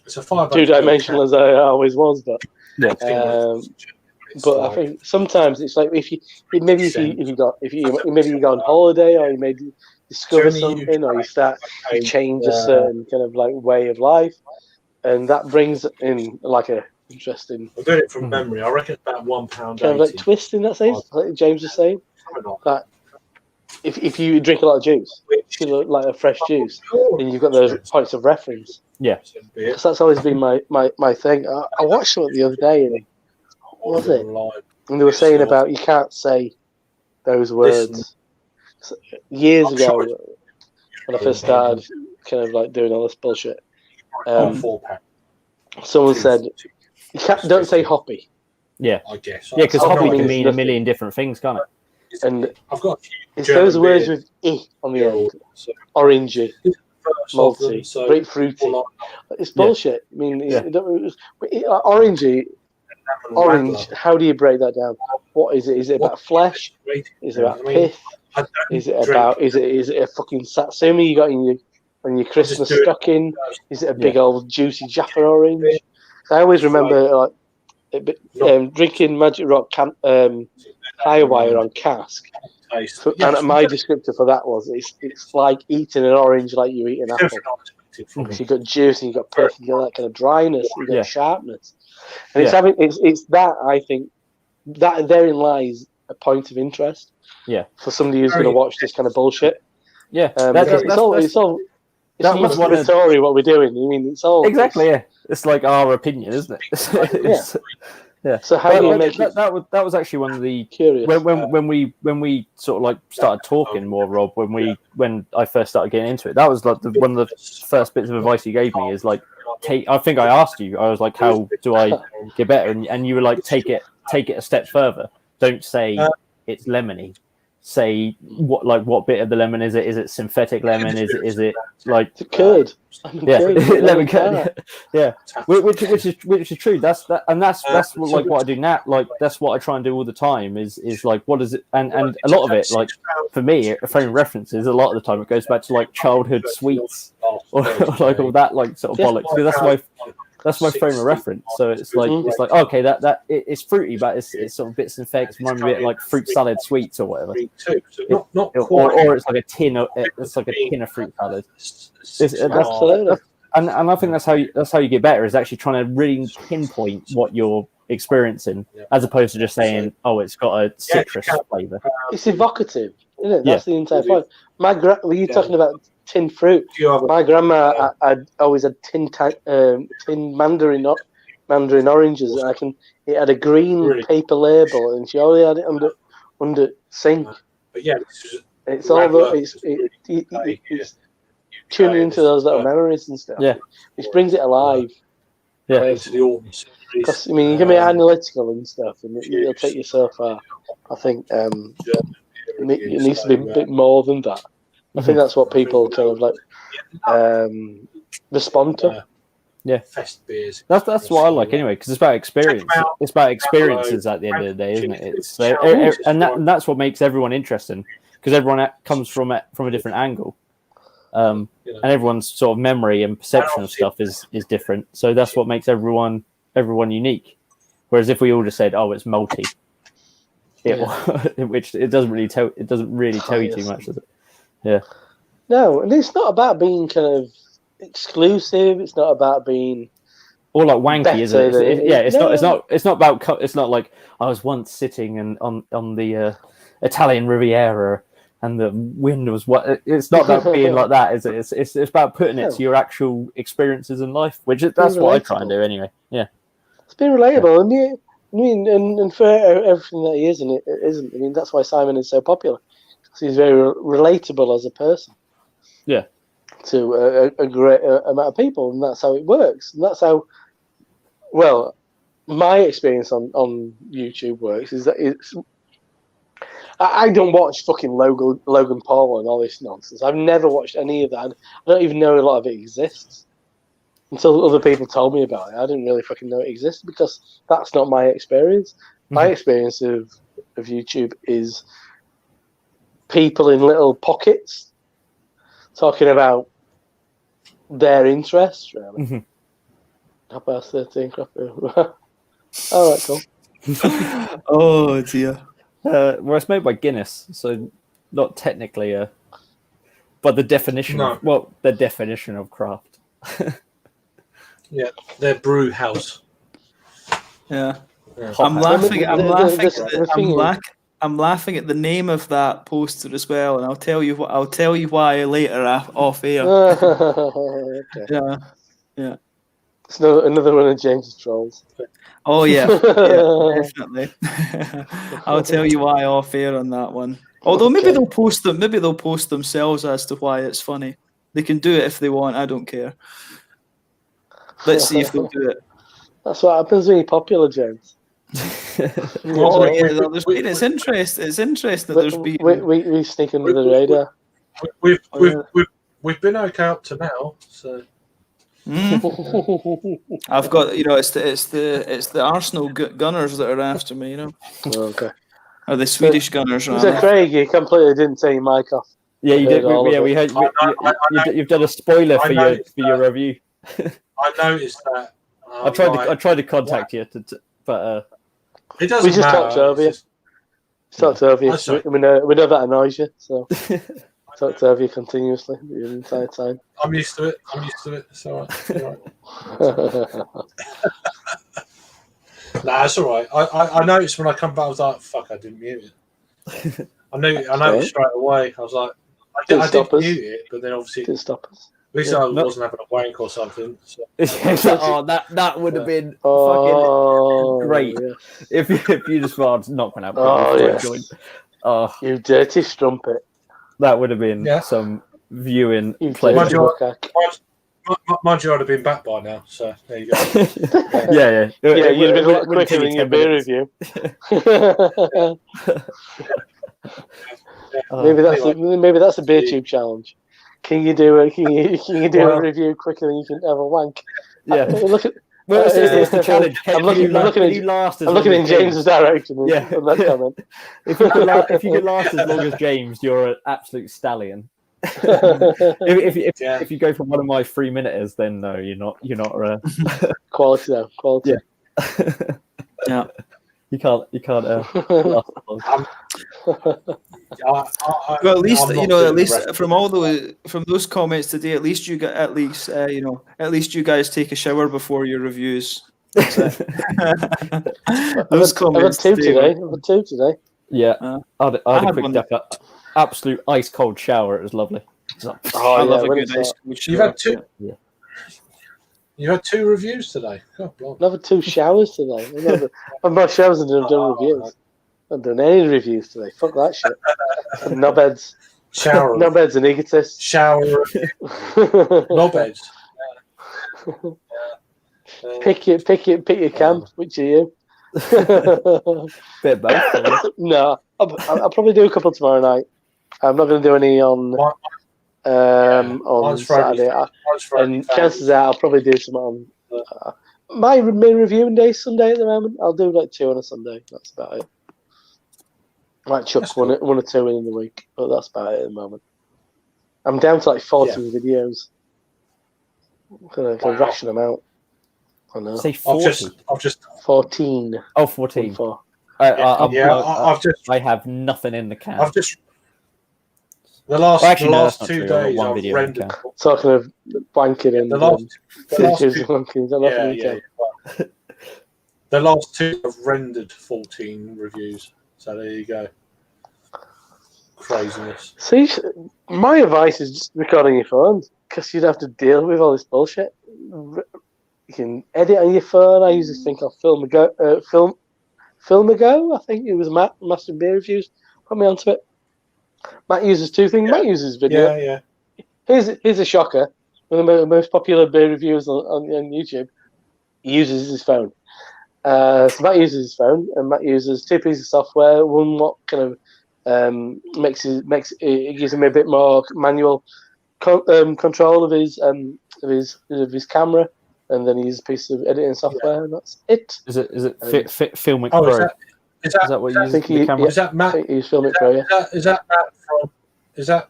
it's a two-dimensional as I always was, but but I think sometimes it's like if you go on holiday or you maybe discover something or you change a certain kind of like way of life, and that brings in like a interesting. I'm doing it from memory. I reckon it's about £1. Kind of like twist in that sense, like James was saying. That if you drink a lot of juice, like a fresh juice, then you've got those points of reference. Yeah, because that's always been my thing. I watched something the other day, and what was it? And they were saying about you can't say those words. Years ago, when I first started kind of like doing all this bullshit, someone said don't say hoppy. Yeah, I guess. Yeah, because hoppy can mean a million different things, can't it? And it's those words with "I" on the end. Orangey, malty, grapefruity. It's bullshit. I mean, orangey, orange. How do you break that down? What is it? Is it about flesh? Is it about pith? Is it about? Is it a fucking satsumi you got in your Christmas stocking? Is it a big old juicy Jaffa orange? I always remember drinking Magic Rock High Wire on cask. And my descriptor for that was it's like eating an orange like you eat an apple. So you've got juice and you've got pith, you've got that kind of dryness, you've got sharpness. And it's that I think that therein lies a point of interest. Yeah. For somebody who's going to watch this kind of bullshit. Yeah. It's masturbatory what we're doing. I mean, it's all exactly. Yeah. It's like our opinion, isn't it? Yeah. So how do you make it? That was actually one of the curious when we sort of like started talking more, Rob. When I first started getting into it, that was like one of the first bits of advice you gave me is like I think I asked you. I was like, how do I get better? And you were like, take it a step further. Don't say it's lemony. Say what bit of the lemon is it? Is it synthetic lemon? Is it like curd? Lemon curd. Yeah, which is true. That's what I do now. Like that's what I try and do all the time. Is like what is it? And a lot of it, like for me, frame references. A lot of the time, it goes back to like childhood sweets or like all that like sort of bollocks. Because that's my frame of reference. So it's like okay, that it's fruity, but it's sort of bits and effects. Remind me a bit like fruit salad sweets or whatever. Or it's like a tin of fruit salad. And I think that's how you get better is actually trying to really pinpoint what you're experiencing, as opposed to just saying, oh, it's got a citrus flavour. It's evocative, isn't it? That's the entire point. Were you talking about tin fruit? My grandma had always had tin mandarin mandarin oranges, and it had a green paper label, and she already had it under sink. But yeah, it's all it's tuning into those little memories and stuff. Yeah, which brings it alive. Yeah, into the autumn series. Because you can be analytical and stuff, and it'll take you so far. I think it needs to be a bit more than that. I think that's what people kind of like respond to. Yeah, fest beers. That's what I like anyway, because it's about experience. It's about experiences at the end of the day, isn't it? It's and that's what makes everyone interesting, because everyone comes from a different angle, and everyone's sort of memory and perception of stuff is different. So that's what makes everyone unique. Whereas if we all just said, "Oh, it's multi," which it doesn't really tell you too much, does it? Yeah. No, and it's not about being kind of exclusive. It's not about being or like wanky, is it? It's not about. It's not like I was once sitting on the Italian Riviera and the wind was what. It's not about being like that, is it? It's about putting it to your actual experiences in life, that's what I try and do anyway. Yeah, it's been relatable, and for everything that he is, and it isn't. I mean, that's why Simon is so popular, because he's very relatable as a person. Yeah. To a great amount of people, and that's how it works. And that's how, well, my experience on YouTube works is that I don't watch fucking Logan Paul and all this nonsense. I've never watched any of that. I don't even know a lot of it exists until other people told me about it. I didn't really fucking know it existed because that's not my experience. My experience of YouTube is people in little pockets talking about their interests, really. 13:30. All right, cool. Oh dear. Well, it's made by Guinness, so not technically but the definition. No. The definition of craft. Yeah, they're brew house. Yeah. I'm laughing. I'm laughing at the name of that poster as well, and I'll tell you why later off air. Okay. Yeah. It's another one of James's trolls. Oh yeah, definitely. I'll tell you why off air on that one. Although maybe they'll post them. Maybe they'll post themselves as to why it's funny. They can do it if they want. I don't care. Let's see if they'll do it. That's what happens when you're popular, James. It's interesting. It's interesting that there's been. We sneak under the radar. We've been okay up to now, so. I've got it's the Arsenal Gunners that are after me, Okay. Or the Swedish Gunners. So Craig, you completely didn't take your mic off. Yeah, you did. We heard. You've done a spoiler for your review. I noticed that. I tried to contact you, but it doesn't matter. We just talked over you. Talked over you. We know that annoys you, so talked over you continuously the entire time. I'm used to it. It's all right. Nah, it's all right. I noticed when I come back, I was like, "Fuck, I didn't mute it." I noticed straight away. I was like, I did mute it, but then obviously didn't stop us. At least I wasn't having a wank or something. So. That would have been fucking great if you just wanted not going out. You dirty strumpet. That would have been some viewing pleasure. Mind you, I'd have been back by now. So there you go. Yeah. You'd have been a lot quicker than your beer review. Maybe that's a beer tube challenge. Can you do a review quicker than you can have a wank? Yeah. Look at. It's the challenge. I'm looking in James's direction. On that comment. If you can last as long as James, you're an absolute stallion. If you go for one of my 3-minuters, then no, you're not. Quality though. Quality. Yeah. You can't. Last long. Well, at least from those comments today, at least you guys take a shower before your reviews. Those comments. I've had two today. Yeah, I had a quick absolute ice cold shower. It was lovely. I love a good ice cold shower. You've had two. Yeah. You had 2 reviews today. God, blimey. Another 2 showers today. I've more showers than I've done reviews. I haven't done any reviews today. Fuck that shit. Knobheads. Shower. Knobheads and egotists. Shower. Knobheads. Pick your camp. Which are you? Bit both. No, I'll probably do a couple tomorrow night. I'm not going to do any on Saturday. And chances are I'll probably do some on my main reviewing day Sunday at the moment. I'll do like 2 on a Sunday. That's about it. Might chuck one or 2 in the week, but that's about it at the moment. I'm down to like 14 videos. I'm gonna ration them out. I know. Say 40. I've just 14. Oh, 14. I have nothing in the can. I've just the last 2 days I've rendered. Talking of blanking and the last 2 I've rendered 14 reviews. So there you go. Craziness. See, my advice is just record on your phone because you'd have to deal with all this bullshit. You can edit on your phone. I use this thing called Filmago. I think it was Matt, Master Beer Reviews. Put me onto it. Matt uses 2 things. Matt uses video. Yeah. Here's a shocker. One of the most popular beer reviews on YouTube. He uses his phone. So Matt uses his phone, and Matt uses 2 pieces of software. One what kind of it gives him a bit more manual control of his camera, and then he uses a piece of editing software, and that's it. Is it Filmic Pro? Is that what you use? The camera? Is that Matt? I think he's Filmic Pro. Yeah. Is that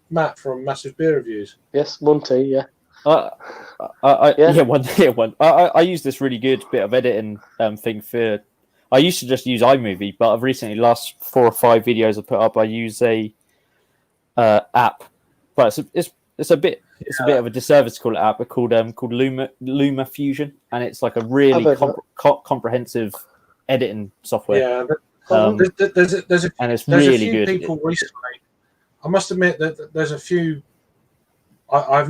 Matt from Massive Beer Reviews? Yes, Monty. Yeah. One. I use this really good bit of editing thing for. I used to just use iMovie, but I've recently, last 4 or 5 videos I put up, I use a app, but it's a bit of a disservice to call it app. It's called Luma Fusion, and it's like a really comprehensive editing software. Yeah, there's a few people recently. I must admit that there's a few. I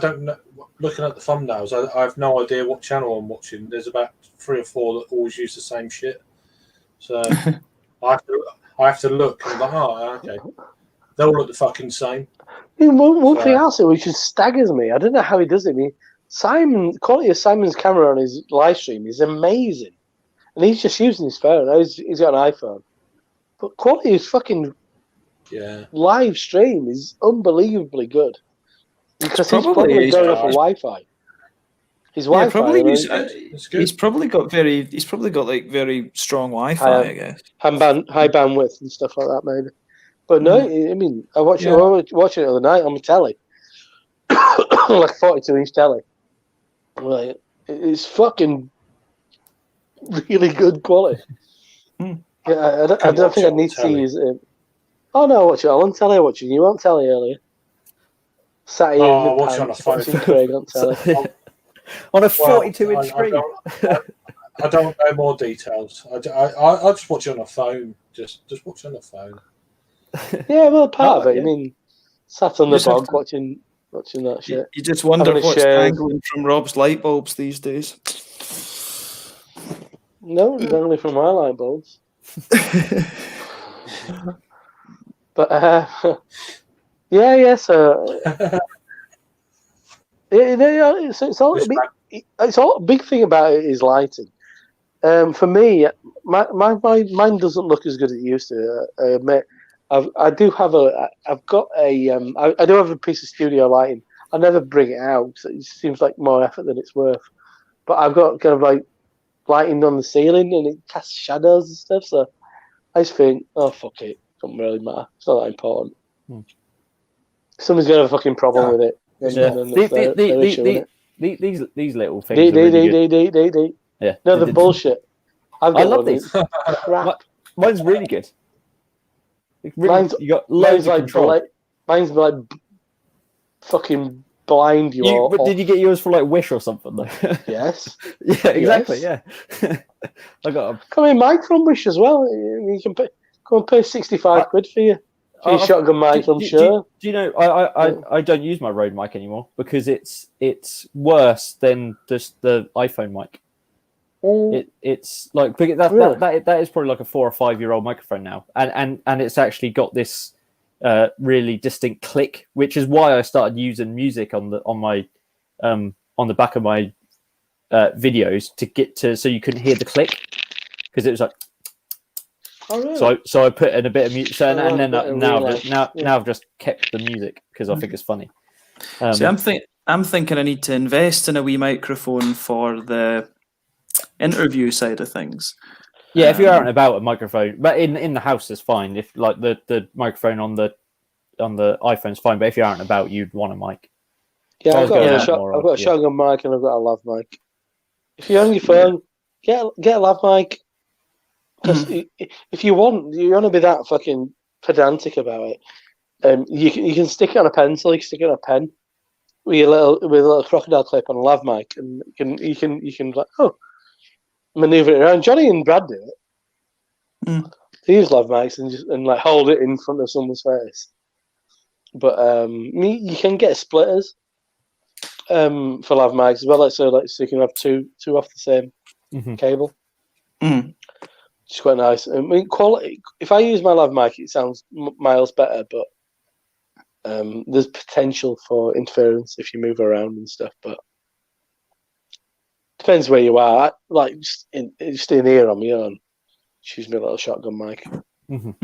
don't know. Looking at the thumbnails, I have no idea what channel I'm watching. There's about 3 or 4 that always use the same shit. So I have to look and I'm like, oh, okay. They all look the fucking same. One thing else which just staggers me. I don't know how he does it. Quality of Simon's camera on his live stream is amazing, and he's just using his phone. He's got an iPhone, but quality of his fucking live stream is unbelievably good. Because he's probably going off of Wi-Fi. His Wi-Fi. He's probably got like very strong Wi-Fi. I guess high bandwidth and stuff like that, maybe. But no, I mean, I watched it the other night on my telly, like 42-inch telly. Like, it's fucking really good quality. Yeah, I don't think I need to use it. Oh no, I watch it all on telly. I watched you on telly earlier. Saturday watch on a phone. Craig on telly. On a 42-inch screen. I don't know more details. I just watch it on a phone. Just watch it on a phone. Yeah, well, part of it. I mean, sat on the bog watching that shit. You just wonder what's dangling from Rob's light bulbs these days. No, dangling from my light bulbs. But yeah. So it's all a big thing about it is lighting. For me, mine doesn't look as good as it used to. I admit, I do have a piece of studio lighting. I never bring it out. So it seems like more effort than it's worth. But I've got kind of like lighting on the ceiling, and it casts shadows and stuff. So I just think, oh fuck it, doesn't really matter. It's not that important. Someone's gonna have a fucking problem with it. These little things. Yeah. No, the bullshit. I love these. Crap. Mine's really good. You got mine's loads of like control. Mine's like fucking blind you all. But did you get yours for like Wish or something though? Yes. Yeah, exactly. Yes. Yeah. I got. Come in, mine from Wish as well. You can pay 65 quid for you. shotgun mic, I'm sure. Do you know? I don't use my Rode mic anymore because it's worse than just the iPhone mic. It's like that is probably like a 4 or 5 year old microphone now, and it's actually got this really distinct click, which is why I started using music on the back of my videos to get to so you couldn't hear the click because it was like. Oh, really? So I put in a bit of music, and then now I've just kept the music because I think it's funny. See, I'm thinking I need to invest in a wee microphone for the interview side of things. Yeah, if you're out and about, a microphone, but in the house is fine. If like the microphone on the iPhone's fine, but if you're out and about, you'd want a mic. Yeah, I've got a shotgun mic and I've got a lav mic. If you're on your phone, get a lav mic. Because if you want to be that fucking pedantic about it, you can stick it on a pencil. You can stick it on a pen with a little crocodile clip on a lav mic, and you can like maneuver it around. Johnny and Brad do it. They use lav mics and like hold it in front of someone's face. But you can get splitters for lav mics as well. So you can have two off the same cable. It's quite nice. I mean, quality. If I use my lav mic, it sounds miles better, but there's potential for interference if you move around and stuff. But depends where you are. Just in here on my own, choose my little shotgun mic. But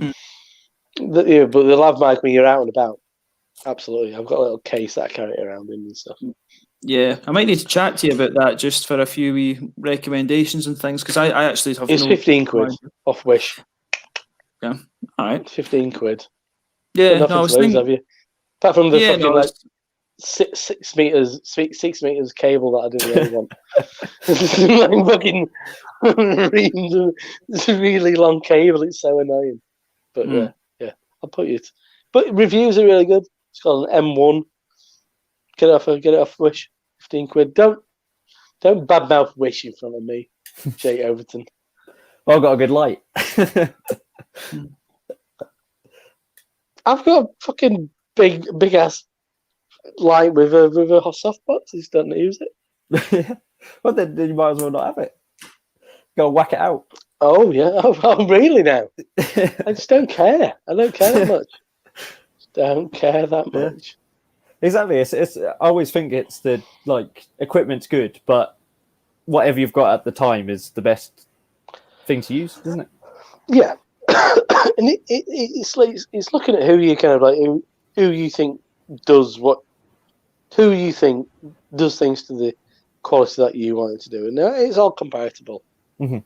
the lav mic when you're out and about, absolutely. I've got a little case that I carry around in and stuff. Yeah, I might need to chat to you about that just for a few wee recommendations and things because I actually have. It's 15 quid off Wish. Yeah, all right. 15 quid. Yeah, nothing I was to lose, thinking. have you? Apart from the fucking 6 meters cable that I didn't really want. Like fucking it's a really long cable. It's so annoying. But yeah, I'll put you. But reviews are really good. It's called an M1. Get it off Wish. 15 quid. Don't badmouth Wish in front of me, Jake Overton. Well, I've got a good light. I've got a fucking big ass light with a softbox. I just don't use it. Well, then you might as well not have it. Go whack it out. Oh yeah. Oh really now? I just don't care. I don't care that much. Don't care that much. Exactly. It's. I always think it's the equipment's good, but whatever you've got at the time is the best thing to use, isn't it? Yeah, and it's looking at who you kind of like who you think does what, who you think does things to the quality that you want it to do, and it's all comparable. I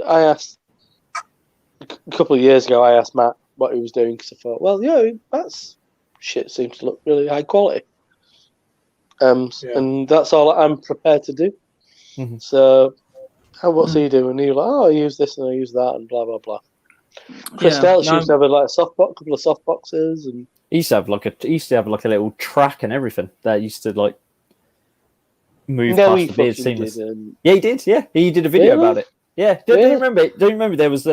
asked a couple of years ago. I asked Matt what he was doing because I thought, well, that's. Shit seems to look really high quality, and that's all I'm prepared to do. So, what's he doing? And he's like, I use this and I use that, and blah blah blah. Chris Stelz used to have a couple of soft boxes, and he used to have like a little track and everything that used to move past the beard seamless. Yeah, he did. Yeah, he did a video about it. Yeah, don't you remember? Don't you remember there was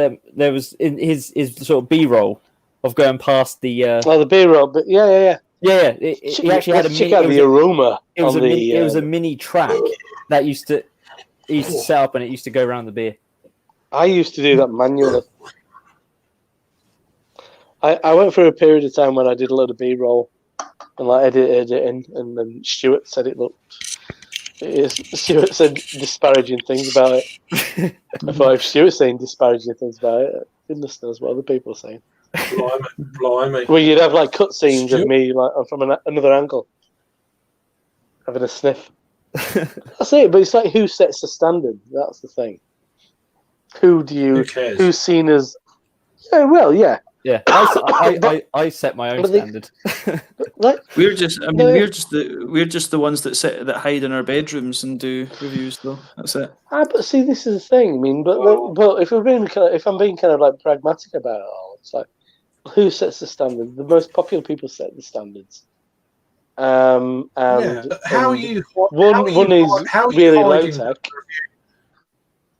in his sort of B-roll of going past the the B-roll, but yeah. He actually had the aroma. It was a mini track that he used to set up, and it used to go around the beer. I used to do that manually. I went through a period of time when I did a lot of B-roll and edited it in, and then Stuart said it looked. Stuart said disparaging things about it. I thought if Stuart's saying disparaging things about it, goodness knows what other people are saying. Blimey. Well, you'd have cutscenes of me from another angle, having a sniff. That's it. But it's who sets the standard? That's the thing. Who cares? Who's seen as? Yeah, well, yeah. Yeah, I set my own standard. We're just the ones that hide in our bedrooms and do reviews, though. That's it. But see, this is the thing. I mean, but if I'm being kind of pragmatic about it all, it's who sets the standard? The most popular people set the standards. And how you? One is really low tech.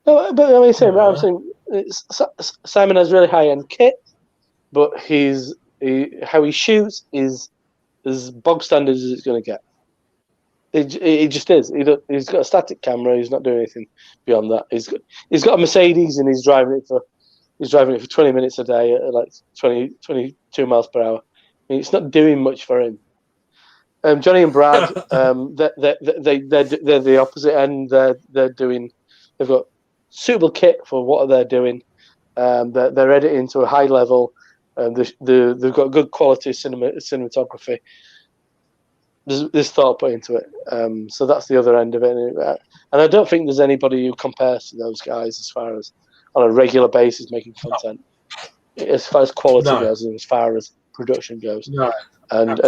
No, but I'm saying Simon has really high end kit. but how he shoots is as bog standard as it's going to get. It just is. He's got a static camera. He's not doing anything beyond that. He's got a Mercedes and he's driving it for 20 minutes a day at like 22 miles per hour. I mean, it's not doing much for him. Johnny and Brad, they're the opposite end. They've got suitable kit for what they're doing. They're editing to a high level. They've got good quality cinematography. There's thought put into it. So that's the other end of it. And I don't think there's anybody who compares to those guys as far as on a regular basis making content, as far as quality goes and as far as production goes. No, and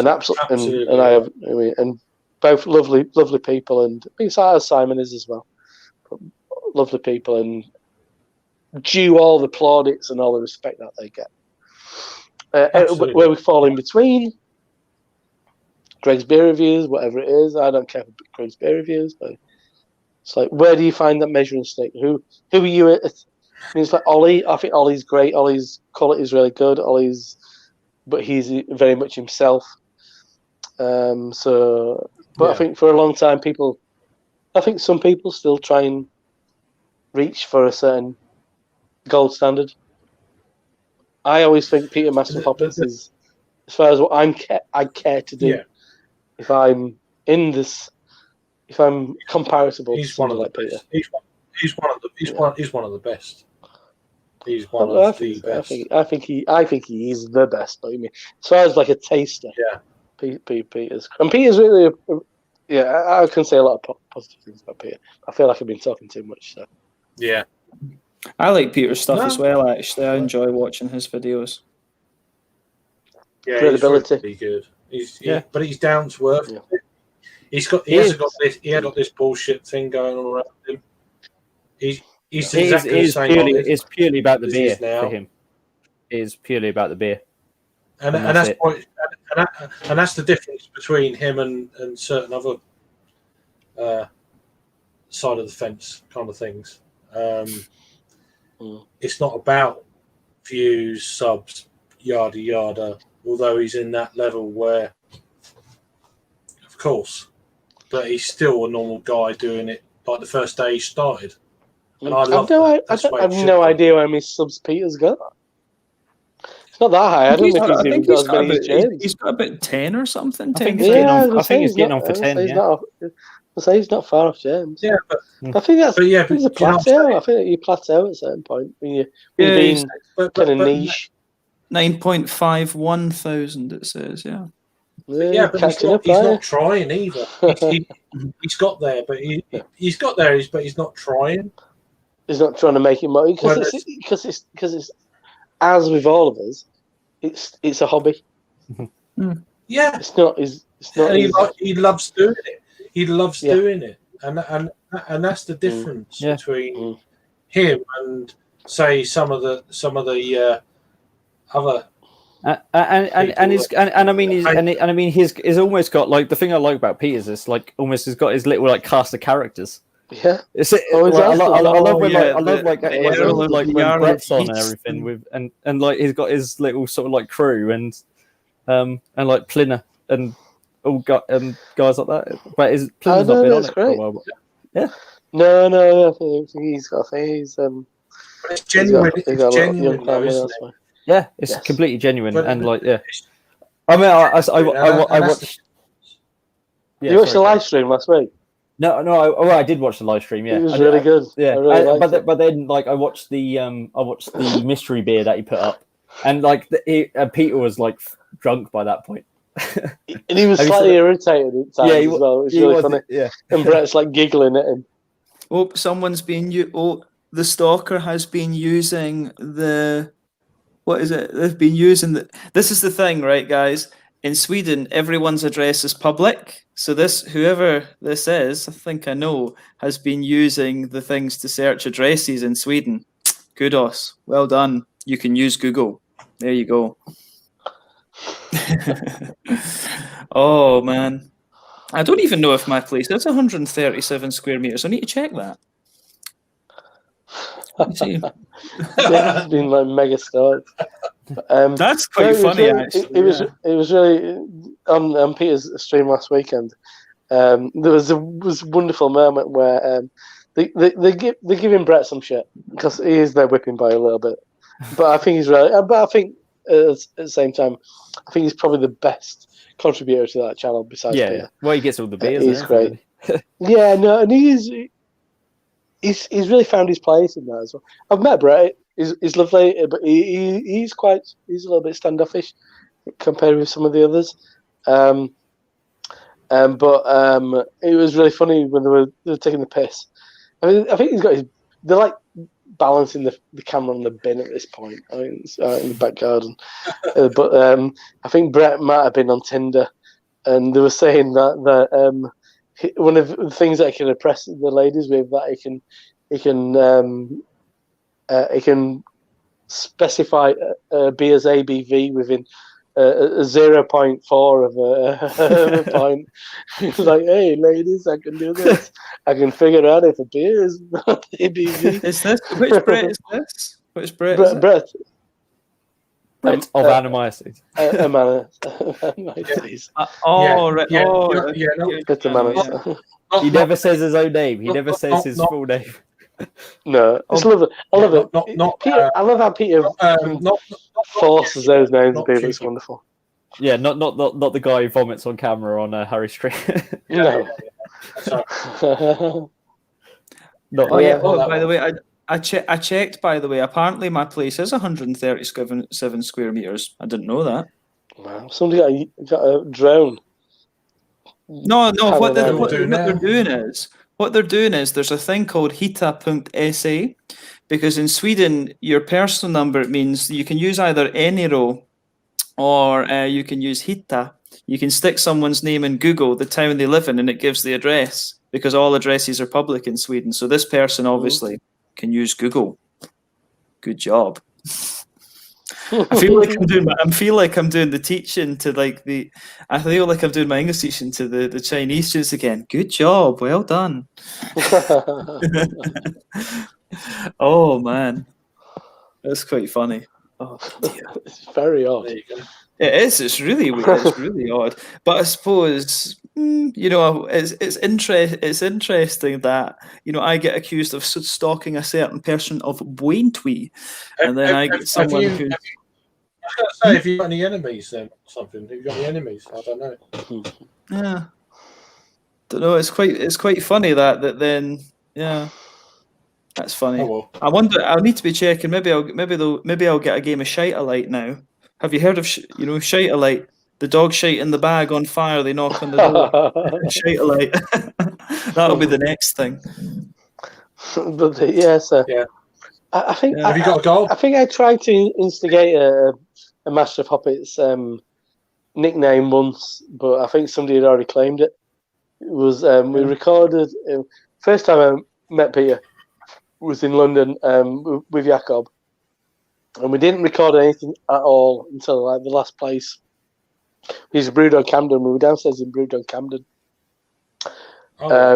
both lovely people, and I think Simon is as well. Lovely people, and due all the plaudits and all the respect that they get. Where we fall in between, Greg's beer reviews, whatever it is, I don't care for Greg's beer reviews, but it's like, where do you find that measuring stick? Who are you at? I mean, it's like Ollie. I think Ollie's great. Ollie's quality is really good. But he's very much himself. I think for a long time, I think some people still try and reach for a certain gold standard. I always think Peter Masterpoppins is, as far as what I care to do. Yeah. If I'm in this, if I'm comparable, he's one of the best. He's one of the best. He's one of the best. I think he is the best. But I mean, as far as like a taster, Peter's really, I can say a lot of positive things about Peter. I feel like I've been talking too much. So yeah, I like Peter's stuff as well. Actually, I enjoy watching his videos. Yeah, credibility. He's really good. But he's down to earth. Yeah. He hasn't got this bullshit thing going on around him. He's exactly the same. It's purely about the beer for him. It is purely about the beer. And that's the difference between him and certain other side of the fence kind of things. It's not about views, subs, yada yada. Although he's in that level where, of course, but he's still a normal guy doing it like the first day he started. And I have no idea how many subs Peter's got. It's not that high. I don't think he's even got as many as James. He's got about 10 or something. I think he's getting on for 10. He's not far off James. Yeah, but I think that's a plateau. I think you plateau at a certain point when you're being kind of niche. 9.51 thousand, it says. Yeah, but he's not trying either. He's got there, but he's got there. But he's not trying. He's not trying to make it money because it's as with all of us, it's a hobby. Yeah, it's not. He loves doing it. He loves doing it, and that's the difference between him and say some of the other. I mean he's almost got like, the thing I like about Peter's is like almost has got his little like cast of characters. Yeah, I love when Brett's on and everything with and like he's got his little sort of like crew and like Plinner and all guys like that. But Plinner's not been on it for a while. But, yeah. No. I think he's got things. It's genuine. It's genuine, though, isn't it? Yeah, it's completely genuine and like I mean, I watched. Yeah, you watched the live stream last week? No, I did watch the live stream. Yeah, it was really good. Yeah, but then like I watched the mystery beer that he put up, and like Peter was like drunk by that point, and he was slightly irritated at times as well. It was really funny. Yeah, and Brett's like giggling at him. Oh, the stalker has been using the. What is it? They've been using the. This is the thing, right, guys? In Sweden, everyone's address is public. So whoever this is, I think I know, has been using the things to search addresses in Sweden. Kudos. Well done. You can use Google. There you go. Oh, man. I don't even know if my place is 137 square meters. I need to check that. Let's see. It's been like mega starts. That's quite funny, actually. It was really on Peter's stream last weekend. There was a wonderful moment where they're giving Brett some shit because he is their whipping boy a little bit. But I think he's really. But I think at the same time, I think he's probably the best contributor to that channel besides Peter. Well, he gets all the beers. He's great. And he's really found his place in that as well. I've met Brett. He's lovely, but he's a little bit standoffish compared with some of the others. But it was really funny when they were taking the piss. I mean, I think he's got they're like balancing the camera on the bin at this point. I mean, it's in the back garden. But I think Brett might have been on Tinder, and they were saying that one of the things that he can impress the ladies with, that he can specify beer's ABV within a 0.4 of a pint. He's like, hey, ladies, I can do this. I can figure out if a beer is ABV. Is this which Brett is this? Which Brett? Brett of Animasis. Animasis. He never says his own name. He never says his full name. No, it's lovely. I love it. Peter, I love how Peter forces those names. People, it's wonderful. Yeah, not the guy who vomits on camera on Harry Street. No. By the way, I checked. By the way, apparently my place is 137 square meters. I didn't know that. Wow, somebody got a drone. No. What they're doing is there's a thing called Hitta.se, because in Sweden your personal number means you can use either Eniro or you can use Hitta. You can stick someone's name in Google, the town they live in, and it gives the address, because all addresses are public in Sweden. So this person obviously can use Google. Good job. I feel like I'm doing the teaching to I feel like I'm doing my English teaching to the Chinese students again. Good job, well done. Oh man, that's quite funny. Oh dear. It's very odd. It is. It's really weird. It's really odd. But I suppose it's interesting that I get accused of stalking a certain person of Bwaintwe, and then I get someone who. I was going to say, have you got any enemies then? Something? Have you got any enemies? I don't know. Yeah, don't know. It's quite funny that then. Yeah, that's funny. Oh, well. I wonder. I'll need to be checking. Maybe I'll get a game of Shite-A-Light now. Have you heard of Shite-A-Light? The dog shite in the bag on fire. They knock on the door. Shite-A-Light. That'll be the next thing. But yes, yeah. I think. Have you got a goal? I think I tried to instigate a Master of Puppets nickname once, but I think somebody had already claimed it. It was we recorded. First time I met Peter was in London with Jakob, and we didn't record anything at all until the last place. He's Brewdog Camden. We were downstairs in Brewdog Camden,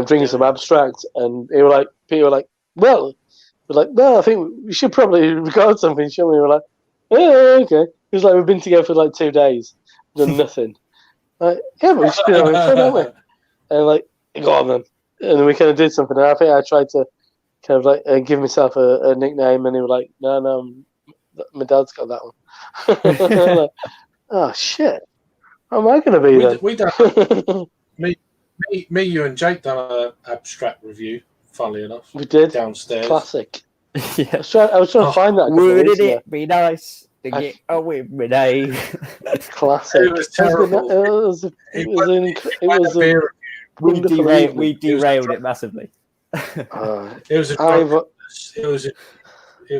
drinking some abstract, and Peter were like, well, I think we should probably record something, shouldn't we? We were like, yeah, okay. It was like we've been together for 2 days, done nothing. Yeah, but we should be having fun, aren't we? And go on then. And then we kind of did something. And I think I tried to kind of give myself a nickname, and he was like, no, my dad's got that one. I'm like, oh shit. How am I going to be then? We done me, you, and Jake done an abstract review. Funnily enough, we did downstairs. Classic. Yeah. I was trying to find that. Wouldn't it be nice to get away with a classic? It was terrible. We derailed it massively. It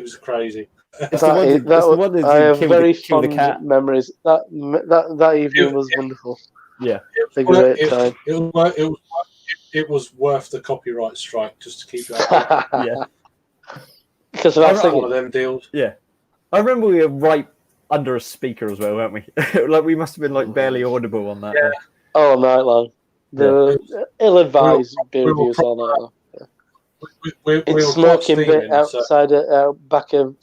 was crazy. I have very fond memories. That evening was wonderful. Yeah, it was a great time. It was worth the copyright strike just to keep that. Yeah, because of one of them deals. Yeah, I remember we were right under a speaker as well, weren't we? We must have been barely audible on that. Yeah. All night long. The ill-advised beer reviews all night long. It's smoking bit outside, back of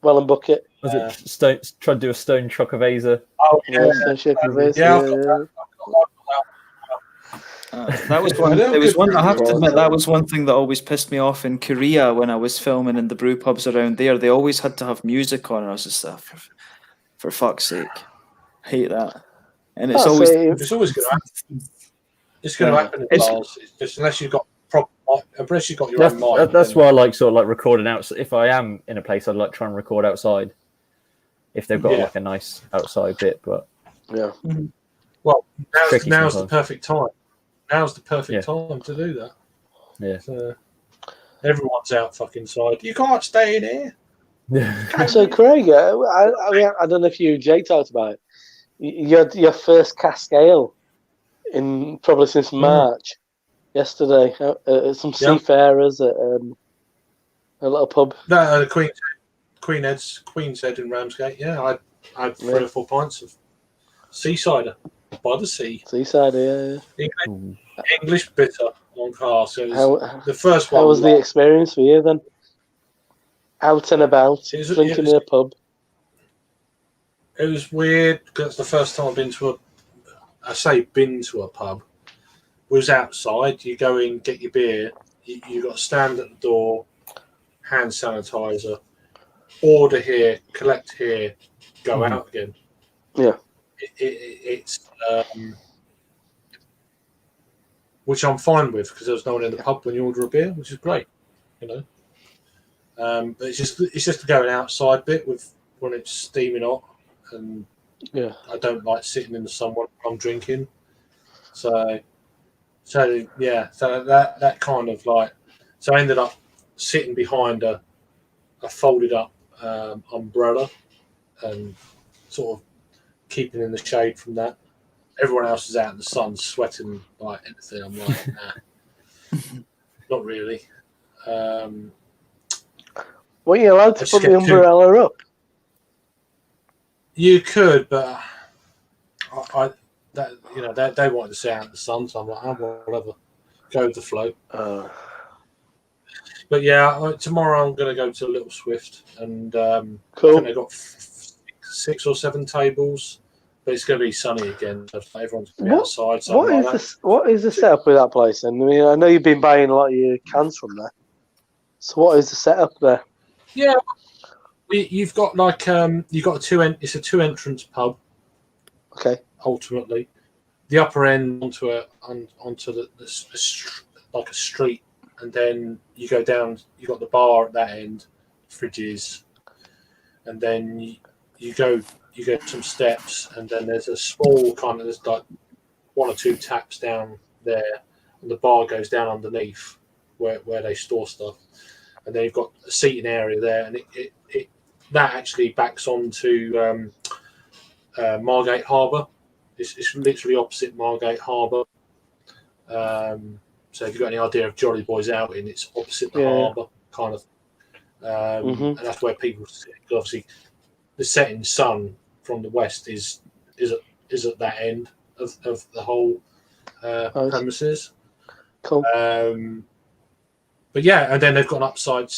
Well and Bucket. Was it try to do a Stone Chocoveza? Oh yeah, Stone Chocoveza. yeah. I've got that. That was one. It was one. I have to admit, that was one thing that always pissed me off in Korea when I was filming in the brew pubs around there. They always had to have music on, and I was just for fuck's sake, hate that. And it's always going to happen. It's going to happen in bars. It's just unless you've got unless you've got your own mic. That's why I like sort of like recording out. If I am in a place, I'd like try and record outside. If they've got like a nice outside bit, but yeah. Mm-hmm. Well, now's the perfect time. Now's the perfect time to do that. Yeah. So, everyone's out fucking side. You can't stay in here. So, Craig, I don't know if you and Jake talked about it. You had your first cask ale in probably since March. Yesterday, some seafarers at a little pub. No, Queen's Head in Ramsgate. Yeah, I had 3 or 4 pints of Seasider by the sea. Seasider, yeah. English bitter on cask. So the first one. How was the experience for you then? Out and about, drinking in a pub. It was weird because it's the first time I've been to a pub. Was outside. You go in, get your beer. You got to stand at the door, hand sanitizer, order here, collect here, go out again. Yeah, it's which I'm fine with because there's no one in the pub when you order a beer, which is great, you know. But it's just the going outside bit with when it's steaming hot, and I don't like sitting in the sun when I'm drinking. So that kind of like, so I ended up sitting behind a folded up umbrella and sort of keeping in the shade from that. Everyone else is out in the sun sweating like anything. I'm like, nah, not really. Were you allowed to put the umbrella up? You could, but they wanted to sit out in the sun, so I'm like, oh, whatever, go with the flow. But yeah, tomorrow I'm going to go to Little Swift, and cool. I think they've got 6 or 7 tables, but it's going to be sunny again. So everyone's going to be outside. So what is the setup with that place? And I mean, I know you've been buying a lot of your cans from there. So what is the setup there? Yeah, you've got like you've got it's a 2 entrance pub. Okay. Ultimately, the upper end onto the like a street, and then you go down. You got the bar at that end, fridges, and then you go some steps, and then there's a small there's like 1 or 2 taps down there, and the bar goes down underneath where they store stuff, and then you've got a seating area there, and it that actually backs onto Margate Harbour. It's literally opposite Margate Harbour. So if you've got any idea of Jolly Boys Outing, it's opposite the harbour, kind of. And that's where people sit. Obviously, the setting sun from the west is at that end of the whole premises. Cool. But yeah, and then they've got an upside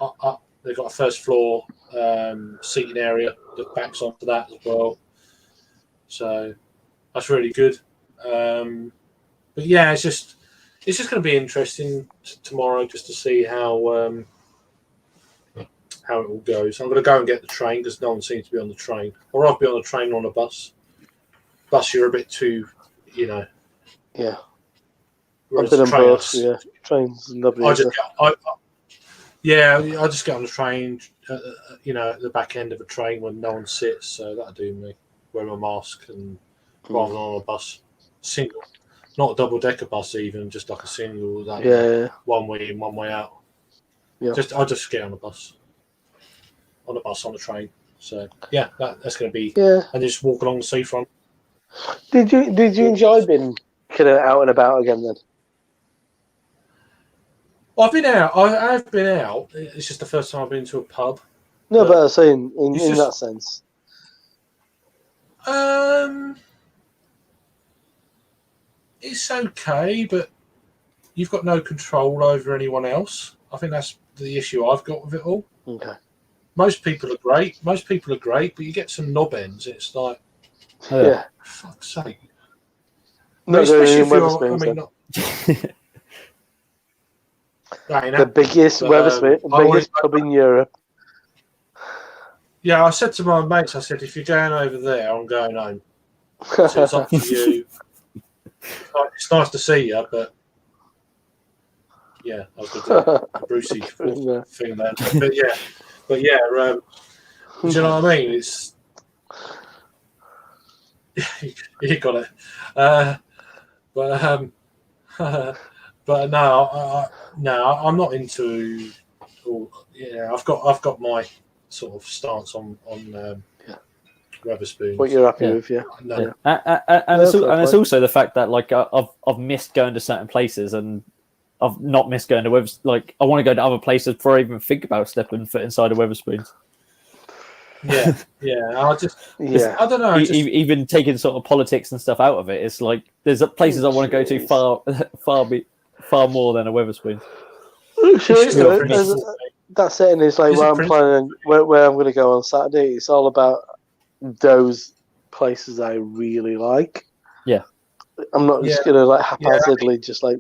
up. They've got a first floor seating area that backs onto that as well. So that's really good. But yeah, it's just going to be interesting tomorrow just to see how it all goes. I'm going to go and get the train because no one seems to be on the train. Or I'll be on the train or on a bus. Bus, you're a bit too, Yeah. I've been on both. Yeah, trains lovely. I just get on the train. At the back end of a train when no one sits, so that'll do me. Wear my mask and rather than on a bus, single, not a double-decker bus, even just like a single. One way in, one way out. Yeah. I'll just get on a bus, on the train. So yeah, that's going to be. Yeah. And just walk along the seafront. Did you enjoy being kind of out and about again then? Well, I've been out. I've been out. It's just the first time I've been to a pub. No, but I was saying in that sense. It's okay, but you've got no control over anyone else. I think that's the issue I've got with it all. Okay. most people are great. Most people are great, but you get some knob ends. It's like, Yeah. for fuck's sake. No, especially if you're, I mean, the biggest biggest pub in Europe. Yeah, I said to my mates, I said, if you're going over there, I'm going home. So it's up to you. It's nice to see you, but yeah, I was going to do a Brucey thing there. But yeah, do you know what I mean? It's you got it. But no, I'm not into. I've got my sort of stance on Wetherspoons. What you're happy with, yeah. No. And it's also the fact that like I've missed going to certain places, and I've not missed going to Wetherspoons. Like I want to go to other places before I even think about stepping foot inside of Wetherspoons. Yeah. I don't know. Even taking sort of politics and stuff out of it, it's like there's places I want to go to far more than a Wetherspoons. That setting is like where I'm planning, where I'm going to go on Saturday. It's all about those places I really like. Yeah, I'm not just going to like haphazardly just like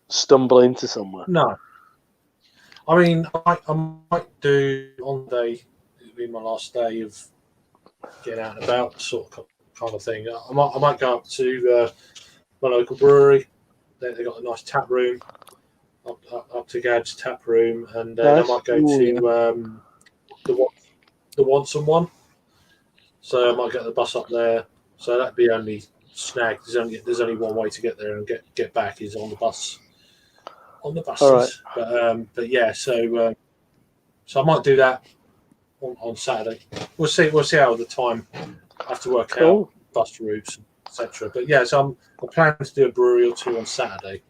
stumble into somewhere. No, I mean I might do on the day. It'll be my last day of getting out and about, sort of kind of thing. I might go up to my local brewery. They got a nice tap room. Up to Gad's tap room, and I might go to the Once and One. So I might get the bus up there. So that'd be only snag. There's only one way to get there and get back is on the bus. On the buses. Right. But yeah, so I might do that on Saturday. We'll see how the time I have to work out bus routes, etc. But yeah, so I'm planning to do a brewery or two on Saturday.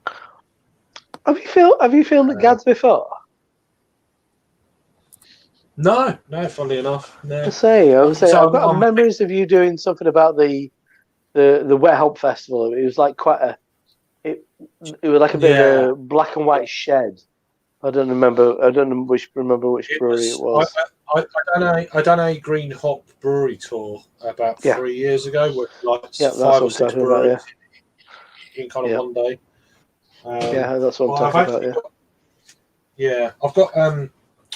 Have you filmed at Gads before? No, funnily enough. No. I've got memories of you doing something about the Wet Help Festival. It was like it was like a bit of a black and white shed. I don't remember which brewery it was. I done a Green Hop brewery tour about 3 years ago with like 5 or 6 breweries in kind of one day. That's what I'm talking about.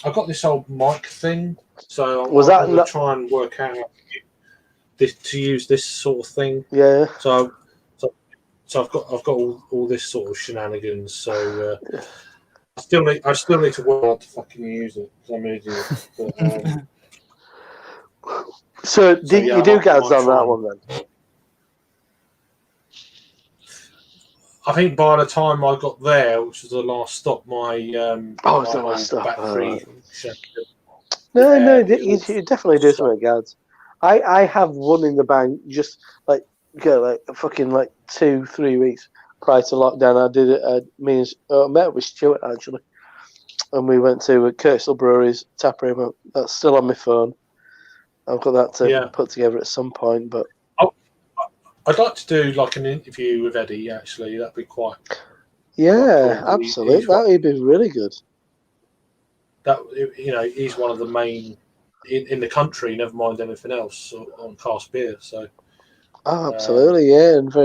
I've got this old mic thing, so I'm going to try and work out to use this sort of thing. Yeah. So I've got all this sort of shenanigans. So I still need to work out to fucking use it because I'm an idiot. But, so you do Gads on that one then? I think by the time I got there, which was the last stop, my it's the last stop. Battery. No, you definitely do something, Gads. I have one in the bank, just like fucking 2-3 weeks prior to lockdown. I did it. I met with Stuart actually, and we went to Kirkstall Brewery's tap room. That's still on my phone. I've got that to put together at some point, but. I'd like to do like an interview with Eddie. Actually, that'd be quite. Yeah, cool. Absolutely. That'd be really good. He's one of the main in the country. Never mind anything else on cask beer. So. Oh, absolutely, and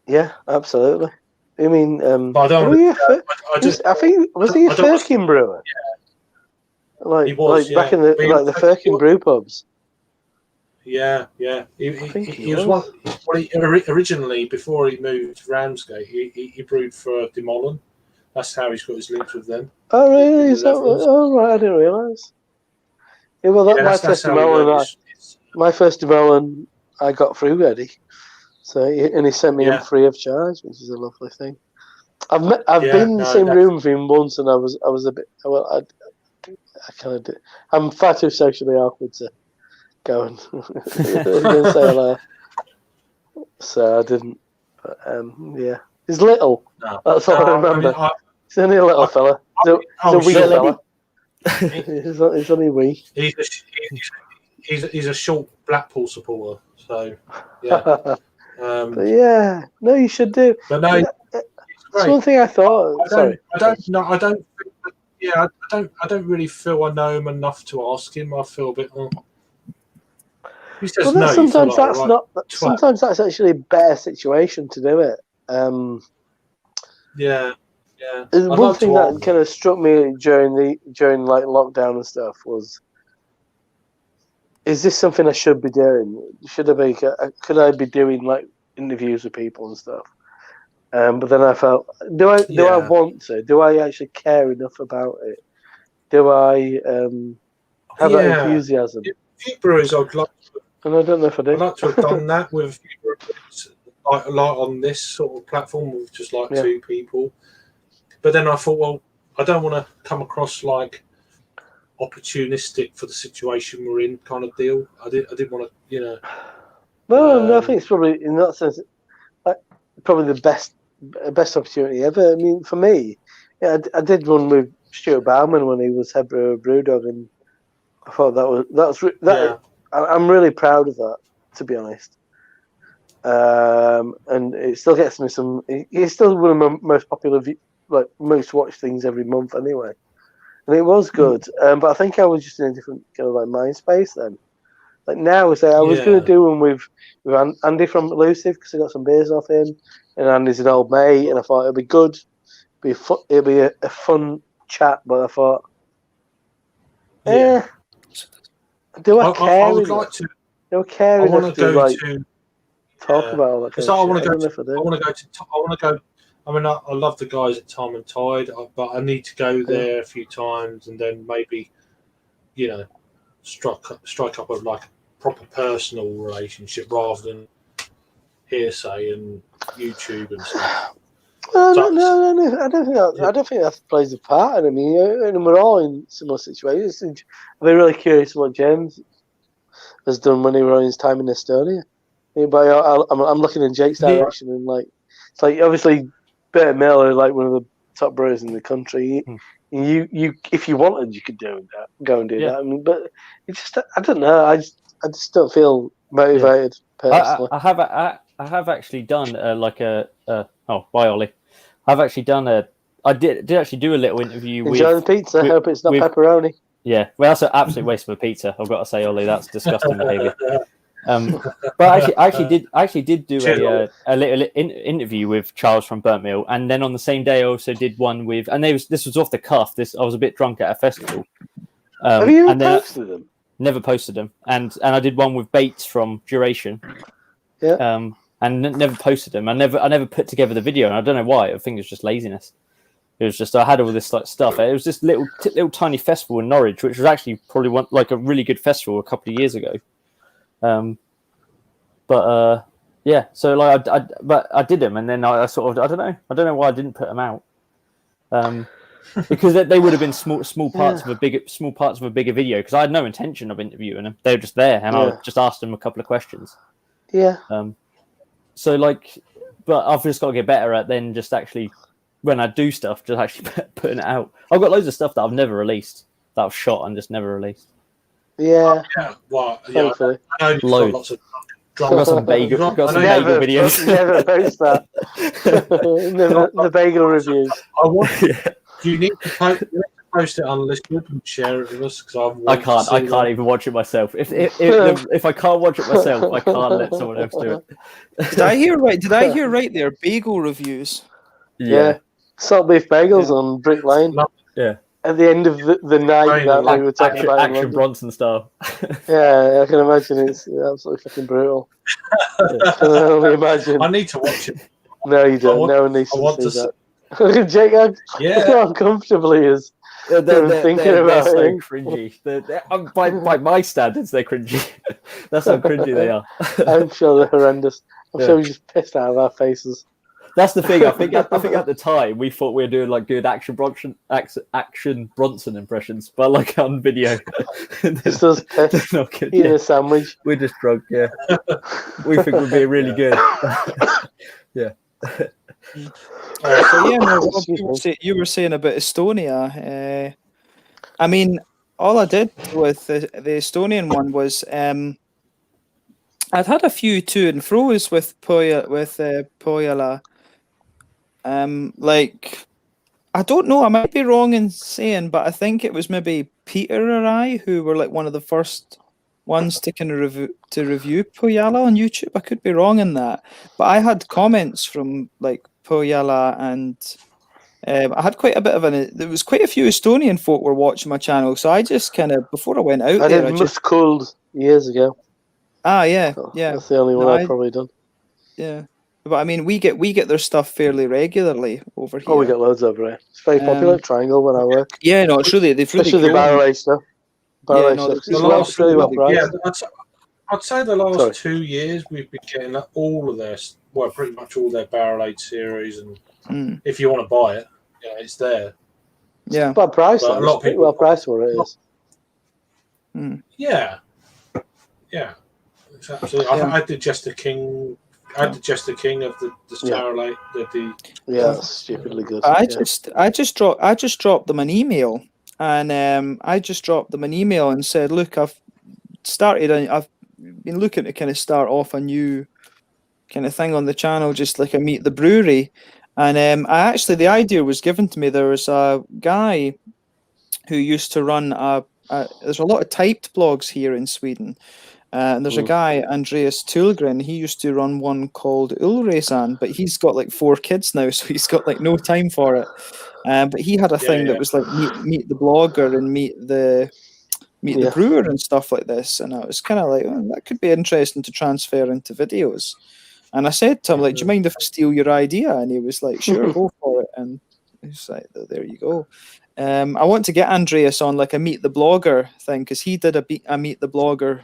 yeah, absolutely. I mean, but I don't. I think was he a Firkin brewer? Yeah. He was back in the Firkin brew pubs. Yeah. He was one. Originally, before he moved to Ramsgate, he brewed for Demolin. That's how he's got his links with them. Oh, really? Right, I didn't realise. Yeah, well, my first Demolin I got through Eddie. So he sent me in free of charge, which is a lovely thing. I've been in the same room with him once, and I was a bit I kind of did. I'm far too socially awkward to go and say hello. So I didn't. But, he's little. No. That's all I remember. He's only a little fella. He's a wee fella. He's only wee. He's a short Blackpool supporter. So yeah. But no, you should do. But no, that's one thing I thought. I don't. yeah, I don't really feel I know him enough to ask him. I feel a bit. He says well, no. Sometimes like, that's not. Sometimes that's actually a better situation to do it. Yeah. One thing that kind of struck me during like lockdown and stuff was, is this something I should be doing? Could I be doing like interviews with people and stuff? But then I felt, do I want to? Do I actually care enough about it? Do I have that enthusiasm? Few breweries I'd like to, and I don't know if I do. I'd like to have done that with a few breweries, like on this sort of platform with just like two people. But then I thought, well, I don't want to come across like opportunistic for the situation we're in, kind of deal. I didn't want to, Well, I think it's probably in that sense, probably the best opportunity ever. I mean, for me, I did one with Stuart Bauman when he was head brewer of Brewdog, and I thought that. I'm really proud of that, to be honest. And it still gets me some. It's still one of my most popular, like most watched things every month, anyway. And it was good, but I think I was just in a different kind of like mind space then. Like now, I was going to do one with Andy from Elusive because I got some beers off him, and Andy's an old mate, and I thought it'd be good, it'd be a fun chat. But I thought, do I care? I would like to. Do I care enough to talk about all that kind of shit? I want to go. I mean, I love the guys at Time and Tide, but I need to go there a few times and then maybe, strike up of like a proper personal relationship rather than hearsay and YouTube and stuff. No, I don't think that plays a part. I mean, and we're all in similar situations. I'd be really curious what James has done when he was on his time in Estonia. But I'm looking in Jake's direction, and like it's like obviously Better Mill are like one of the top brewers in the country. You if you wanted, you could go and do that. I mean, but it's just I don't know. I just don't feel motivated personally. I have actually done bye Ollie. I've actually done I did actually do a little interview Enjoy the pizza. Hope it's not pepperoni. Yeah, well, that's an absolute waste of a pizza. I've got to say, Ollie, that's disgusting behaviour. But I actually did do a little interview with Charles from Burnt Mill, and then on the same day I also did one with, and this was off the cuff. I was a bit drunk at a festival. Have you ever posted them? Never posted them, and I did one with Bates from Duration. Yeah. And never posted them. I never put together the video, and I don't know why. I think it was just laziness. It was just I had all this like stuff. It was this little tiny festival in Norwich, which was actually probably like a really good festival a couple of years ago. So like I did them, and then I sort of I don't know why I didn't put them out. Because they would have been small parts of a bigger video. Because I had no intention of interviewing them; they were just there, and I just asked them a couple of questions. Yeah. So like, but I've just got to get better at then just actually when I do stuff, just actually putting it out. I've got loads of stuff that I've never released that I've shot and just never released. Yeah. Well, thankfully. I know loads. Lots of I've got some bagel videos. Never post that. the bagel reviews. Do you need to post it unlisted and share it with us? Because I can't even watch it myself. If I can't watch it myself, I can't let someone else do it. Did I hear right there? Bagel reviews. Yeah. Salt beef bagels on Brick Lane. Yeah. At the end of the night that we were talking about Action Bronson style. Yeah, I can imagine it's absolutely fucking brutal. I can only imagine. I need to watch it. No, you don't. No one needs to see that. Jake, look how uncomfortable he is. They're thinking about so it. cringy. By my standards, they're cringy. That's how cringy they are. I'm sure they're horrendous. I'm sure we just pissed out of our faces. That's the thing. I think at the time we thought we were doing like good Action Bronson impressions, but like on video, Just us pissed, not good. eating a sandwich. We're just drunk. Yeah, we think we're being really good. Yeah. You were saying about Estonia. I mean, all I did with the Estonian one was I'd had a few to and fro's with Pohjola. Like I don't know. I might be wrong in saying, but I think it was maybe Peter or I who were like one of the first ones to kind of review Poyala on YouTube. I could be wrong in that, but I had comments from like Poyala, and I had quite a bit of there was quite a few Estonian folk were watching my channel, so I just kind of before I went out there, I did Muscold years ago. Ah, yeah, yeah. That's the only one I've probably done. Yeah. But I mean, we get their stuff fairly regularly over here. Oh, we get loads over here. It's very popular at Triangle when I work. Yeah, no, it's really especially the barrel race stuff. I'd say the last 2 years we've been getting all of their, pretty much all their barrel age series, and if you want to buy it, it's there. Yeah, bad price. A lot of people well priced for it is. Yeah, it's absolutely. I did Jester King. I did Jester King of the Starlight. That's stupidly good. I just dropped them an email, and I just dropped them an email and said, look, I've been looking to kind of start off a new kind of thing on the channel, just like a Meet the Brewery, and the idea was given to me. There was a guy who used to run there's a lot of typed blogs here in Sweden. And there's a guy, Andreas Tullgren, he used to run one called Ulresan, but he's got like 4 kids now, so he's got like no time for it. But he had a thing that was like meet the blogger and meet the brewer and stuff like this. And I was kind of like, that could be interesting to transfer into videos. And I said to him, like, do you mind if I steal your idea? And he was like, sure, go for it. And he's like, there you go. I want to get Andreas on like a Meet the Blogger thing, because he did a Meet the Blogger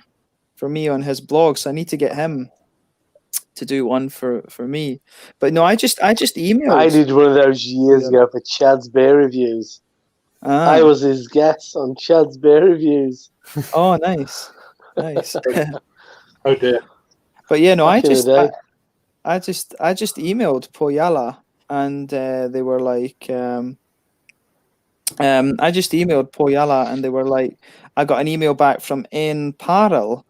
for me on his blog, so I need to get him to do one for me. But no, I just emailed. I did one of those years ago for Chad's Beer Reviews. I was his guest on Chad's Beer Reviews. Oh, nice. Oh dear. But yeah, no, I just emailed Poyala, and they were like, I just emailed Poyala, and they were like, I got an email back from N Parel,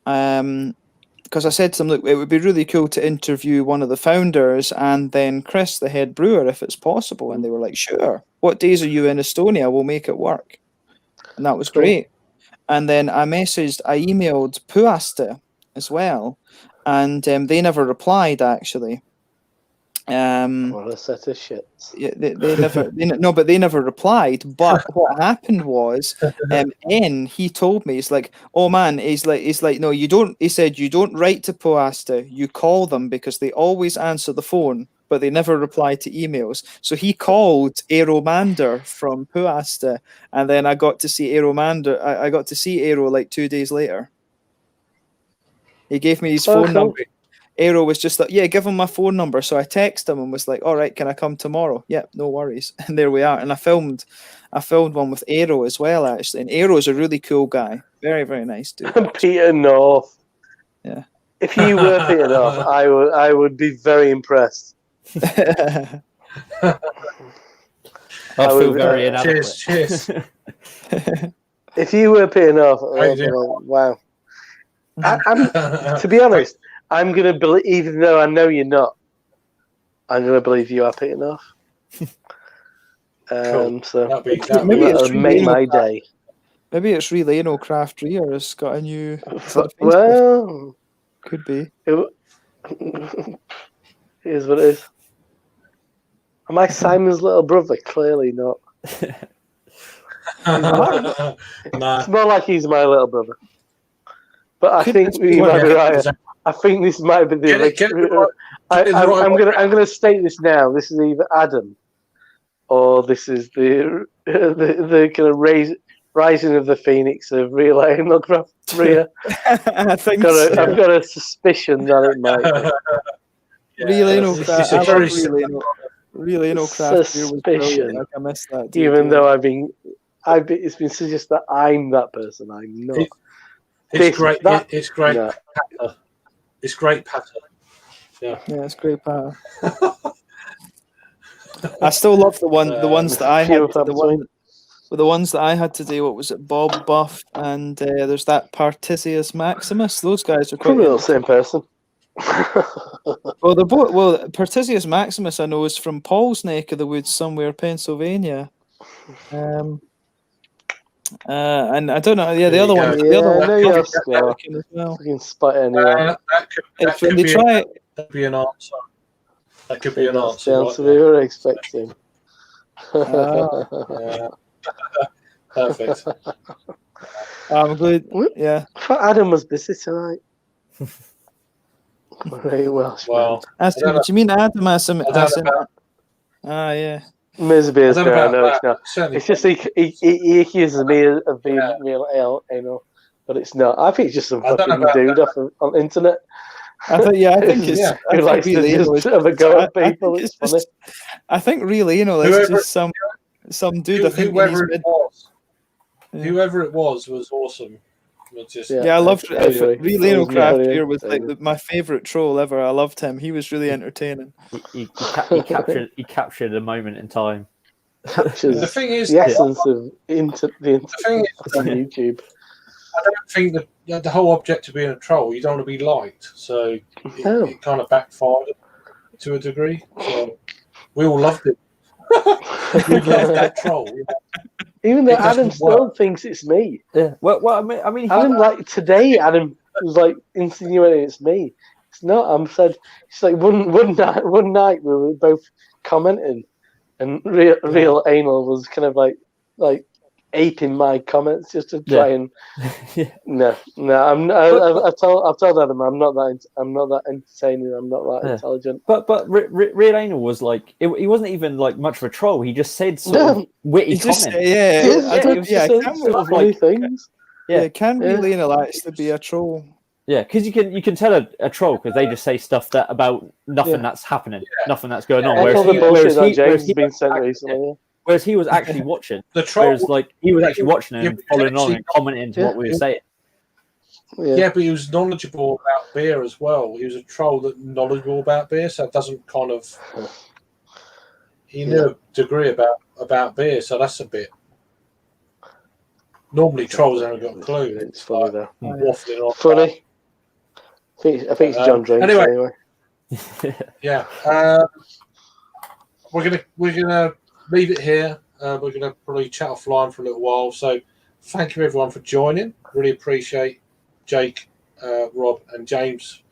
because I said to them, look, it would be really cool to interview one of the founders and then Chris, the head brewer, if it's possible. And they were like, sure. What days are you in Estonia? We'll make it work. And that was great. And then I emailed Puaste as well, and they never replied, actually. What a set of shit. Yeah, they never replied. But what happened was, he told me, he's like, oh man, he's like, no, you don't. He said, you don't write to Poasta, you call them, because they always answer the phone, but they never reply to emails. So he called Aeromander from Puasta, and then I got to see Aeromander. I got to see Aero like 2 days later. He gave me his phone number. Aero was just like, yeah, give him my phone number. So I texted him and was like, all right, can I come tomorrow? Yeah, no worries. And there we are. And I filmed one with Aero as well, actually. And Aero is a really cool guy. Very, very nice dude. Peter North. Yeah. If you were Peter North, I would be very impressed. I feel very inadequate. Cheers. If you were Peter North, wow. To be honest, I'm going to believe, even though I know you're not, I'm going to believe you are Peter North. Cool. So maybe it'll make my day. Maybe it's Releno Craft Rear has got a new. Well, could be. It is what it is. Am I Simon's little brother? Clearly not. Nah. It's more like he's my little brother. But I think you might be right. I think this might be the. I'm going to state this now. This is either Adam, or this is the kind of rising of the phoenix of Releno Craft Rear. I think I've got a suspicion that it might be. Releno Craft Rear was brilliant. Like, I missed that. Even though it's been suggested that I'm that person. I'm not. It's great. It's great. No. It's great patter. Yeah, it's great patter. I still love the ones that I had. The ones that I had to do. What was it? Bob Buff and there's that Partisius Maximus. Those guys are probably the same person. Well, the boat. Well, Pertisius Maximus, I know, is from Paul's neck of the woods, somewhere Pennsylvania. And I don't know. Yeah, the other one. Yeah, the other one. no, yes, no. As well. You can spot it anywhere. That could They be try. That'd be an answer. That could be an That's the answer. answer we were expecting. Yeah. Perfect. I'm good. Yeah. I thought Adam was busy tonight. Very Welsh. Well, What you mean, Adam? Yeah. Maybe is I don't there. I know know about it's not. certainly It's just he accuses me of being real anal, but it's not. I think it's just some I don't know fucking about dude on the internet. I think it's Yeah. Who likes to just have a go at people. It's funny. I think really, it's just some dude. I think whoever it was awesome. I loved it. Real Anal Craft really Beer was like my favorite troll ever. I loved him. He was really entertaining. He captured a moment in time. Captures the thing is, the essence of the internet on YouTube. I don't think that the whole object of being a troll, you don't want to be liked, so it kind of backfired to a degree. So we all loved it. We loved that troll. Even though Adam still thinks it's me. Yeah. Well, I mean, Adam, like today, Adam was like insinuating it's me. It's not. I'm said. It's like one night we were both commenting, and real anal was kind of like aping my comments just to try and. No. I've told Adam I'm not that entertaining. I'm not that intelligent. But Real Anal was like he wasn't even like much of a troll. He just said sort of witty comments. Things. It can really actually be a troll. Yeah, because you can tell a troll because they just say stuff that about nothing that's happening, nothing that's going on. Whereas he was actually watching. The troll, whereas like he was actually watching and following on and commenting to what we were saying. Yeah, but he was knowledgeable about beer as well. He was a troll that knowledgeable about beer, so it doesn't kind of. He knew a degree about beer, so that's a bit. Normally, trolls haven't got a clue. It's funny though. Waffling on. Funny. I think it's John Drinks anyway. Yeah. We're gonna leave it here. We're gonna probably chat offline for a little while. So, thank you everyone for joining. Really appreciate Jake, Rob, and James.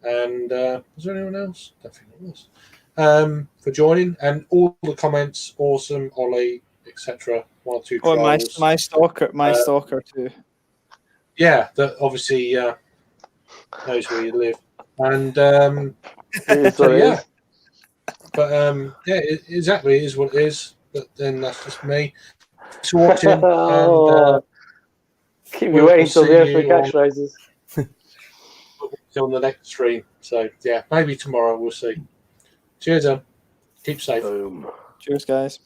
And was there anyone else? I don't think there was. For joining and all the comments, awesome, Ollie, etc. One or two trolls. My stalker too. Yeah, that obviously knows where you live, and so, yeah. But exactly, it is what it is. But then that's just me. Thanks for watching. And, keep me waiting till the earthly catchphrases. Till the next stream. So yeah, maybe tomorrow we'll see. Cheers, Keep safe. Boom. Cheers, guys.